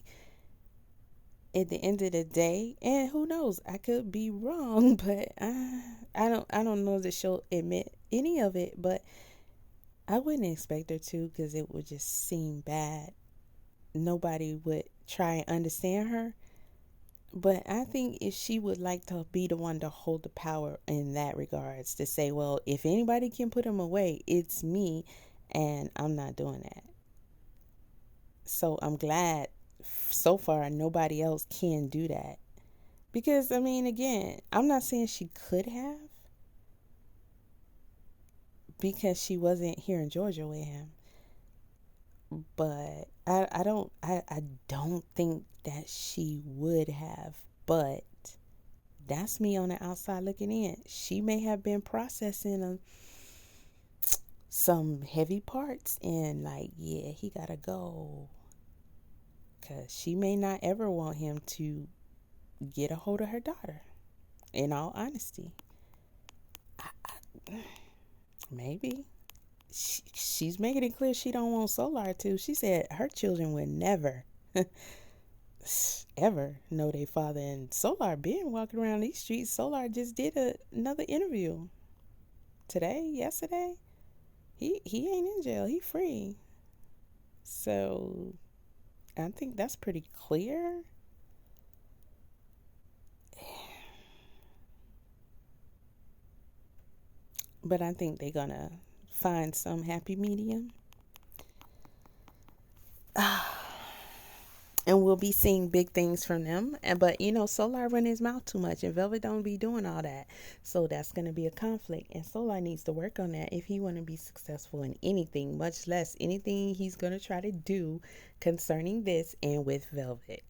at the end of the day, and who knows, I could be wrong, but I don't know that she'll admit any of it, but I wouldn't expect her to, because it would just seem bad. Nobody would try and understand her. But I think if she would like to be the one to hold the power in that regards, to say, well, if anybody can put him away, it's me, and I'm not doing that. So I'm glad so far nobody else can do that. Because, I mean, again, I'm not saying she could have, because she wasn't here in Georgia with him. But I don't think that she would have. But that's me on the outside looking in. She may have been processing some heavy parts and like, yeah, he gotta go. Because she may not ever want him to get a hold of her daughter. In all honesty. Maybe. She's making it clear she don't want Solar to. She said her children would never ever know their father. And Solar been walking around these streets. Solar just did another interview yesterday. He ain't in jail. He free. So I think that's pretty clear. But I think they're gonna find some happy medium. And we'll be seeing big things from them. But, Solar run his mouth too much, and Velvet don't be doing all that. So that's going to be a conflict. And Solar needs to work on that if he want to be successful in anything, much less anything he's going to try to do concerning this and with Velvet.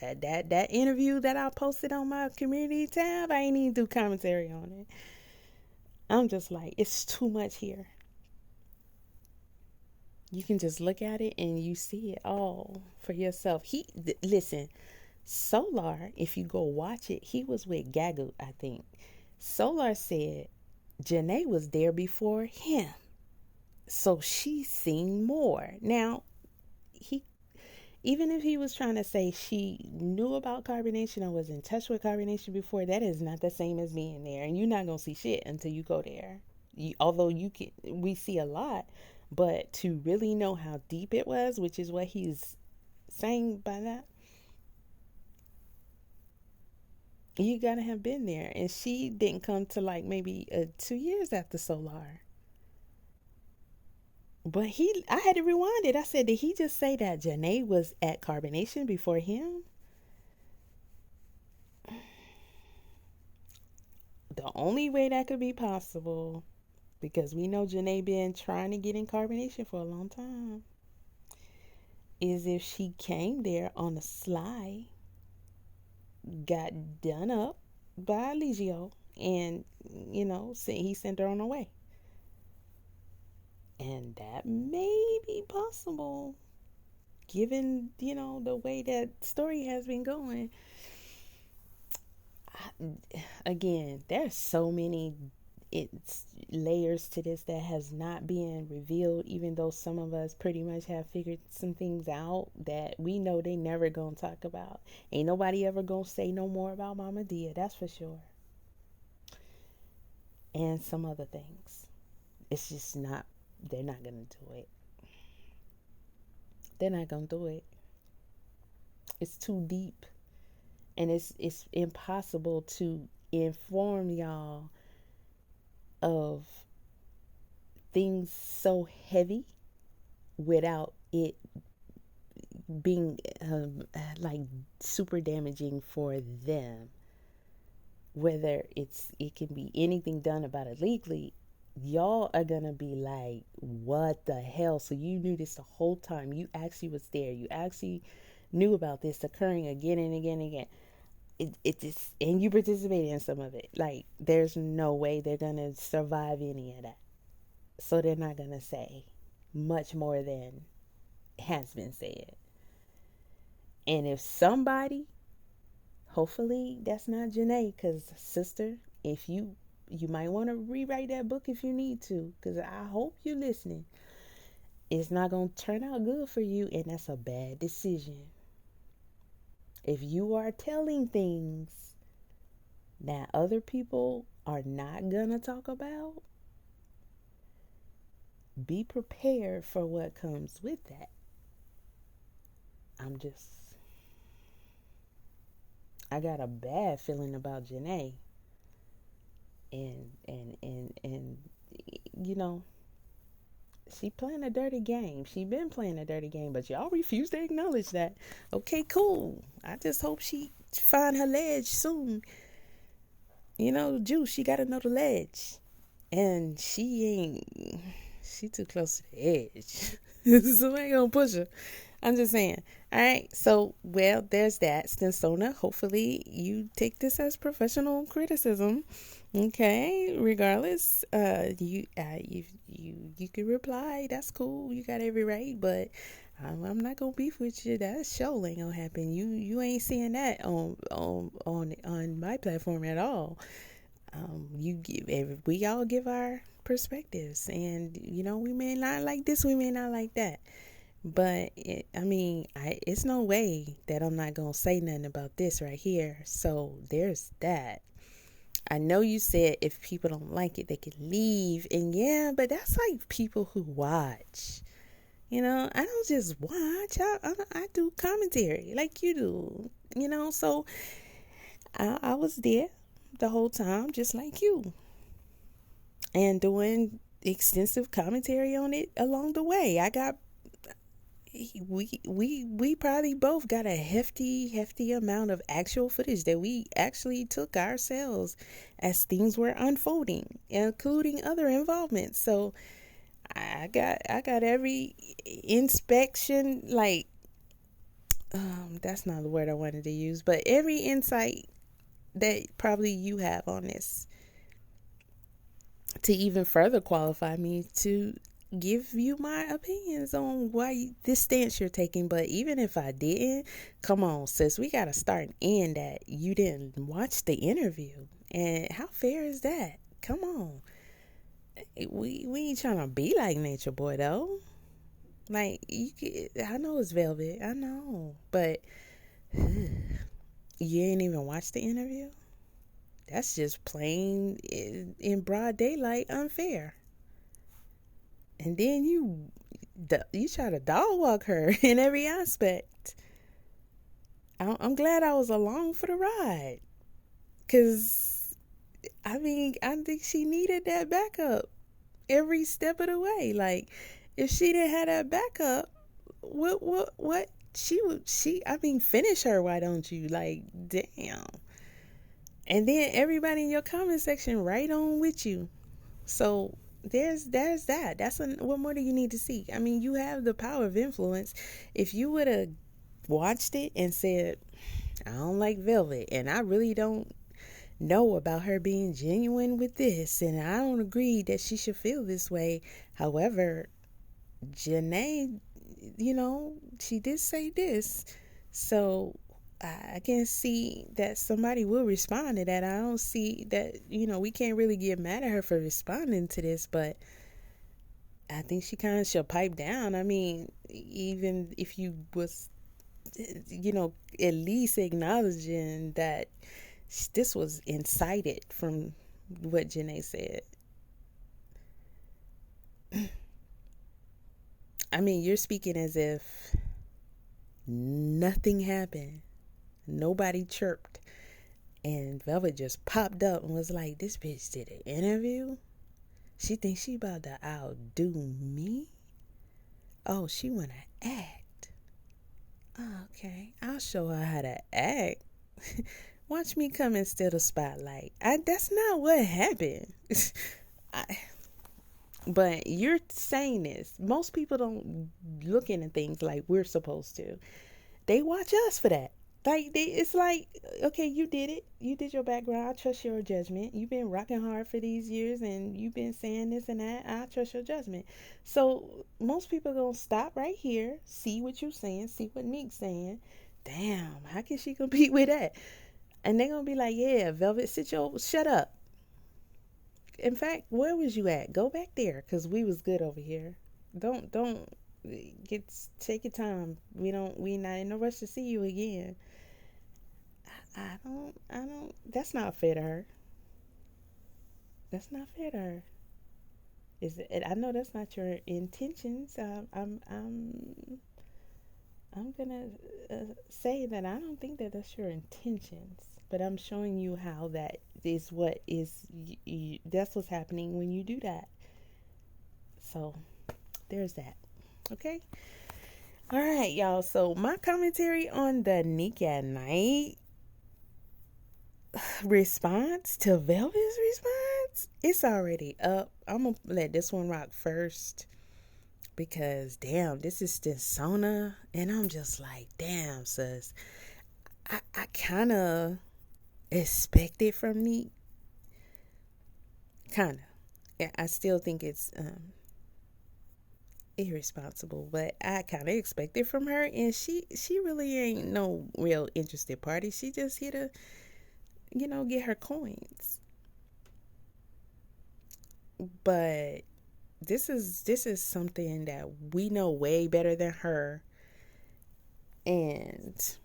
That interview that I posted on my community tab, I ain't even do commentary on it. I'm just like, it's too much here. You can just look at it and you see it all for yourself. Listen, Solar, if you go watch it, he was with Gagu, I think. Solar said Janae was there before him. So she's seen more. Now, even if he was trying to say she knew about carbonation or was in touch with carbonation before, that is not the same as being there. And you're not going to see shit until you go there. Although we see a lot. But to really know how deep it was, which is what he's saying by that, you gotta have been there. And she didn't come to like maybe 2 years after Solar. But I had to rewind it. I said, did he just say that Janae was at carbonation before him? The only way that could be possible, because we know Janae been trying to get in carbonation for a long time, is if she came there on the sly, got done up by Eligio, and, he sent her on her way. And that may be possible. given, the way that story has been going. Again, there's so many layers to this that has not been revealed, even though some of us pretty much have figured some things out that we know they never gonna talk about. Ain't nobody ever gonna say no more about Mama Dia, that's for sure. And some other things. It's just not, they're not gonna do it. They're not gonna do it. It's too deep. And it's impossible to inform y'all of things so heavy without it being like super damaging for them. Whether it can be anything done about it legally, y'all are gonna be like, what the hell? So you knew this the whole time. You actually was there. You actually knew about this occurring again and again and again. It just, and you participated in some of it. Like, there's no way they're gonna survive any of that. So they're not gonna say much more than has been said. And if somebody, hopefully that's not Janae, because sister, if you might want to rewrite that book if you need to, because I hope you're listening. It's not gonna turn out good for you, and that's a bad decision. If you are telling things that other people are not gonna talk about, be prepared for what comes with that. I got a bad feeling about Janae. And she playing a dirty game. She been playing a dirty game, but y'all refuse to acknowledge that. Okay, cool. I just hope she find her ledge soon. Juice, she gotta know the ledge. And she too close to the edge. Somebody gonna push her. I'm just saying. All right. So, well, there's that. Stinsona, hopefully you take this as professional criticism. Okay. Regardless, you can reply. That's cool. You got every right. But I'm not gonna beef with you. That show ain't gonna happen. You ain't seeing that on my platform at all. We all give our perspectives, and we may not like this, we may not like that. But it's no way that I'm not gonna say nothing about this right here. So there's that. I know you said if people don't like it, they can leave. And yeah, but that's like people who watch. I don't just watch. I do commentary like you do. So I was there the whole time, just like you. And doing extensive commentary on it along the way. We probably both got a hefty amount of actual footage that we actually took ourselves as things were unfolding, including other involvements. So I got every inspection, like that's not the word I wanted to use, but every insight that probably you have on this to even further qualify me to give you my opinions on why this stance you're taking. But even if I didn't, come on, sis, we gotta start and end that you didn't watch the interview. And how fair is that? Come on, we ain't trying to be like Nature Boy though. Like, I know it's Velvet, I know, but you ain't even watched the interview. That's just plain in broad daylight unfair. And then you try to dog walk her in every aspect. I'm glad I was along for the ride. Because, I think she needed that backup every step of the way. Like, if she didn't have that backup, what finish her, why don't you? Like, damn. And then everybody in your comment section right on with you. So there's that. What more do you need to see? You have the power of influence. If you would have watched it and said, I don't like Velvet, and I really don't know about her being genuine with this, and I don't agree that she should feel this way. However, Janae she did say this. So I can see that somebody will respond to that. I don't see that, we can't really get mad at her for responding to this, but I think she kind of should pipe down. I mean, even if you was, at least acknowledging that this was incited from what Janae said. I mean, you're speaking as if nothing happened. Nobody chirped. And Velvet just popped up and was like, this bitch did an interview? She thinks she about to outdo me? Oh, she want to act. Okay, I'll show her how to act. Watch me come and steal the spotlight. That's not what happened. But you're saying this. Most people don't look into things like we're supposed to. They watch us for that. It's like, okay, you did it. You did your background. I trust your judgment. You've been rocking hard for these years and you've been saying this and that. I trust your judgment. So most people are going to stop right here, see what you're saying, see what Meek's saying. Damn, how can she compete with that? And they're going to be like, yeah, Velvet, shut up. In fact, where was you at? Go back there, because we was good over here. Don't take your time. We not in no rush to see you again. I don't that's not fair to her. That's not fair to her. Is it? I know that's not your intentions. I'm gonna say that I don't think that that's your intentions, but I'm showing you how that is what is. That's what's happening when you do that. So there's that. Okay. All right, y'all. So my commentary on the Nick at Night response to Velvet's response, it's already up. I'm gonna let this one rock first because damn, this is Stinsona, and I'm just like, damn, sis. I kind of expect it from Nick. Kind of. Yeah, I still think it's irresponsible, but I kind of expect it from her, and she really ain't no real interested party. She just here to get her coins. But this is something that we know way better than her, and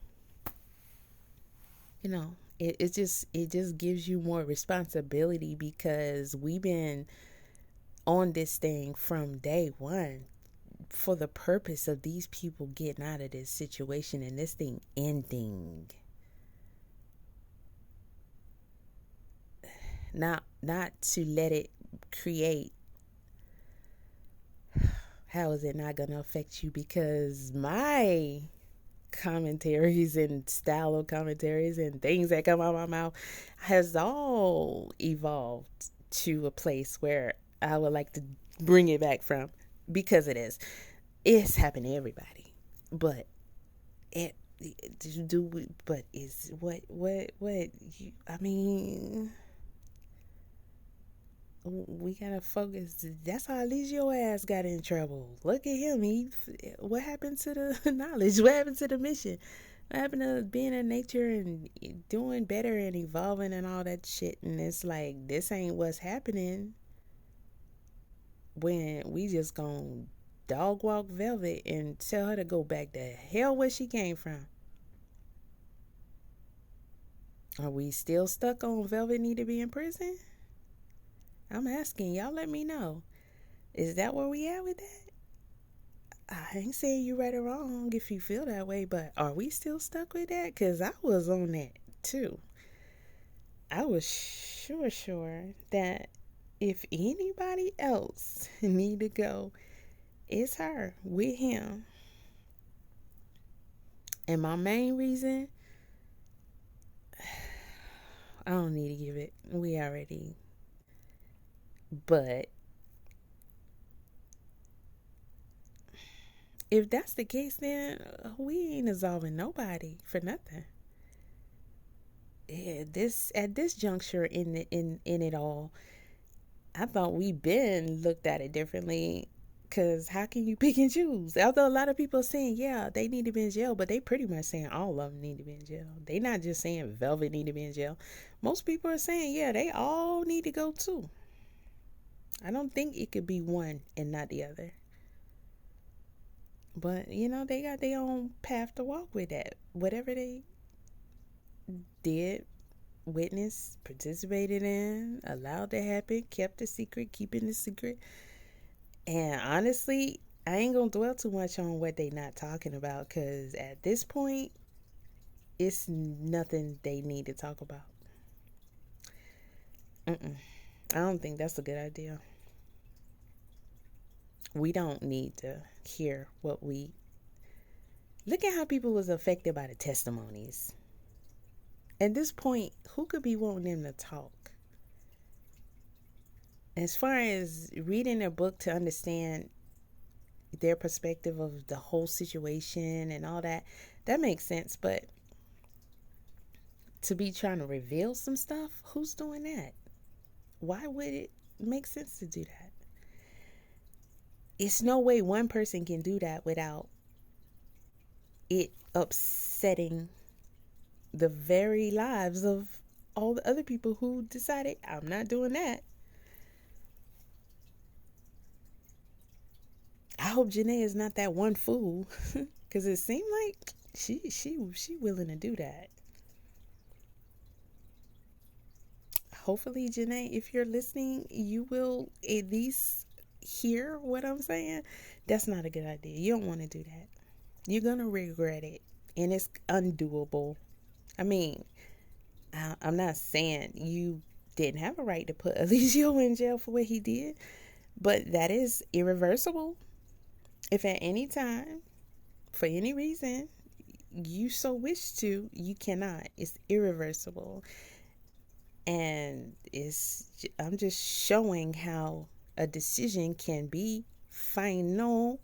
it just gives you more responsibility because we've been on this thing from day one for the purpose of these people getting out of this situation and this thing ending. Not to let it create. How is it not going to affect you? Because my commentaries and style of commentaries and things that come out of my mouth has all evolved to a place where I would like to bring it back from, because it's happened to everybody. But we gotta focus. That's how Eligio ass got in trouble. Look at him. What happened to the knowledge? What happened to the mission? What happened to being in nature and doing better and evolving and all that shit? And it's like, this ain't what's happening when we just gonna dog walk Velvet and tell her to go back to hell where she came from. Are we still stuck on Velvet need to be in prison? I'm asking y'all, let me know. Is that where we at with that? I ain't saying you right or wrong if you feel that way, but are we still stuck with that? Because I was on that too. I was sure that if anybody else need to go, it's her with him. And my main reason, I don't need to give it. We already. But if that's the case, then we ain't absolving nobody for nothing. Yeah, at this juncture in it all, I thought we been looked at it differently, Because how can you pick and choose? Although a lot of people are saying, yeah, they need to be in jail, but they pretty much saying all of them need to be in jail. They not just saying Velvet need to be in jail. Most people are saying, yeah, they all need to go too. I don't think it could be one and not the other. But, they got their own path to walk with that. Whatever they did, witnessed, participated in, allowed to happen, kept a secret, keeping the secret. And honestly, I ain't gonna dwell too much on what they not talking about, because at this point, it's nothing they need to talk about. I don't think that's a good idea. We don't need to hear look at how people was affected by the testimonies. At this point, who could be wanting them to talk? As far as reading their book to understand their perspective of the whole situation and all that, that makes sense. But to be trying to reveal some stuff, who's doing that? Why would it make sense to do that? It's no way one person can do that without it upsetting the very lives of all the other people who decided, I'm not doing that. I hope Janae is not that one fool, because it seemed like she willing to do that. Hopefully, Janae, if you're listening, you will at least hear what I'm saying. That's not a good idea. You don't want to do that. You're gonna regret it, and it's undoable. I mean, I'm not saying you didn't have a right to put Eligio in jail for what he did, but that is irreversible. If at any time, for any reason, you so wish to, you cannot. It's irreversible. And I'm just showing how a decision can be final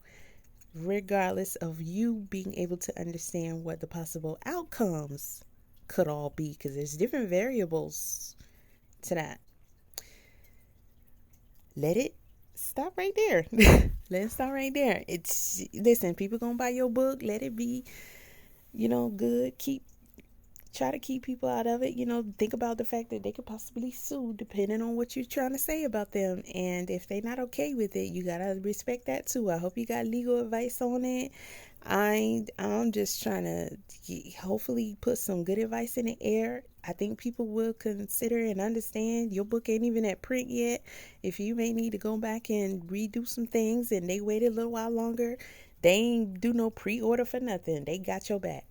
regardless of you being able to understand what the possible outcomes could all be, because there's different variables to that. Let it stop right there. Let it stop right there. Listen, people gonna buy your book. Let it be, good. Try to keep people out of it. Think about the fact that they could possibly sue depending on what you're trying to say about them. And if they're not okay with it, you gotta respect that too. I hope you got legal advice on it. I'm just trying to hopefully put some good advice in the air. I think people will consider and understand. Your book ain't even at print yet. If you may need to go back and redo some things and they waited a little while longer, they ain't do no pre-order for nothing. They got your back.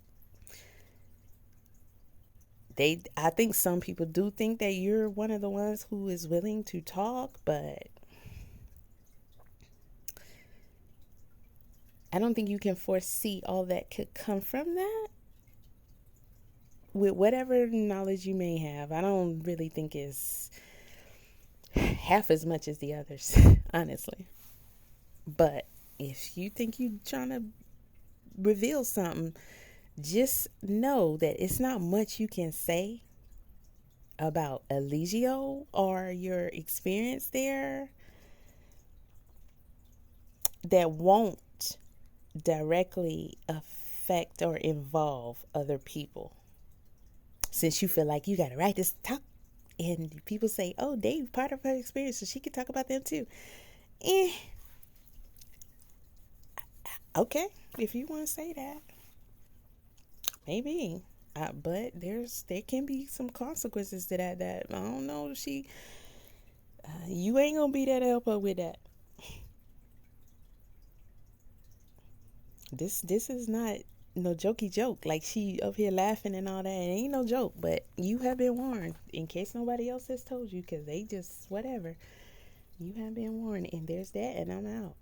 I think some people do think that you're one of the ones who is willing to talk, but I don't think you can foresee all that could come from that. With whatever knowledge you may have, I don't really think it's half as much as the others, honestly. But if you think you're trying to reveal something, just know that it's not much you can say about Eligio or your experience there that won't directly affect or involve other people. Since you feel like you got a right to talk, and people say, oh, they part of her experience, so she can talk about them too. Okay, if you want to say that. Maybe, but there can be some consequences to that. That I don't know. You ain't gonna be there to help her with that. This is not no jokey joke. Like she up here laughing and all that. It ain't no joke. But you have been warned, in case nobody else has told you, because they just whatever. You have been warned, and there's that, and I'm out.